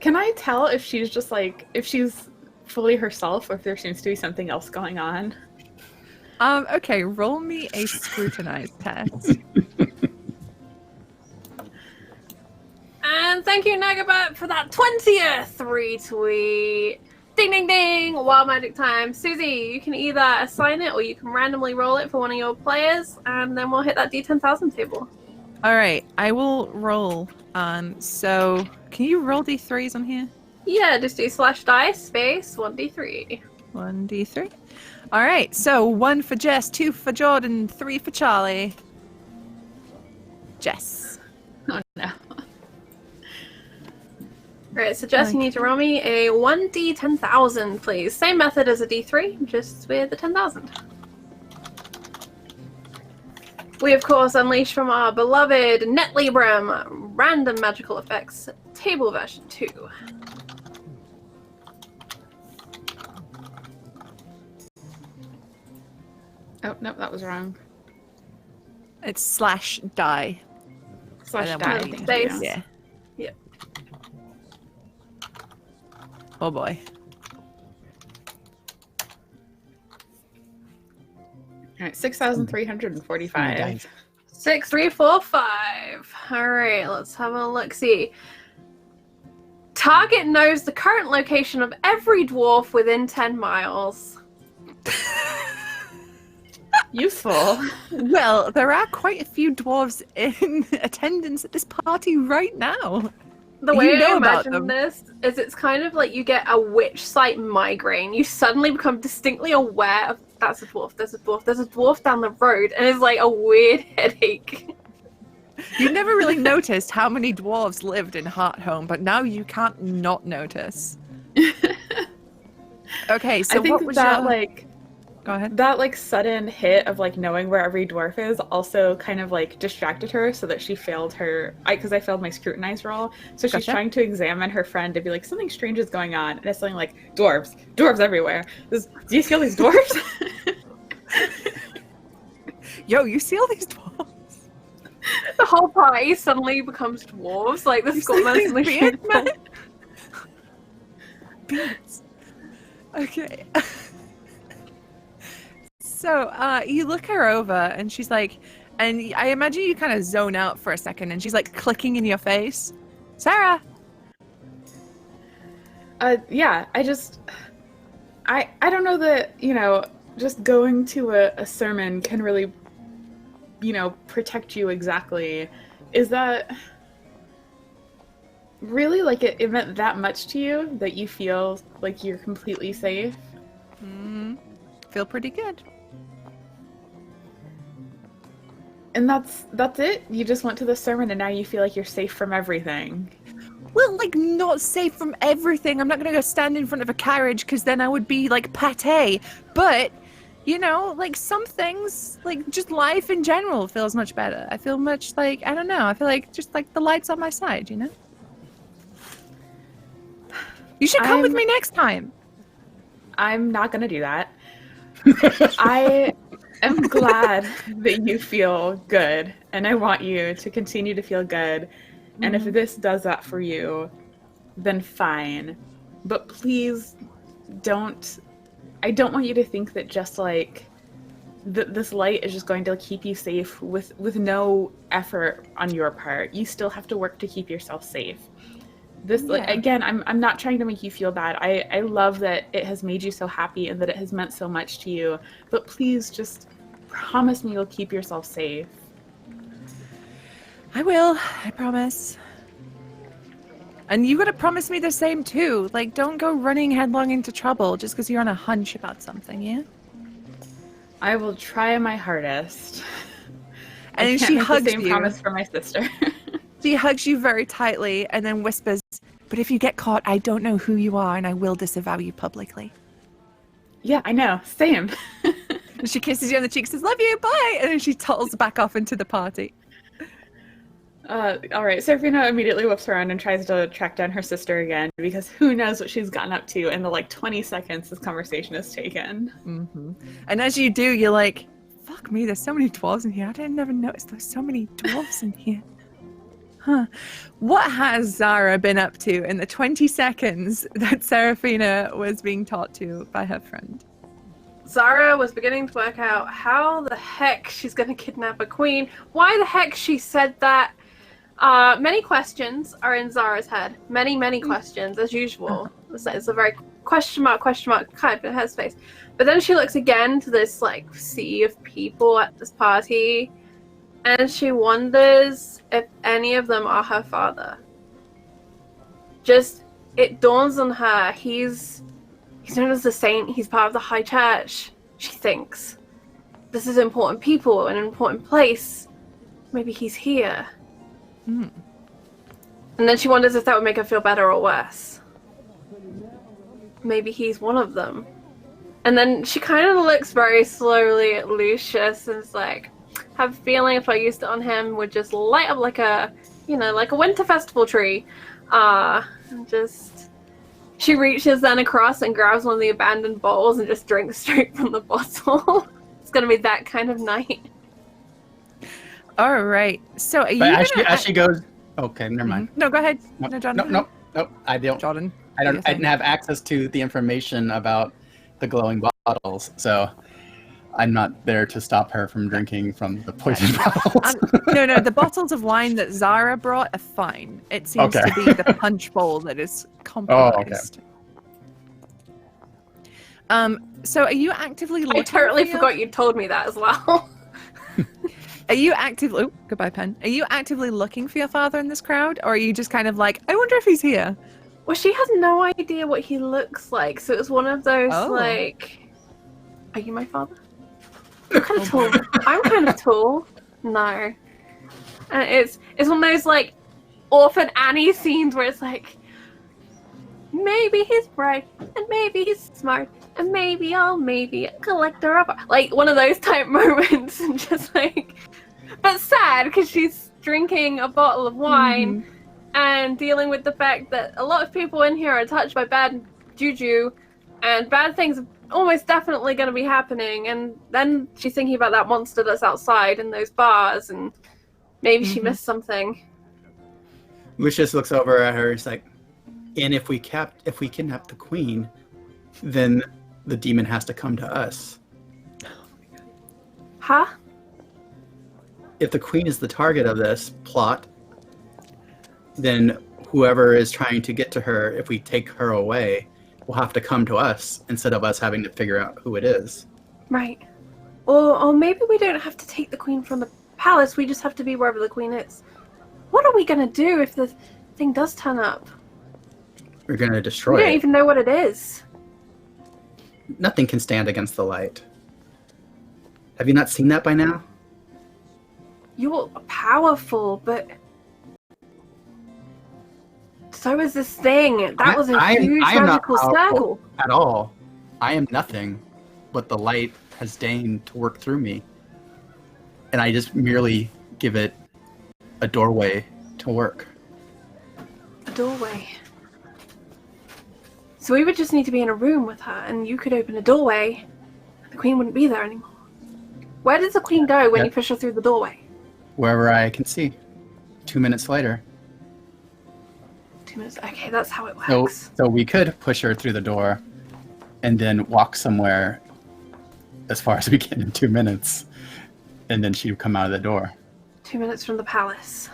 Speaker 4: Can I tell if she's just like, if she's fully herself, or if there seems to be something else going on?
Speaker 2: Okay, roll me a scrutinize test.
Speaker 1: And thank you, Nagabot, for that 20th retweet. Ding, ding, ding! Wild magic time. Susie, you can either assign it or you can randomly roll it for one of your players, and then we'll hit that D10,000 table.
Speaker 2: All right, I will roll. So can you roll d3s on here?
Speaker 1: Yeah, just do /dice space 1d3.
Speaker 2: 1d3. All right, so 1 for Jess, 2 for Jordan, 3 for Charlie. Jess.
Speaker 4: Oh no.
Speaker 1: Alright, so Jess, you need to roll me a 1d10,000, please. Same method as a d3, just with the 10,000. We, of course, unleash from our beloved Netlibram Random Magical Effects Table Version 2.
Speaker 4: Oh, no, that was wrong.
Speaker 2: It's /die.
Speaker 4: /die.
Speaker 1: thank you.
Speaker 2: Yeah.
Speaker 1: Yep.
Speaker 2: Oh boy.
Speaker 4: All right, 6,345.
Speaker 1: 6, 3, 4, 5. Alright, let's have a look-see. Target knows the current location of every dwarf within 10 miles.
Speaker 4: Useful.
Speaker 2: Well, there are quite a few dwarves in attendance at this party right now.
Speaker 1: The way
Speaker 2: You know
Speaker 1: I
Speaker 2: about
Speaker 1: imagine
Speaker 2: them.
Speaker 1: this is it's kind of like you get a witch sight migraine. You suddenly become distinctly aware of that's a dwarf, there's a dwarf, there's a dwarf down the road, and it's like a weird headache.
Speaker 2: You never really noticed how many dwarves lived in Hearthome, but now you can't not notice. Okay, so
Speaker 4: I think
Speaker 2: what was
Speaker 4: that
Speaker 2: your...
Speaker 4: like
Speaker 2: Go ahead.
Speaker 4: that like sudden hit of like knowing where every dwarf is also kind of like distracted her so that she failed her because I failed my scrutinize roll. So she's
Speaker 2: Gotcha.
Speaker 4: trying to examine her friend to be like something strange is going on, and it's something like dwarves everywhere. Do you see all these dwarves?
Speaker 2: Yo, you see all these dwarves?
Speaker 1: The whole party suddenly becomes dwarves, like the
Speaker 2: You see
Speaker 1: schoolmaster
Speaker 2: these beards, man? Beards. Okay. So, you look her over, and she's like, and I imagine you kind of zone out for a second, and she's like clicking in your face. Sarah!
Speaker 4: Yeah, I don't know that, just going to a sermon can really, protect you exactly. Is that really, like, it meant that much to you that you feel like you're completely safe?
Speaker 2: Feel pretty good.
Speaker 4: And that's it? You just went to the sermon and now you feel like you're safe from everything?
Speaker 2: Well, like, not safe from everything. I'm not going to go stand in front of a carriage because then I would be, like, pate. But, like, some things, like, just life in general feels much better. I feel much like, I don't know, I feel like just, like, the light's on my side, You should come with me next time.
Speaker 4: I'm not going to do that. I am glad that you feel good, and I want you to continue to feel good. And if this does that for you, then fine. But please I don't want you to think that just like this light is just going to keep you safe with no effort on your part. You still have to work to keep yourself safe. Again, I'm not trying to make you feel bad. I love that it has made you so happy and that it has meant so much to you. But please just promise me you'll keep yourself safe.
Speaker 2: I will, I promise. And you gotta promise me the same too. Like, don't go running headlong into trouble just because you're on a hunch about something, yeah?
Speaker 4: I will try my hardest.
Speaker 2: And
Speaker 4: I can't
Speaker 2: she
Speaker 4: make
Speaker 2: hugs
Speaker 4: the same
Speaker 2: you.
Speaker 4: promise for my sister.
Speaker 2: She hugs you very tightly and then whispers, "But if you get caught, I don't know who you are and I will disavow you publicly."
Speaker 4: Yeah, I know. Same.
Speaker 2: And she kisses you on the cheek, says, "Love you, bye!" And then she toddles back off into the party.
Speaker 4: All right, Serafina immediately whips around and tries to track down her sister again, because who knows what she's gotten up to in the 20 seconds this conversation has taken.
Speaker 2: Mm-hmm. And as you do, you're like, fuck me, there's so many dwarves in here. I didn't ever notice there's so many dwarves in here. Huh. What has Zara been up to in the 20 seconds that Serafina was being taught to by her friend?
Speaker 1: Zara was beginning to work out how the heck she's going to kidnap a queen, why the heck she said that. Many questions are in Zara's head. Many questions, as usual. It's a very question mark kind of headspace. But then she looks again to this sea of people at this party, and she wonders if any of them are her father. Just, it dawns on her, he's known as the saint, he's part of the high church, she thinks. This is important people, an important place. Maybe he's here.
Speaker 2: Mm.
Speaker 1: And then she wonders if that would make her feel better or worse. Maybe he's one of them. And then she kind of looks very slowly at Lucius and is like, have a feeling if I used it on him would just light up like a winter festival tree. She reaches then across and grabs one of the abandoned bowls and just drinks straight from the bottle. It's gonna be that kind of night.
Speaker 2: All right. So are you
Speaker 3: as she goes, okay, never mind.
Speaker 2: No, go ahead.
Speaker 3: No,
Speaker 2: Jordan.
Speaker 3: No. I don't.
Speaker 2: Jordan.
Speaker 3: I didn't have access to the information about the glowing bottles, so I'm not there to stop her from drinking from the poison bottles.
Speaker 2: No, the bottles of wine that Zara brought are fine. It seems to be the punch bowl that is compromised. So are you actively looking?
Speaker 1: I totally forgot you told me that as well.
Speaker 2: Are you actively... Oh, goodbye, pen. Are you actively looking for your father in this crowd? Or are you just kind of like, I wonder if he's here?
Speaker 1: Well, she has no idea what he looks like, so it was one of those, are you my father? I'm kind of tall. I'm kind of tall. No. And it's one of those, Orphan Annie scenes where it's maybe he's bright, and maybe he's smart, and maybe a collector of... one of those type moments, and just but sad, because she's drinking a bottle of wine, and dealing with the fact that a lot of people in here are touched by bad juju, and bad things are almost definitely going to be happening, and then she's thinking about that monster that's outside in those bars, and maybe she missed something.
Speaker 3: Lucius looks over at her, he's like, and if we kidnap the queen, then the demon has to come to us.
Speaker 1: Huh?
Speaker 3: If the queen is the target of this plot, then whoever is trying to get to her, if we take her away, will have to come to us instead of us having to figure out who it is.
Speaker 1: Right. Or maybe we don't have to take the queen from the palace, we just have to be wherever the queen is. What are we going to do if the thing does turn up?
Speaker 3: We're going to destroy it.
Speaker 1: We don't even know what it is.
Speaker 3: Nothing can stand against the light. Have you not seen that by now?
Speaker 1: You're powerful, but so is this thing. That was a huge magical circle.
Speaker 3: At all. I am nothing, but the light has deigned to work through me. And I just merely give it a doorway to work.
Speaker 1: A doorway. So we would just need to be in a room with her, and you could open a doorway, and the queen wouldn't be there anymore. Where does the queen go when you push her through the doorway?
Speaker 3: Wherever I can see. 2 minutes later.
Speaker 1: 2 minutes. Okay, that's how it works.
Speaker 3: So we could push her through the door and then walk somewhere as far as we can in 2 minutes. And then she would come out of the door.
Speaker 1: 2 minutes from the palace.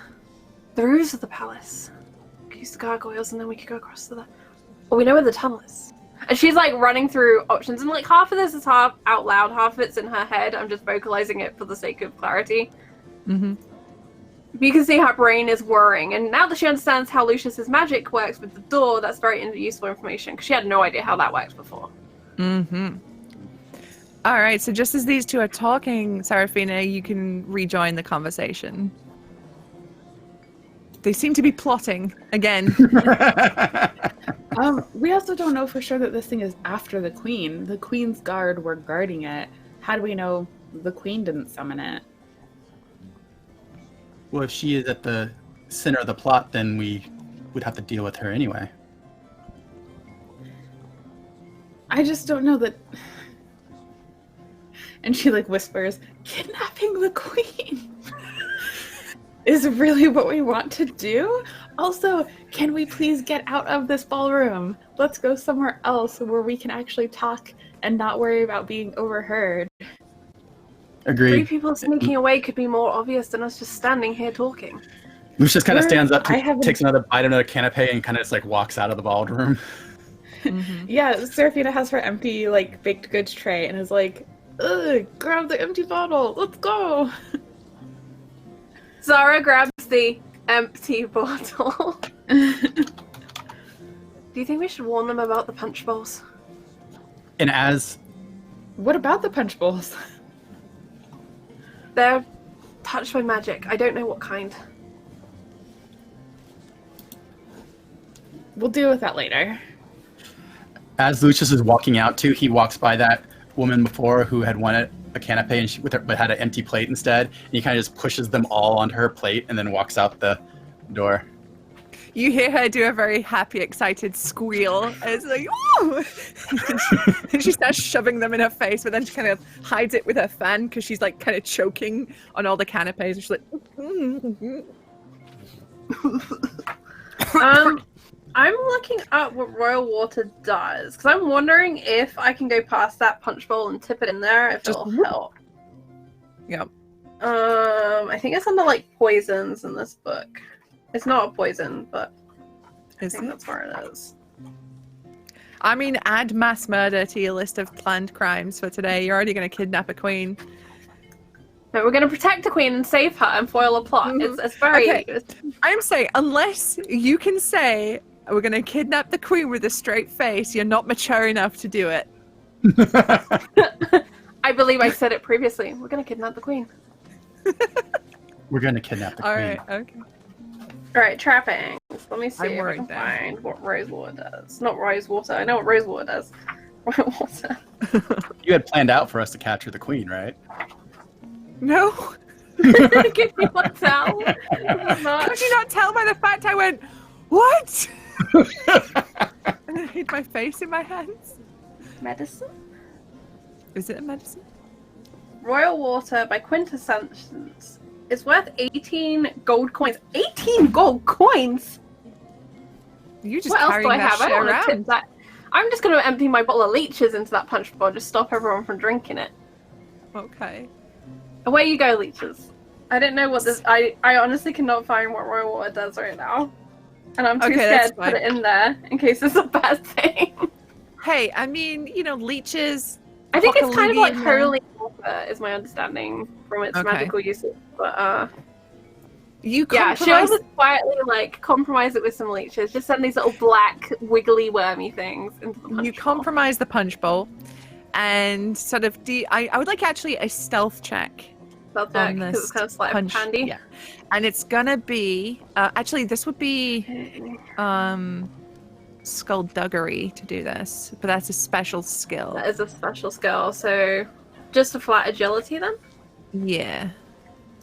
Speaker 1: The roofs of the palace. We could use the gargoyles and then we could go across to the... Well, we know where the tunnel is. And she's running through options, and half of this is half out loud, half of it's in her head. I'm just vocalizing it for the sake of clarity.
Speaker 2: Mm-hmm.
Speaker 1: You can see her brain is whirring, and now that she understands how Lucius's magic works with the door, that's very useful information, because she had no idea how that works before.
Speaker 2: Mm-hmm. All right, so just as these two are talking, Serafina, you can rejoin the conversation. They seem to be plotting again.
Speaker 4: We also don't know for sure that this thing is after the queen. The queen's guard were guarding it. How do we know the queen didn't summon it?
Speaker 3: Well, if she is at the center of the plot, then we would have to deal with her anyway.
Speaker 4: I just don't know that. And she like whispers, kidnapping the queen is really what we want to do? Also, can we please get out of this ballroom? Let's go somewhere else where we can actually talk and not worry about being overheard.
Speaker 3: Agreed.
Speaker 1: 3 people sneaking away could be more obvious than us just standing here talking.
Speaker 3: Lucius kind of stands up,
Speaker 4: I haven't-
Speaker 3: takes another bite of another canapé, and kind of just like walks out of the ballroom.
Speaker 4: Yeah, Seraphina has her empty like baked goods tray and is like, ugh, grab the empty bottle, let's go.
Speaker 1: Zara grabs the empty bottle. Do you think we should warn them about the punch bowls?
Speaker 3: And as
Speaker 4: What about the punch bowls?
Speaker 1: They're touched by magic. I don't know what kind.
Speaker 4: We'll deal with that later.
Speaker 3: as Lucius is walking out too, he walks by that woman before who had won a canapé and but had an empty plate instead. And he kind of just pushes them all onto her plate and then walks out the door.
Speaker 2: You hear her do a very happy, excited squeal. And it's like, oh! And she starts shoving them in her face, but then she kind of hides it with her fan because she's like kind of choking on all the canapes. And she's like,
Speaker 1: I'm looking at what Royal Water does because I'm wondering if I can go past that punch bowl and tip it in there if
Speaker 2: Just
Speaker 1: it'll help.
Speaker 2: Yep.
Speaker 1: I think it's under like poisons in this book. It's not a poison, but I think that's where it is.
Speaker 2: I mean, add mass murder to your list of planned crimes for today. You're already going to kidnap a queen.
Speaker 1: No, we're going to protect the queen and save her and foil a plot.
Speaker 2: Mhm.
Speaker 1: It's very...
Speaker 2: Okay. I'm saying, unless you can say, we're going to kidnap the queen with a straight face, you're not mature enough to do it.
Speaker 1: I believe I said it previously. We're going to kidnap the queen.
Speaker 3: We're going to kidnap the
Speaker 2: All
Speaker 3: queen.
Speaker 2: right, okay.
Speaker 1: Alright, trappings. Let me see
Speaker 2: I'm
Speaker 1: if I
Speaker 2: worried
Speaker 1: can
Speaker 2: now.
Speaker 1: find what rosewater does. Not rosewater. I know what rosewater does. Royal water.
Speaker 3: You had planned out for us to capture the queen, right?
Speaker 2: No.
Speaker 1: Can you not tell? Not-
Speaker 2: Could you not tell by the fact I went, what? And I hid my face in my hands.
Speaker 1: Medicine?
Speaker 2: Is it a medicine?
Speaker 1: Royal water by quintessence is worth 18 gold coins. 18 gold coins?
Speaker 2: You just
Speaker 1: What else
Speaker 2: carrying
Speaker 1: do I
Speaker 2: that
Speaker 1: have? I
Speaker 2: shit
Speaker 1: don't want
Speaker 2: around.
Speaker 1: to tip that. I'm just going to empty my bottle of leeches into that punch bowl. Just stop everyone from drinking it.
Speaker 2: Okay.
Speaker 1: Away you go, leeches. I didn't know what this... I honestly cannot find what royal water does right now. And I'm too
Speaker 2: Okay,
Speaker 1: scared
Speaker 2: that's
Speaker 1: to put
Speaker 2: fine.
Speaker 1: it in there in case it's a bad thing.
Speaker 2: Hey, I mean, you know, leeches.
Speaker 1: I think it's kind of like
Speaker 2: Holy
Speaker 1: holy water, is my understanding from its
Speaker 2: Okay.
Speaker 1: magical uses. But
Speaker 2: You
Speaker 1: yeah, should I
Speaker 2: compromise.
Speaker 1: just quietly like compromise it with some leeches? Just send these little black, wiggly, wormy things into the punch
Speaker 2: You
Speaker 1: bowl.
Speaker 2: compromise the punch bowl, and sort of. I would like actually a stealth check.
Speaker 1: Spell check,
Speaker 2: on
Speaker 1: 'cause
Speaker 2: this
Speaker 1: it's kind of sleight
Speaker 2: punch.
Speaker 1: of handy.
Speaker 2: Yeah, and it's gonna be. Actually, this would be skullduggery to do this, but that's a special skill.
Speaker 1: That is a special skill. So just a flat agility then.
Speaker 2: Yeah.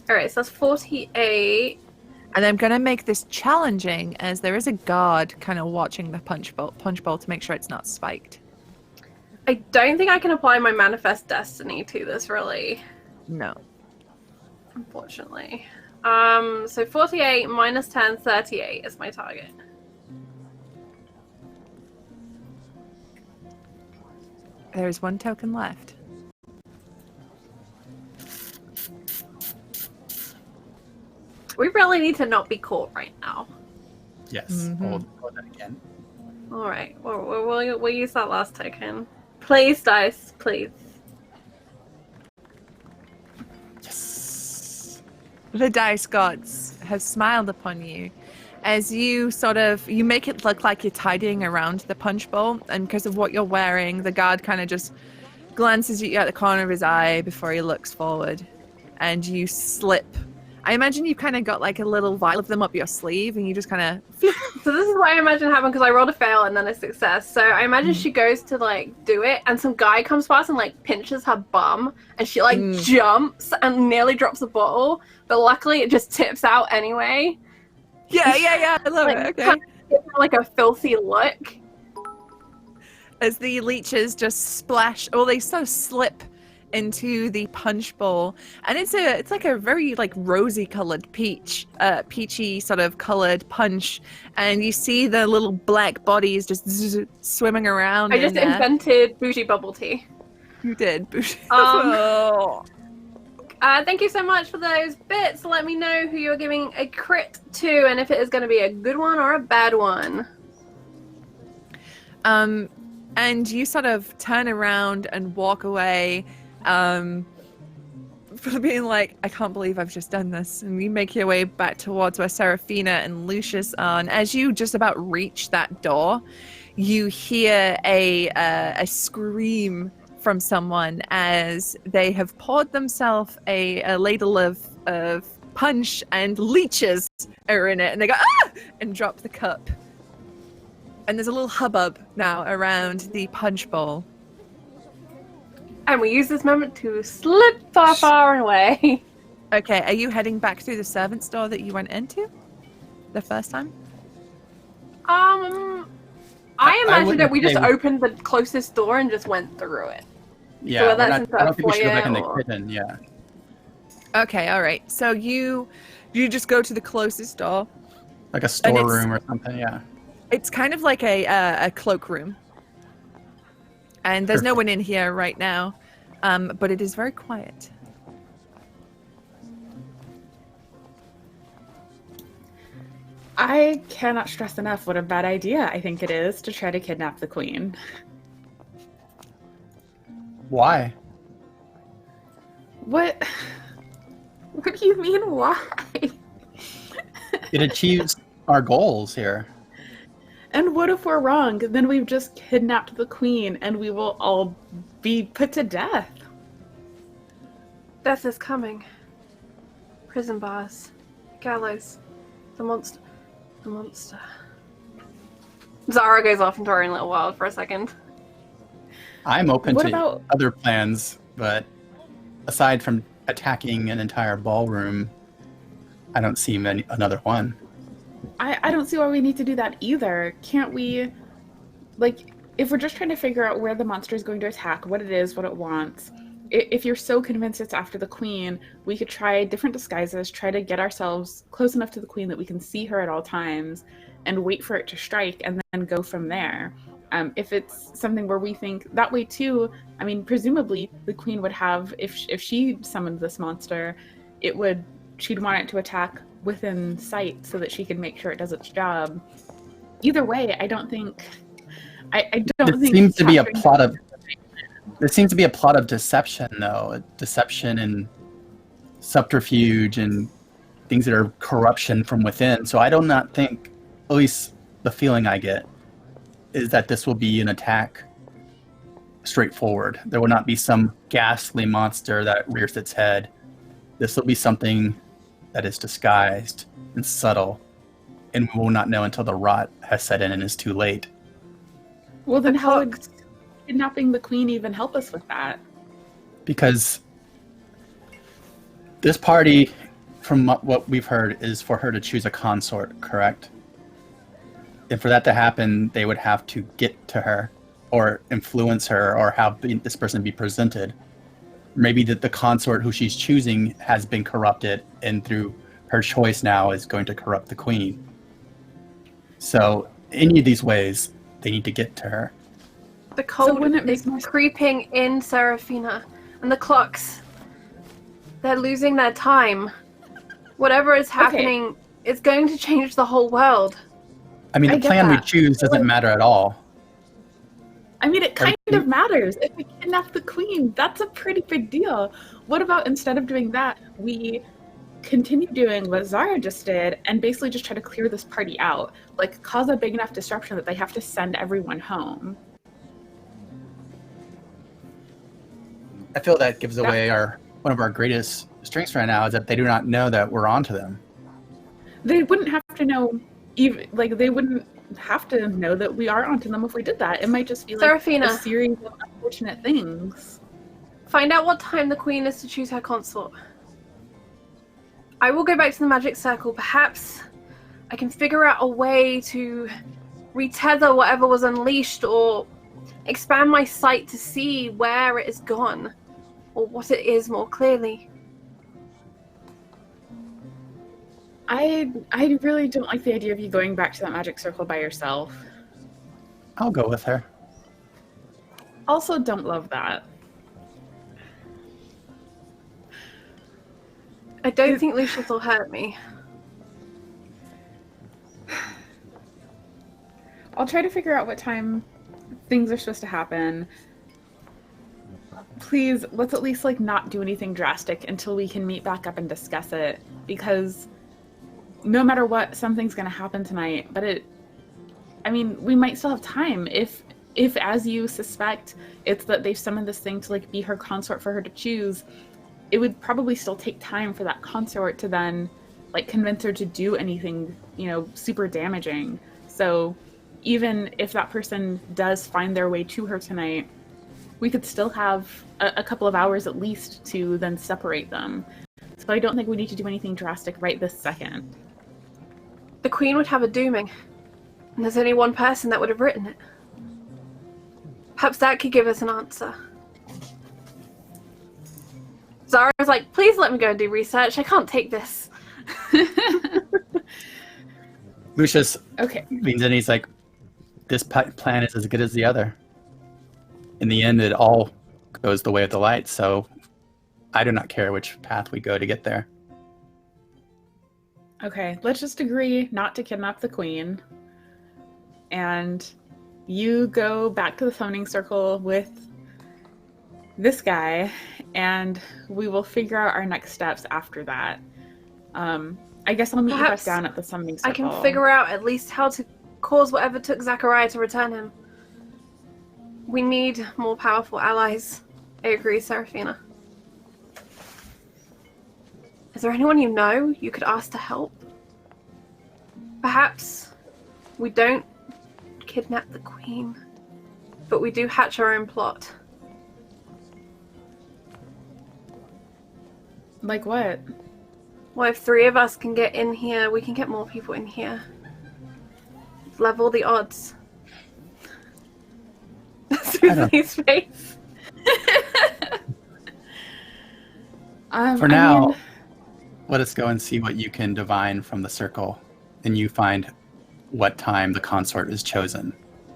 Speaker 1: All right, so that's 48.
Speaker 2: And I'm gonna make this challenging, as there is a guard kind of watching the punch bowl to make sure it's not spiked.
Speaker 1: I don't think I can apply my manifest destiny to this really,
Speaker 2: No.
Speaker 1: unfortunately. So 48 minus 10, 38 is my target.
Speaker 2: There's one token left.
Speaker 1: We really need to not be caught right now.
Speaker 3: Yes.
Speaker 2: Mhm.
Speaker 3: Hold that again.
Speaker 1: All right, we'll use that last token. Please, dice, please.
Speaker 3: Yes.
Speaker 2: The dice gods have smiled upon you as you you make it look like you're tidying around the punch bowl, and because of what you're wearing, the guard kind of just glances at you at the corner of his eye before he looks forward, and you slip. I imagine you kind of got like a little vial of them up your sleeve, and you just kind of
Speaker 1: So this is what I imagine happened because I rolled a fail and then a success. So I imagine she goes to like do it, and some guy comes past and like pinches her bum, and she like jumps and nearly drops the bottle, but luckily it just tips out anyway.
Speaker 2: Yeah. I love
Speaker 1: Like,
Speaker 2: it. Okay.
Speaker 1: kind of gives her, like a filthy look.
Speaker 2: As the leeches just splash, or they sort of slip into the punch bowl, and it's like a very like rosy colored peachy sort of colored punch, and you see the little black bodies just swimming around.
Speaker 1: I just invented bougie bubble tea.
Speaker 2: You did.
Speaker 1: Um, Thank you so much for those bits. Let me know who you're giving a crit to, and if it is going to be a good one or a bad one.
Speaker 2: And you sort of turn around and walk away, for being like, I can't believe I've just done this. And you make your way back towards where Seraphina and Lucius are. And as you just about reach that door, you hear a scream from someone as they have poured themselves a ladle of punch, and leeches are in it. And they go, ah! And drop the cup. And there's a little hubbub now around the punch bowl.
Speaker 1: And we use this moment to slip far away.
Speaker 2: Okay, are you heading back through the servants' door that you went into the first time?
Speaker 1: I imagine that we just opened the closest door and just went through it.
Speaker 3: Yeah,
Speaker 1: So
Speaker 3: I
Speaker 1: that's
Speaker 3: don't think we should go back in the
Speaker 1: or-
Speaker 3: kitchen. Yeah.
Speaker 2: Okay, all right. So you just go to the closest door.
Speaker 3: Like a storeroom or something. Yeah.
Speaker 2: It's kind of like a cloakroom. And there's no one in here right now, but it is very quiet.
Speaker 4: I cannot stress enough what a bad idea I think it is to try to kidnap the queen.
Speaker 3: Why?
Speaker 4: What? What do you mean, why?
Speaker 3: It achieves our goals here.
Speaker 4: And what if we're wrong? Then we've just kidnapped the queen and we will all be put to death.
Speaker 1: Death is coming. Prison bars. Gallows. The monster. Zara goes off into her own little world for a second.
Speaker 3: I'm open
Speaker 4: What
Speaker 3: to
Speaker 4: about-
Speaker 3: other plans, but aside from attacking an entire ballroom, I don't see another one.
Speaker 4: I don't see why we need to do that either. Can't we, like, if we're just trying to figure out where the monster is going to attack, what it is, what it wants, if you're so convinced it's after the queen, we could try different disguises, try to get ourselves close enough to the queen that we can see her at all times, and wait for it to strike, and then go from there. If it's something where we think that way too, I mean, presumably the queen would have, if she summoned this monster, she'd want it to attack within sight so that she can make sure it does its job. Either way, I don't think.
Speaker 3: There seems to be a plot of deception, though. Deception and subterfuge and things that are corruption from within. So I do not think, at least the feeling I get, is that this will be an attack straightforward. There will not be some ghastly monster that rears its head. This will be something that is disguised and subtle, and we will not know until the rot has set in and is too late.
Speaker 4: Well, then how would kidnapping the queen even help us with that?
Speaker 3: Because this party, from what we've heard, is for her to choose a consort, correct? And for that to happen, they would have to get to her or influence her or have this person be presented. Maybe that the consort who she's choosing has been corrupted, and through her choice now is going to corrupt the queen. So any of these ways, they need to get to her.
Speaker 1: The cold
Speaker 4: wouldn't it
Speaker 1: is
Speaker 4: make more
Speaker 1: creeping in Seraphina, and the clocks. They're losing their time. Whatever is happening is going to change the whole world.
Speaker 3: I mean,
Speaker 4: I
Speaker 3: the
Speaker 4: get
Speaker 3: plan we
Speaker 4: that.
Speaker 3: choose doesn't matter at all.
Speaker 4: I mean, it kind of matters. If we kidnap the queen, that's a pretty big deal. What about instead of doing that, we continue doing what Zara just did and basically just try to clear this party out? Like, cause a big enough disruption that they have to send everyone home.
Speaker 3: I feel that gives away one of our greatest strengths right now, is that they do not know that we're onto them.
Speaker 4: They wouldn't have to know, they wouldn't have to know that we are onto them if we did that. It might just be like
Speaker 1: Seraphina.
Speaker 4: a series of unfortunate things.
Speaker 1: Find out what time the queen is to choose her consort. I will go back to the magic circle. Perhaps I can figure out a way to retether whatever was unleashed or expand my sight to see where it is gone or what it is more clearly.
Speaker 4: I really don't like the idea of you going back to that magic circle by yourself.
Speaker 3: I'll go with her.
Speaker 4: Also, don't love that.
Speaker 1: I don't think Lucius will hurt me.
Speaker 4: I'll try to figure out what time things are supposed to happen. Please, let's at least like not do anything drastic until we can meet back up and discuss it, because no matter what, something's going to happen tonight. But we might still have time if as you suspect it's that they've summoned this thing to like be her consort for her to choose. It would probably still take time for that consort to then like convince her to do anything, super damaging. So even if that person does find their way to her tonight, we could still have a couple of hours at least to then separate them. So I don't think we need to do anything drastic right this second.
Speaker 1: The Queen would have a dooming, and there's only one person that would have written it. Perhaps that could give us an answer. Zara's like, please let me go and do research. I can't take this.
Speaker 3: Lucius
Speaker 4: Okay.
Speaker 3: leans in. He's like, this plan is as good as the other. In the end, it all goes the way of the light, so I do not care which path we go to get there.
Speaker 4: Okay, let's just agree not to kidnap the Queen. And you go back to the summoning circle with this guy, and we will figure out our next steps after that. I guess I'll meet you back down at the summoning circle.
Speaker 1: I can figure out at least how to cause whatever took Zachariah to return him. We need more powerful allies. I agree, Seraphina. Is there anyone you could ask to help? Perhaps we don't kidnap the Queen, but we do hatch our own plot.
Speaker 4: Like what?
Speaker 1: Well, if 3 of us can get in here, we can get more people in here. Level the odds. Susie's face.
Speaker 3: For now, let us go and see what you can divine from the circle, and you find what time the consort is chosen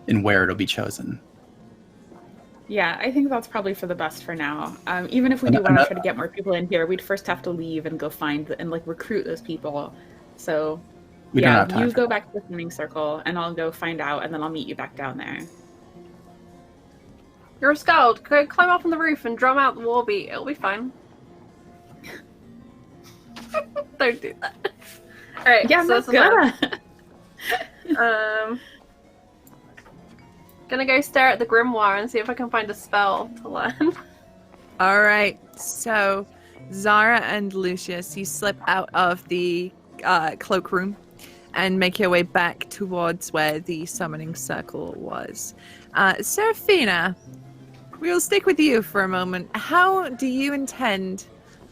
Speaker 3: and where it'll be chosen.
Speaker 4: Yeah, I think that's probably for the best for now. Even if we do want to try to get more people in here, we'd first have to leave and go find and like recruit those people. So
Speaker 3: We don't have time
Speaker 4: you
Speaker 3: for
Speaker 4: go
Speaker 3: that.
Speaker 4: back to the swimming circle, and I'll go find out, and then I'll meet you back down there.
Speaker 1: You're a skald. Go climb up on the roof and drum out the war beat. It'll be fine. Don't do that. Alright,
Speaker 4: Yeah, I'm
Speaker 1: so
Speaker 4: not gonna.
Speaker 1: Gonna go stare at the grimoire and see if I can find a spell to learn.
Speaker 2: All right, so Zara and Lucius, you slip out of the cloakroom and make your way back towards where the summoning circle was. Seraphina, we'll stick with you for a moment. How do you intend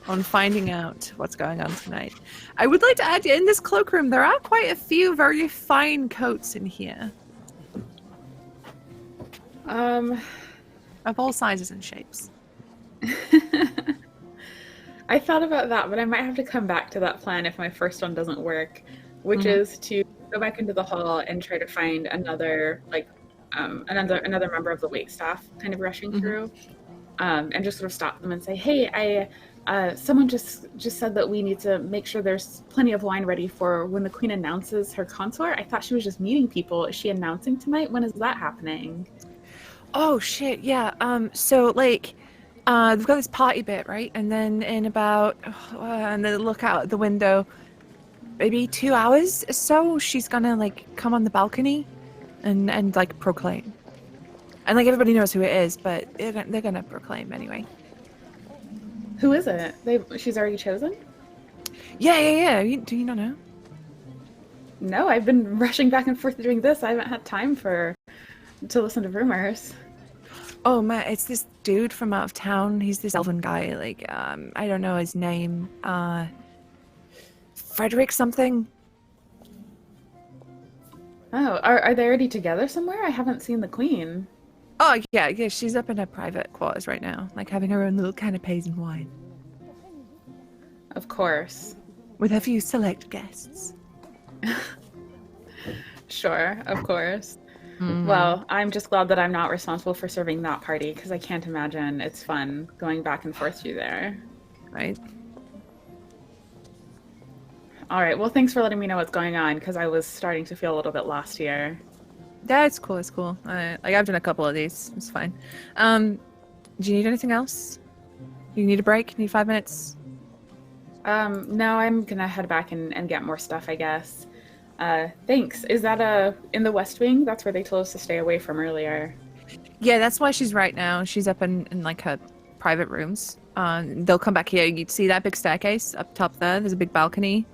Speaker 2: on finding out what's going on tonight? I would like to add, in this cloakroom, there are quite a few very fine coats in here. Of all sizes and shapes.
Speaker 4: I thought about that, but I might have to come back to that plan if my first one doesn't work, which is to go back into the hall and try to find another another member of the waitstaff kind of rushing through, and just sort of stop them and say, hey, someone just said that we need to make sure there's plenty of wine ready for when the Queen announces her consort. I thought she was just meeting people. Is she announcing tonight? When is that happening?
Speaker 2: Oh shit, yeah. So like, they've got this party bit, right? And then in about, and then look out the window, maybe 2 hours or so, she's gonna like come on the balcony, and like proclaim. And like everybody knows who it is, but they're gonna proclaim anyway.
Speaker 4: Who is it? She's already chosen?
Speaker 2: Yeah. Do you not know?
Speaker 4: No, I've been rushing back and forth doing this. I haven't had time to listen to rumors.
Speaker 2: Oh man, it's this dude from out of town. He's this elven guy, like, I don't know his name. Frederick something?
Speaker 4: Oh, are they already together somewhere? I haven't seen the queen.
Speaker 2: Oh, yeah, she's up in her private quarters right now, like having her own little canapes and wine.
Speaker 4: Of course.
Speaker 2: With a few select guests.
Speaker 4: Sure, of course.
Speaker 2: Mhm.
Speaker 4: Well, I'm just glad that I'm not responsible for serving that party, because I can't imagine it's fun going back and forth through there.
Speaker 2: Right?
Speaker 4: All right, well, thanks for letting me know what's going on, because I was starting to feel a little bit lost here.
Speaker 2: Yeah, it's cool, it's cool. I've done a couple of these, it's fine. Do you need anything else? You need a break? Need 5 minutes?
Speaker 4: No, I'm gonna head back and get more stuff, I guess. Thanks. Is that in the West Wing? That's where they told us to stay away from earlier.
Speaker 2: Yeah, that's why she's right now. She's up in like her private rooms. They'll come back here. You'd see that big staircase up top there. There's a big balcony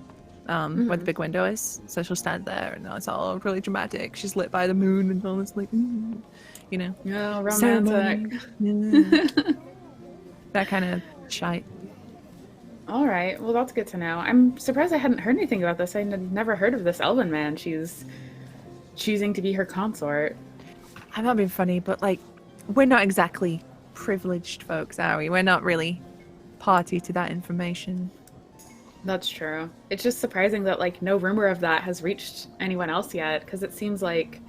Speaker 2: where the big window is. So she'll stand there and it's all really dramatic. She's lit by the moon and all this like, you know.
Speaker 4: Oh, romantic.
Speaker 2: Yeah. That kind of shite.
Speaker 4: All right. Well, that's good to know. I'm surprised I hadn't heard anything about this. I had never heard of this elven man. She's choosing to be her consort.
Speaker 2: I'm not being funny, but like, we're not exactly privileged folks, are we? We're not really party to that information.
Speaker 4: That's true. It's just surprising that like no rumor of that has reached anyone else yet, because it seems like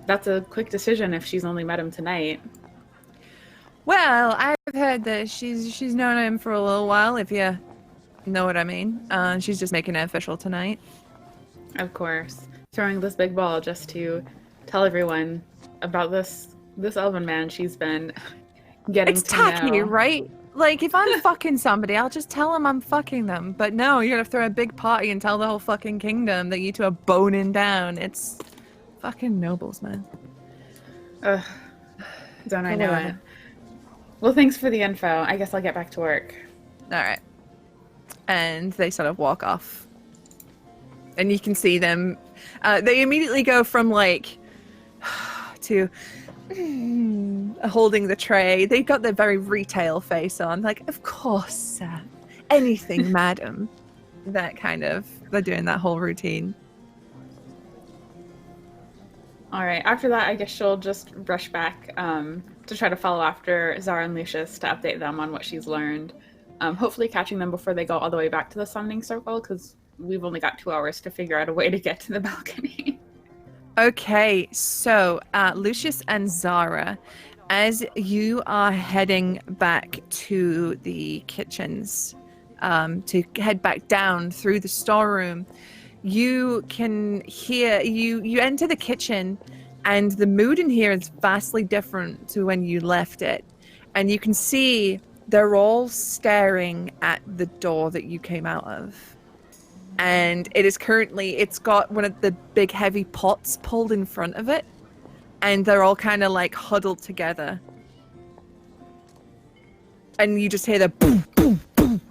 Speaker 4: that's a quick decision if she's only met him tonight.
Speaker 2: Well, I've heard that she's known him for a little while, if you know what I mean. She's just making it official tonight.
Speaker 4: Of course. Throwing this big ball just to tell everyone about this elven man she's been getting
Speaker 2: It's
Speaker 4: to
Speaker 2: tacky,
Speaker 4: know.
Speaker 2: right? Like, if I'm fucking somebody, I'll just tell them I'm fucking them. But no, you're gonna throw a big party and tell the whole fucking kingdom that you two are boning down. It's fucking nobles, man.
Speaker 4: Ugh. Don't I
Speaker 2: But
Speaker 4: know
Speaker 2: whatever.
Speaker 4: it? Well, thanks for the info. I guess I'll get back to work.
Speaker 2: All right. And they sort of walk off. And you can see them. They immediately go from like to holding the tray. They've got their very retail face on. Like, of course, sir. Anything, madam. That kind of. They're doing that whole routine.
Speaker 4: All right. After that, I guess she'll just rush back to try to follow after Zara and Lucius to update them on what she's learned. Hopefully catching them before they go all the way back to the summoning circle, because we've only got 2 hours to figure out a way to get to the balcony.
Speaker 2: Okay, so Lucius and Zara, as you are heading back to the kitchens to head back down through the storeroom, you can hear, you enter the kitchen and the mood in here is vastly different to when you left it. And you can see they're all staring at the door that you came out of. And it is currently, it's got one of the big heavy pots pulled in front of it. And they're all kind of like huddled together. And you just hear the boom, boom, boom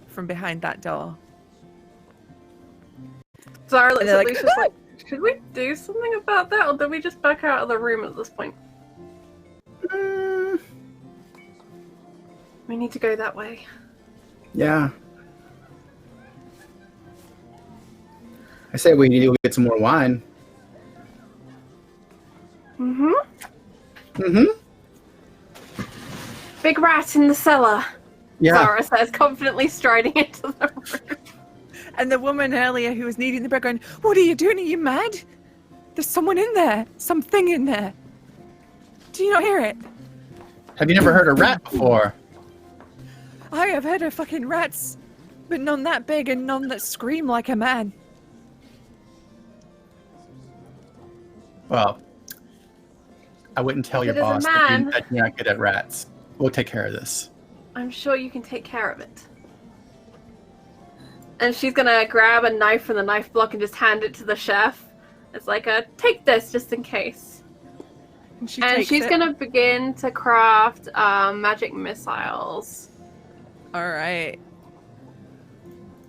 Speaker 2: from behind that door.
Speaker 1: Zara looks
Speaker 2: And they're
Speaker 1: at
Speaker 2: like,
Speaker 1: Lucius like, should we do something about that, or do we just back out of the room at this point? We need to go that way.
Speaker 3: Yeah. I say we need to get some more wine.
Speaker 1: Big rat in the cellar.
Speaker 3: Yeah.
Speaker 1: Zara says, confidently striding into the room.
Speaker 2: And the woman earlier who was kneading the bread going, "What are you doing? Are you mad? There's someone in there. Something in there. Do you not hear it?
Speaker 3: Have you never heard a rat before?
Speaker 2: I have heard of fucking rats, but none that big and none that scream like a man."
Speaker 3: Well, I wouldn't tell your
Speaker 1: If it is a
Speaker 3: boss
Speaker 1: man-
Speaker 3: that you're not good at rats. We'll take care of this.
Speaker 1: I'm sure you can take care of it. And she's gonna grab a knife from the knife block and just hand it to the chef. It's like take this just in case.
Speaker 2: And
Speaker 1: She's gonna begin to craft magic missiles.
Speaker 2: All right.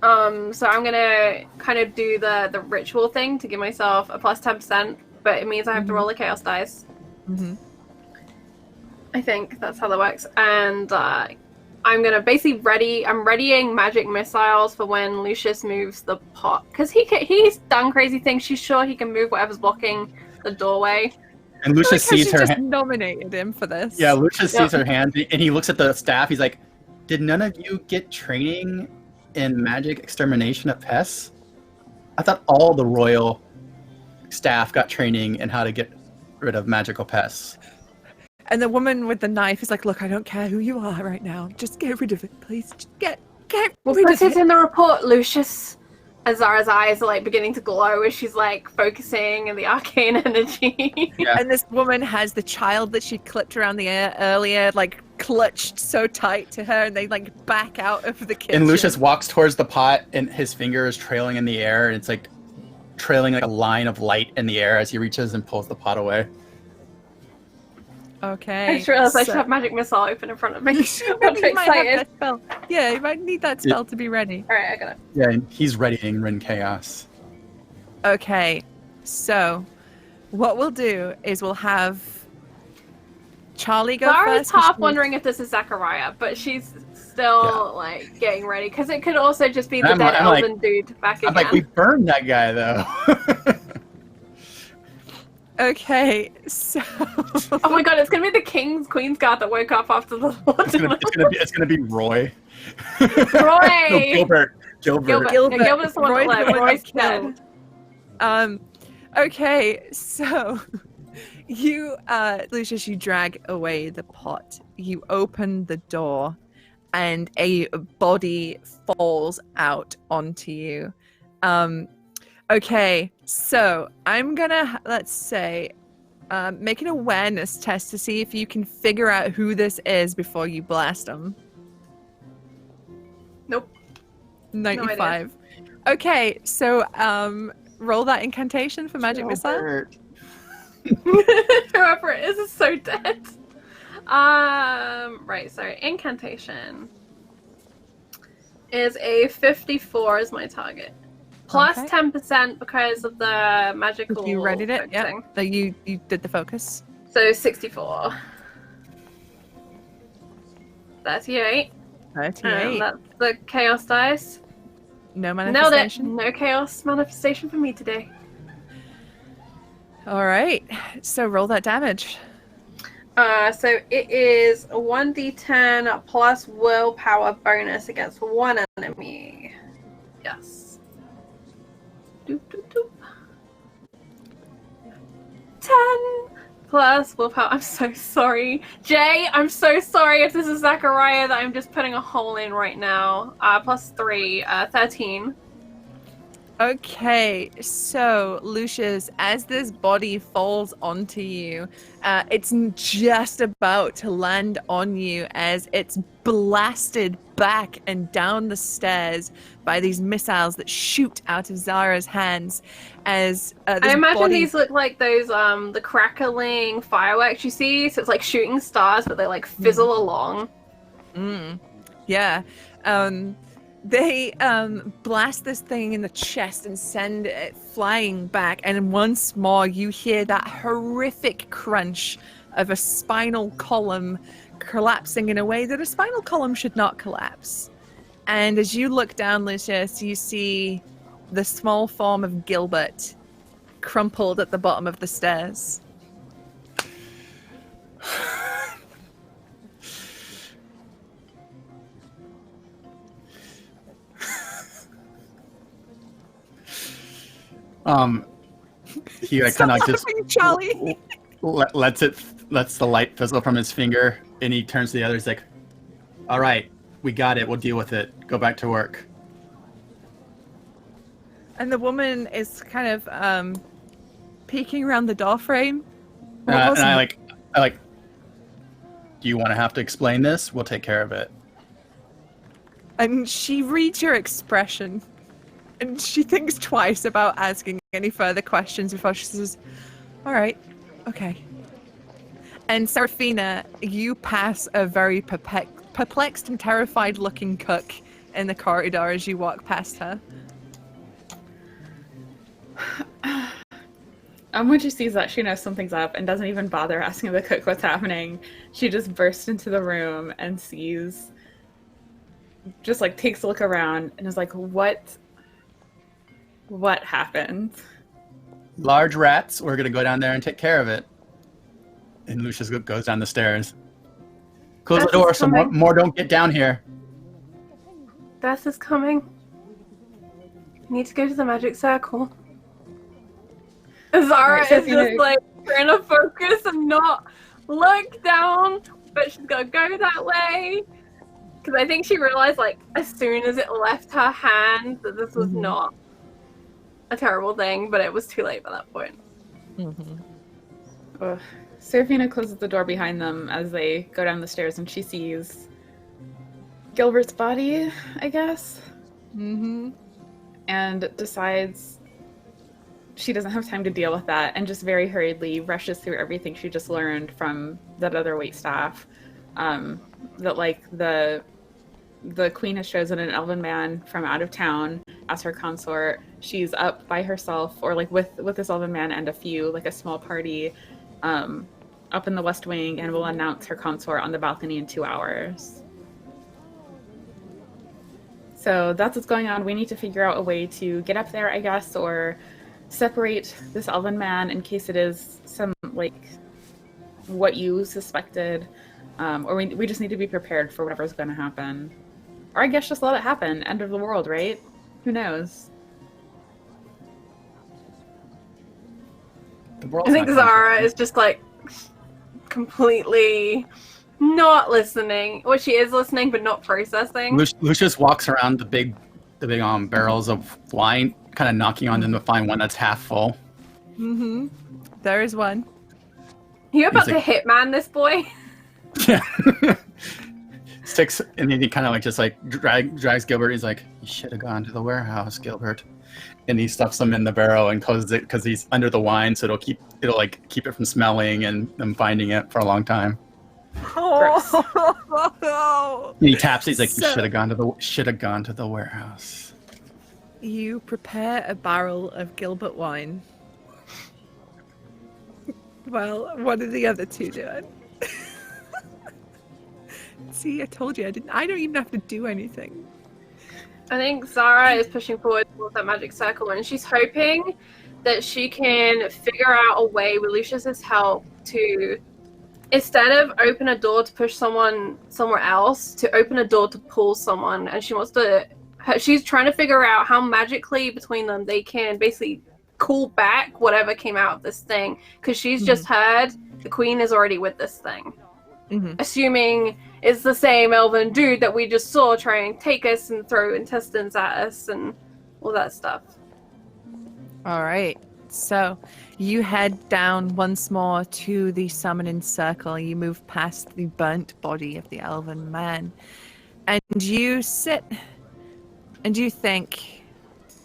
Speaker 1: So I'm gonna kind of do the ritual thing to give myself a plus 10%, but it means I have to roll a chaos dice.
Speaker 2: Mm-hmm.
Speaker 1: I think that's how that works. And I'm gonna basically I'm readying magic missiles for when Lucius moves the pot, because he's done crazy things. She's sure he can move whatever's blocking the doorway.
Speaker 3: And
Speaker 2: I like
Speaker 3: Lucius
Speaker 2: how
Speaker 3: sees
Speaker 2: she
Speaker 3: her.
Speaker 2: just nominated him for this.
Speaker 3: Yeah, Lucius
Speaker 1: Yep.
Speaker 3: sees her hand, and he looks at the staff. He's like, "Did none of you get training in magic extermination of pests? I thought all the royal staff got training in how to get rid of magical pests."
Speaker 2: And the woman with the knife is like, look, I don't care who you are right now. Just get rid of it, please. Just get
Speaker 1: We'll
Speaker 2: rid
Speaker 1: put
Speaker 2: of
Speaker 1: it
Speaker 2: it.
Speaker 1: in the report, Lucius. As Zara's eyes are like beginning to glow as she's like focusing in the arcane energy.
Speaker 3: Yeah.
Speaker 2: And this woman has the child that she clipped around the ear earlier, like clutched so tight to her, and they like back out of the kitchen.
Speaker 3: And Lucius walks towards the pot, and his finger is trailing in the air, and it's like trailing like a line of light in the air as he reaches and pulls the pot away.
Speaker 2: Okay.
Speaker 1: I just realized I should have magic missile open in front of me. I'm
Speaker 2: You
Speaker 1: too
Speaker 2: might have
Speaker 1: excited.
Speaker 2: that spell. Yeah, you might need that spell to be ready.
Speaker 1: Alright, I got it.
Speaker 3: Yeah, and he's readying Rin Chaos.
Speaker 2: Okay, so what we'll do is we'll have Charlie go
Speaker 1: Zara's
Speaker 2: first. 'cause
Speaker 1: half
Speaker 2: she-
Speaker 1: wondering if this is Zachariah, but she's still like getting ready because it could also just be the
Speaker 3: I'm
Speaker 1: dead
Speaker 3: like- I'm like-
Speaker 1: elven dude back again.
Speaker 3: I'm like, we burned that guy though.
Speaker 2: Okay, so
Speaker 1: Oh my god, it's gonna be the Queen's Guard that woke up after the
Speaker 3: it's gonna be Roy.
Speaker 1: Roy!
Speaker 3: No, Gilbert.
Speaker 1: Gilbert's the one that
Speaker 2: Roy's
Speaker 1: left.
Speaker 2: the one
Speaker 1: Roy's
Speaker 2: that
Speaker 1: dead.
Speaker 2: killed. Okay, so you, Lucius, you drag away the pot. You open the door, and a body falls out onto you. Okay, so I'm gonna, let's say, make an awareness test to see if you can figure out who this is before you blast them.
Speaker 1: Nope.
Speaker 2: 95. Okay, so roll that incantation for magic missile.
Speaker 3: Gilbert.
Speaker 1: Whoever it is so dead. Right, sorry. Incantation is a 54 as my target. Plus
Speaker 2: Okay.
Speaker 1: 10% because of the magical
Speaker 2: You readied it? Yeah.
Speaker 1: focusing.
Speaker 2: So you did the focus.
Speaker 1: So 64. 38.
Speaker 2: 38.
Speaker 1: That's the chaos dice.
Speaker 2: No
Speaker 1: Nailed it.
Speaker 2: manifestation.
Speaker 1: No chaos manifestation for me today.
Speaker 2: All right. So roll that damage.
Speaker 1: So it is 1d10 plus willpower bonus against one enemy. Yes. Doop, doop, doop. 10 plus willpower. I'm so sorry. Jay, I'm so sorry if this is Zachariah that I'm just putting a hole in right now. Plus 3, 13.
Speaker 2: Okay, so Lucius, as this body falls onto you, it's just about to land on you as it's blasted back and down the stairs by these missiles that shoot out of Zara's hands. As
Speaker 1: I
Speaker 2: this
Speaker 1: imagine
Speaker 2: body...
Speaker 1: these look like those the crackling fireworks you see. So it's like shooting stars, but they like fizzle along.
Speaker 2: Yeah. They blast this thing in the chest and send it flying back, and once more you hear that horrific crunch of a spinal column collapsing in a way that a spinal column should not collapse. And as you look down, Lucius, you see the small form of Gilbert crumpled at the bottom of the stairs.
Speaker 3: He like kind of like just
Speaker 2: laughing, Charlie.
Speaker 3: lets the light fizzle from his finger, and he turns to the other. He's like, "All right, we got it. We'll deal with it. Go back to work."
Speaker 2: And the woman is kind of peeking around the door frame.
Speaker 3: And I like, do you want to have to explain this? We'll take care of it.
Speaker 2: And she reads your expression, and she thinks twice about asking any further questions before she says, all right, okay. And Seraphina, you pass a very perplexed and terrified looking cook in the corridor as you walk past her.
Speaker 4: When she sees that, she knows something's up and doesn't even bother asking the cook what's happening. She just bursts into the room and sees just like takes a look around and is like, what happened?
Speaker 3: Large rats. We're gonna go down there and take care of it. And Lucius goes down the stairs. Close the door so more don't get down here.
Speaker 1: Death is coming. We need to go to the magic circle. Zara is just like trying to focus and not look down, but she's gonna go that way. Because I think she realized, like, as soon as it left her hand, that this was not a terrible thing, but it was too late by that point.
Speaker 4: Serafina closes the door behind them as they go down the stairs, and she sees Gilbert's body, I guess. And decides she doesn't have time to deal with that, and just very hurriedly rushes through everything she just learned from that other waitstaff. That, like, the queen has chosen an elven man from out of town as her consort. She's up by herself, or like with this elven man and a small party, up in the West Wing, and will announce her consort on the balcony in 2 hours. So that's what's going on. We need to figure out a way to get up there, I guess, or separate this elven man in case it is some, like, what you suspected. Or we just need to be prepared for whatever's going to happen. Or I guess just let it happen. End of the world, right? Who knows?
Speaker 1: I think Zara is just, like, completely not listening. Well, she is listening, but not processing.
Speaker 3: Lucius walks around the big barrels of wine, kind of knocking on them to find one that's half full.
Speaker 2: There is one.
Speaker 1: You about to hitman this boy?
Speaker 3: Yeah. Sticks, and then he kind of like just like drags Gilbert. He's like, "You should have gone to the warehouse, Gilbert." And he stuffs them in the barrel and closes it because he's under the wine, so it'll keep it from smelling and them finding it for a long time.
Speaker 2: Oh.
Speaker 3: And he taps. He's like, "You should have gone to the warehouse."
Speaker 2: You prepare a barrel of Gilbert wine. Well, what are the other two doing? See, I told you I don't even have to do anything.
Speaker 1: I think Zara is pushing forward towards that magic circle, and she's hoping that she can figure out a way with Lucius's help to, instead of open a door to push someone somewhere else, to open a door to pull someone. And she's trying to figure out how magically between them they can basically call back whatever came out of this thing, because she's just heard the queen is already with this thing. Assuming it's the same elven dude that we just saw try and take us and throw intestines at us and all that stuff.
Speaker 2: All right. So you head down once more to the summoning circle. You move past the burnt body of the elven man. And you sit and you think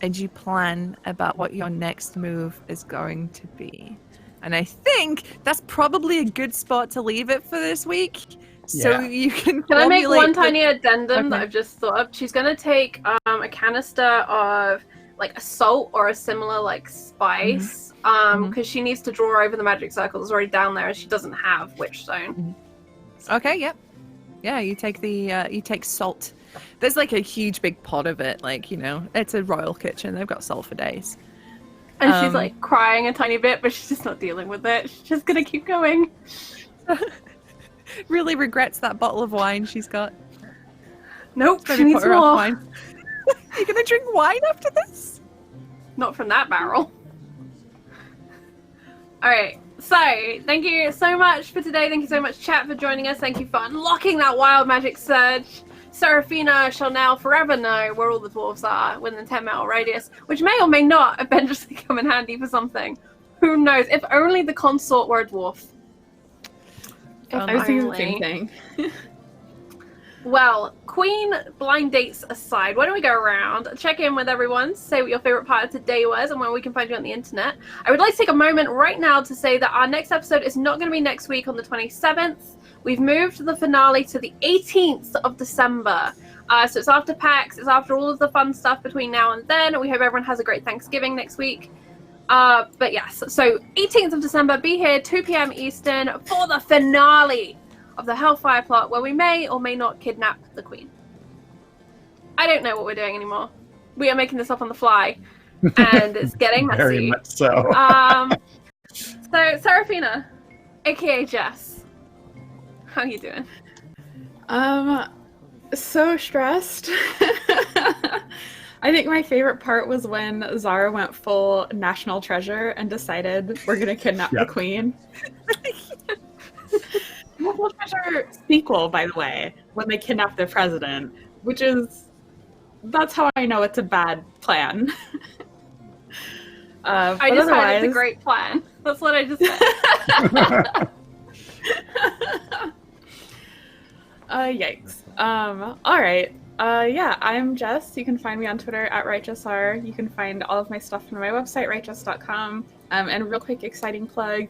Speaker 2: and you plan about what your next move is going to be. And I think that's probably a good spot to leave it for this week. So you can
Speaker 1: I make one tiny addendum that I've just thought of? She's going to take a canister of like a salt or a similar like spice because she needs to draw over the magic circle that's already down there and she doesn't have Witchstone.
Speaker 2: Okay, yep. Yeah, you take you take salt. There's like a huge big pot of it, like, you know, it's a royal kitchen. They've got salt for days.
Speaker 1: And she's like crying a tiny bit, but she's just not dealing with it. She's just going to keep going.
Speaker 2: Really regrets that bottle of wine she's got.
Speaker 1: Nope, she needs more.
Speaker 2: Wine. You're going to drink wine after this?
Speaker 1: Not from that barrel. Alright, so thank you so much for today. Thank you so much, chat, for joining us. Thank you for unlocking that wild magic surge. Serafina shall now forever know where all the dwarves are within a 10-mile radius, which may or may not eventually come in handy for something. Who knows? If only the consort were a dwarf.
Speaker 4: I was thinking the same thing.
Speaker 1: Well, Queen blind dates aside, why don't we go around, check in with everyone, say what your favorite part of today was and where we can find you on the internet. I would like to take a moment right now to say that our next episode is not going to be next week on the 27th. We've moved the finale to the 18th of December. So it's after PAX, it's after all of the fun stuff between now and then. We hope everyone has a great Thanksgiving next week. But yes, so 18th of December, be here, 2 p.m. Eastern, for the finale of the Hellfire plot, where we may or may not kidnap the Queen. I don't know what we're doing anymore. We are making this up on the fly, and it's getting messy.
Speaker 3: Very much so.
Speaker 1: So Serafina, aka Jess, how you doing?
Speaker 4: So stressed. I think my favorite part was when Zara went full national treasure and decided we're gonna kidnap the queen. National Treasure sequel, by the way, when they kidnap the president, that's how I know it's a bad plan.
Speaker 1: I just heard it's a great plan. That's what I just said.
Speaker 4: Yikes. All right. Yeah, I'm Jess. You can find me on Twitter at righteousr. You can find all of my stuff on my website, righteous.com. And a real quick exciting plug.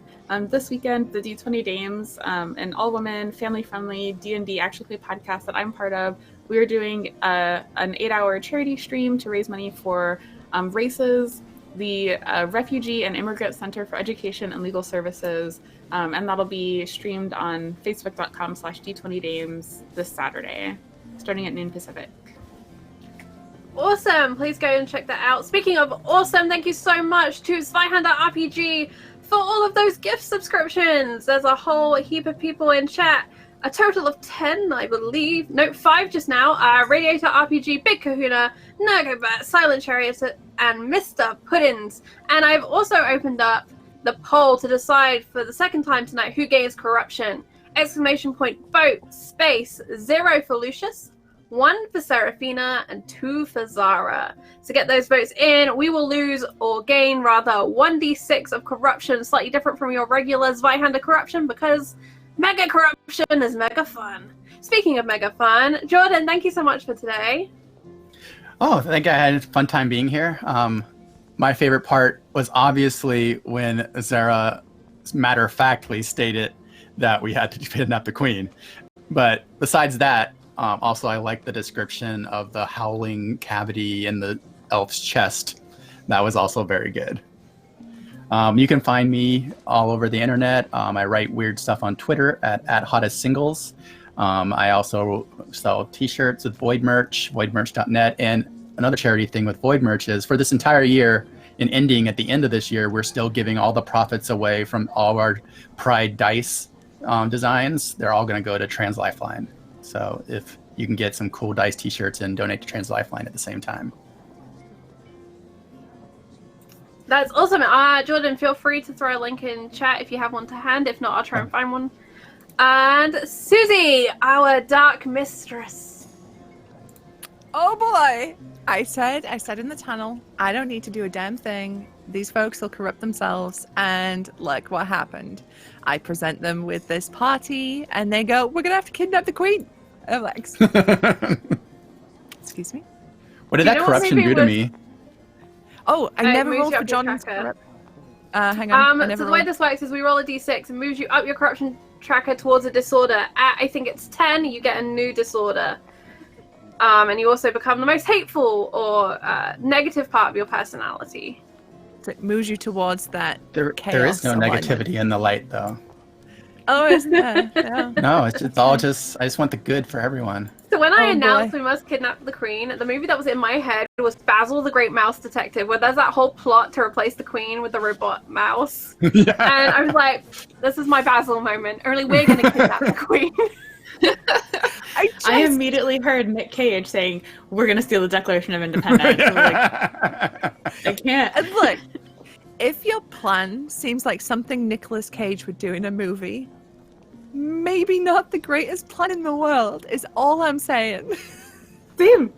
Speaker 4: This weekend, the D20 Dames, an all-women, family-friendly D&D actual play podcast that I'm part of, we are doing an 8-hour charity stream to raise money for RACES, the Refugee and Immigrant Center for Education and Legal Services, and that'll be streamed on facebook.com/D20Dames this Saturday, starting at noon Pacific.
Speaker 1: Awesome! Please go and check that out. Speaking of awesome, thank you so much to Zweihander RPG for all of those gift subscriptions. There's a whole heap of people in chat. A total of 10, I believe. No, 5 just now. Radiator RPG, Big Kahuna, Nergobat, Silent Chariot, and Mr. Puddins. And I've also opened up the poll to decide for the second time tonight who gains corruption. Exclamation point vote, space, 0 for Lucius, 1 for Serafina, and 2 for Zara. So get those votes in. We will lose or gain rather 1d6 of corruption, slightly different from your regular Zweihander corruption because mega corruption is mega fun. Speaking of mega fun, Jordan, thank you so much for today.
Speaker 3: Oh, I think I had a fun time being here. My favorite part was obviously when Zara matter-of-factly stated that we had to kidnap the queen. But besides that, also I like the description of the howling cavity in the elf's chest. That was also very good. You can find me all over the internet. I write weird stuff on Twitter at hottestsingles. I also sell t-shirts with Void Merch, voidmerch.net. And another charity thing with Void Merch is for this entire year and ending at the end of this year, we're still giving all the profits away from all our Pride dice designs. They're all going to go to Trans Lifeline. So if you can get some cool dice t-shirts and donate to Trans Lifeline at the same time.
Speaker 1: That's awesome. Jordan, feel free to throw a link in chat if you have one to hand. If not, I'll try and find one. And Susie, our dark mistress.
Speaker 2: Oh boy! I said in the tunnel, I don't need to do a damn thing. These folks will corrupt themselves. And look what happened. I present them with this party, and they go, "We're gonna have to kidnap the queen." I'm like, excuse me?
Speaker 3: What did that corruption do to me?
Speaker 2: Oh, I never rolled for John's corrupt. Hang on.
Speaker 1: So the way this works is we roll a d6 and moves you up your corruption tracker towards a disorder. At, I think it's 10, you get a new disorder. And you also become the most hateful or negative part of your personality.
Speaker 2: So it moves you towards that
Speaker 3: There is no negativity in the light, though.
Speaker 2: Oh, isn't there? Yeah.
Speaker 3: No, it's all just, I just want the good for everyone.
Speaker 1: So when I announced we must kidnap the queen, the movie that was in my head was Basil the Great Mouse Detective, where there's that whole plot to replace the queen with the robot mouse.
Speaker 3: Yeah.
Speaker 1: And I was like, this is my Basil moment. Only we're going to kidnap the queen.
Speaker 4: I immediately heard Nick Cage saying, "We're going to steal the Declaration of Independence." I'm like, I can't.
Speaker 2: And look, if your plan seems like something Nicolas Cage would do in a movie, maybe not the greatest plan in the world, is all I'm saying.
Speaker 4: Same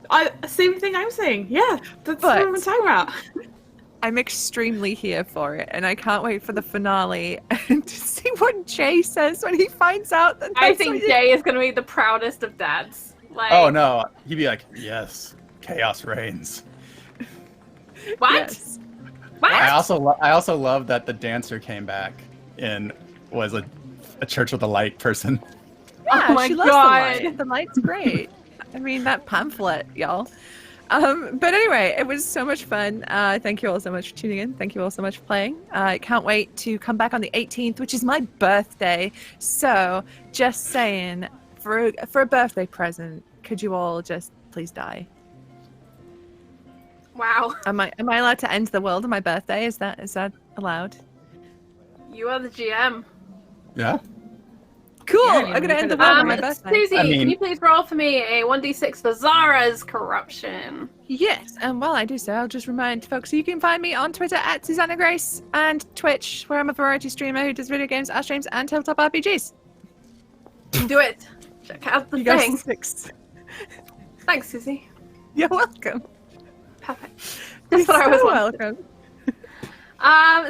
Speaker 4: thing I'm saying. Yeah, that's what I'm talking about.
Speaker 2: I'm extremely here for it, and I can't wait for the finale and to see what Jay says when he finds out that.
Speaker 1: I think Jay is going to be the proudest of dads. Like,
Speaker 3: oh no, he'd be like, "Yes, chaos reigns."
Speaker 1: What?
Speaker 2: Yes.
Speaker 1: What?
Speaker 3: I also love that the dancer came back and was a Church of the Light person.
Speaker 2: Yeah,
Speaker 1: oh my
Speaker 2: she loves
Speaker 1: God.
Speaker 2: the light. The light's great. I mean, that pamphlet, y'all. But anyway, it was so much fun. Thank you all so much for tuning in. Thank you all so much for playing. I can't wait to come back on the 18th, which is my birthday. So, just saying, for a birthday present, could you all just please die?
Speaker 1: Wow.
Speaker 2: Am I allowed to end the world on my birthday? Is that allowed?
Speaker 1: You are the GM.
Speaker 3: Yeah.
Speaker 2: Cool.
Speaker 4: Yeah, I mean,
Speaker 2: I'm gonna
Speaker 4: we
Speaker 2: end the
Speaker 4: could
Speaker 2: world
Speaker 4: have
Speaker 2: on my
Speaker 4: done it.
Speaker 2: birthday.
Speaker 1: Susie,
Speaker 3: I mean-
Speaker 1: can you please roll for me a 1d6 for Zara's corruption?
Speaker 2: Yes, and while I do so, I'll just remind folks you can find me on Twitter at Susanna Grace and Twitch, where I'm a variety streamer who does video games, art streams, and tabletop RPGs.
Speaker 1: Do it. Check out the
Speaker 2: You guys
Speaker 1: thing.
Speaker 2: 6.
Speaker 1: Thanks, Susie.
Speaker 2: You're welcome.
Speaker 1: Perfect. Just what I was
Speaker 2: so
Speaker 1: wanting.
Speaker 2: welcome.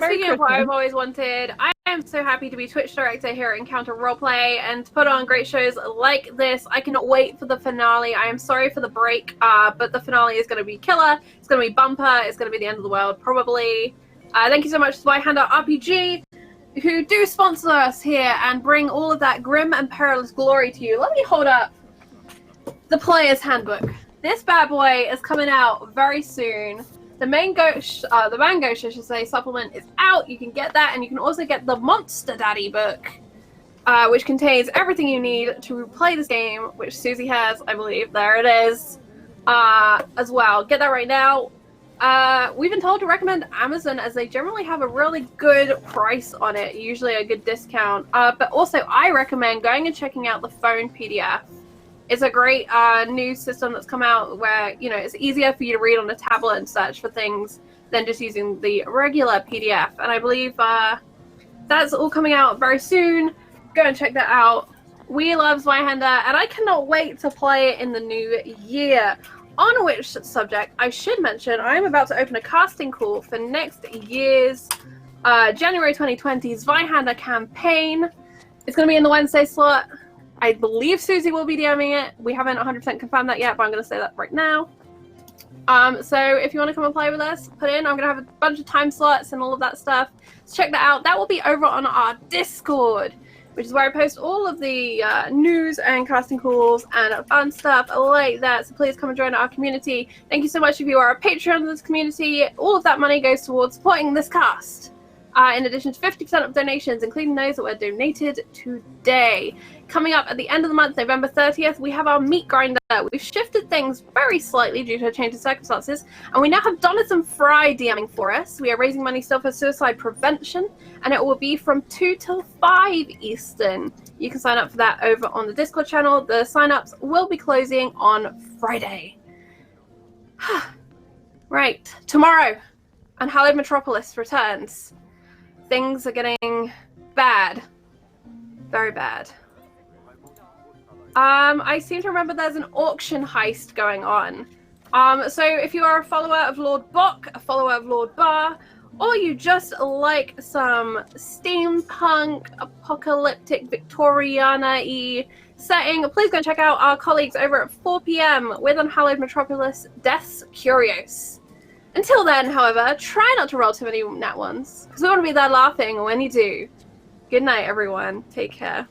Speaker 2: Merry
Speaker 1: Speaking of what
Speaker 2: Christmas.
Speaker 1: I've always wanted, I am so happy to be Twitch director here at Encounter Roleplay and to put on great shows like this. I cannot wait for the finale. I am sorry for the break, but the finale is going to be killer. It's going to be bumper. It's going to be the end of the world, probably. Thank you so much to Zweihander RPG, who do sponsor us here and bring all of that grim and perilous glory to you. Let me hold up the Player's Handbook. This bad boy is coming out very soon. The Mango, I should say, supplement is out. You can get that, and you can also get the Monster Daddy book, which contains everything you need to play this game, which Susie has, I believe. There it is, as well. Get that right now. We've been told to recommend Amazon as they generally have a really good price on it, usually a good discount. But also, I recommend going and checking out the phone PDF. It's a great new system that's come out where, you know, it's easier for you to read on a tablet and search for things than just using the regular PDF. And I believe that's all coming out very soon. Go and check that out. We love Zweihander, and I cannot wait to play it in the new year. On which subject, I should mention, I'm about to open a casting call for next year's January 2020 Zweihander campaign. It's going to be in the Wednesday slot. I believe Susie will be DMing it. We haven't 100% confirmed that yet, but I'm going to say that right now. So if you want to come and play with us, put in. I'm going to have a bunch of time slots and all of that stuff. So check that out. That will be over on our Discord, which is where I post all of the news and casting calls and fun stuff like that. So please come and join our community. Thank you so much if you are a patron of this community. All of that money goes towards supporting this cast. In addition to 50% of donations, including those that were donated today. Coming up at the end of the month, November 30th, we have our meat grinder. We've shifted things very slightly due to a change in circumstances, and we now have Donathan Fry DMing for us. We are raising money still for suicide prevention, and it will be from 2 till 5 Eastern. You can sign up for that over on the Discord channel. The sign-ups will be closing on Friday. Right, tomorrow, Unhallowed Metropolis returns. Things are getting bad. Very bad. I seem to remember there's an auction heist going on. So if you are a follower of Lord Bock, a follower of Lord Bar, or you just like some steampunk, apocalyptic, Victoriana-y setting, please go and check out our colleagues over at 4 p.m. with Unhallowed Metropolis Deaths Curios. Until then, however, try not to roll too many nat ones, because we want to be there laughing when you do. Good night, everyone. Take care.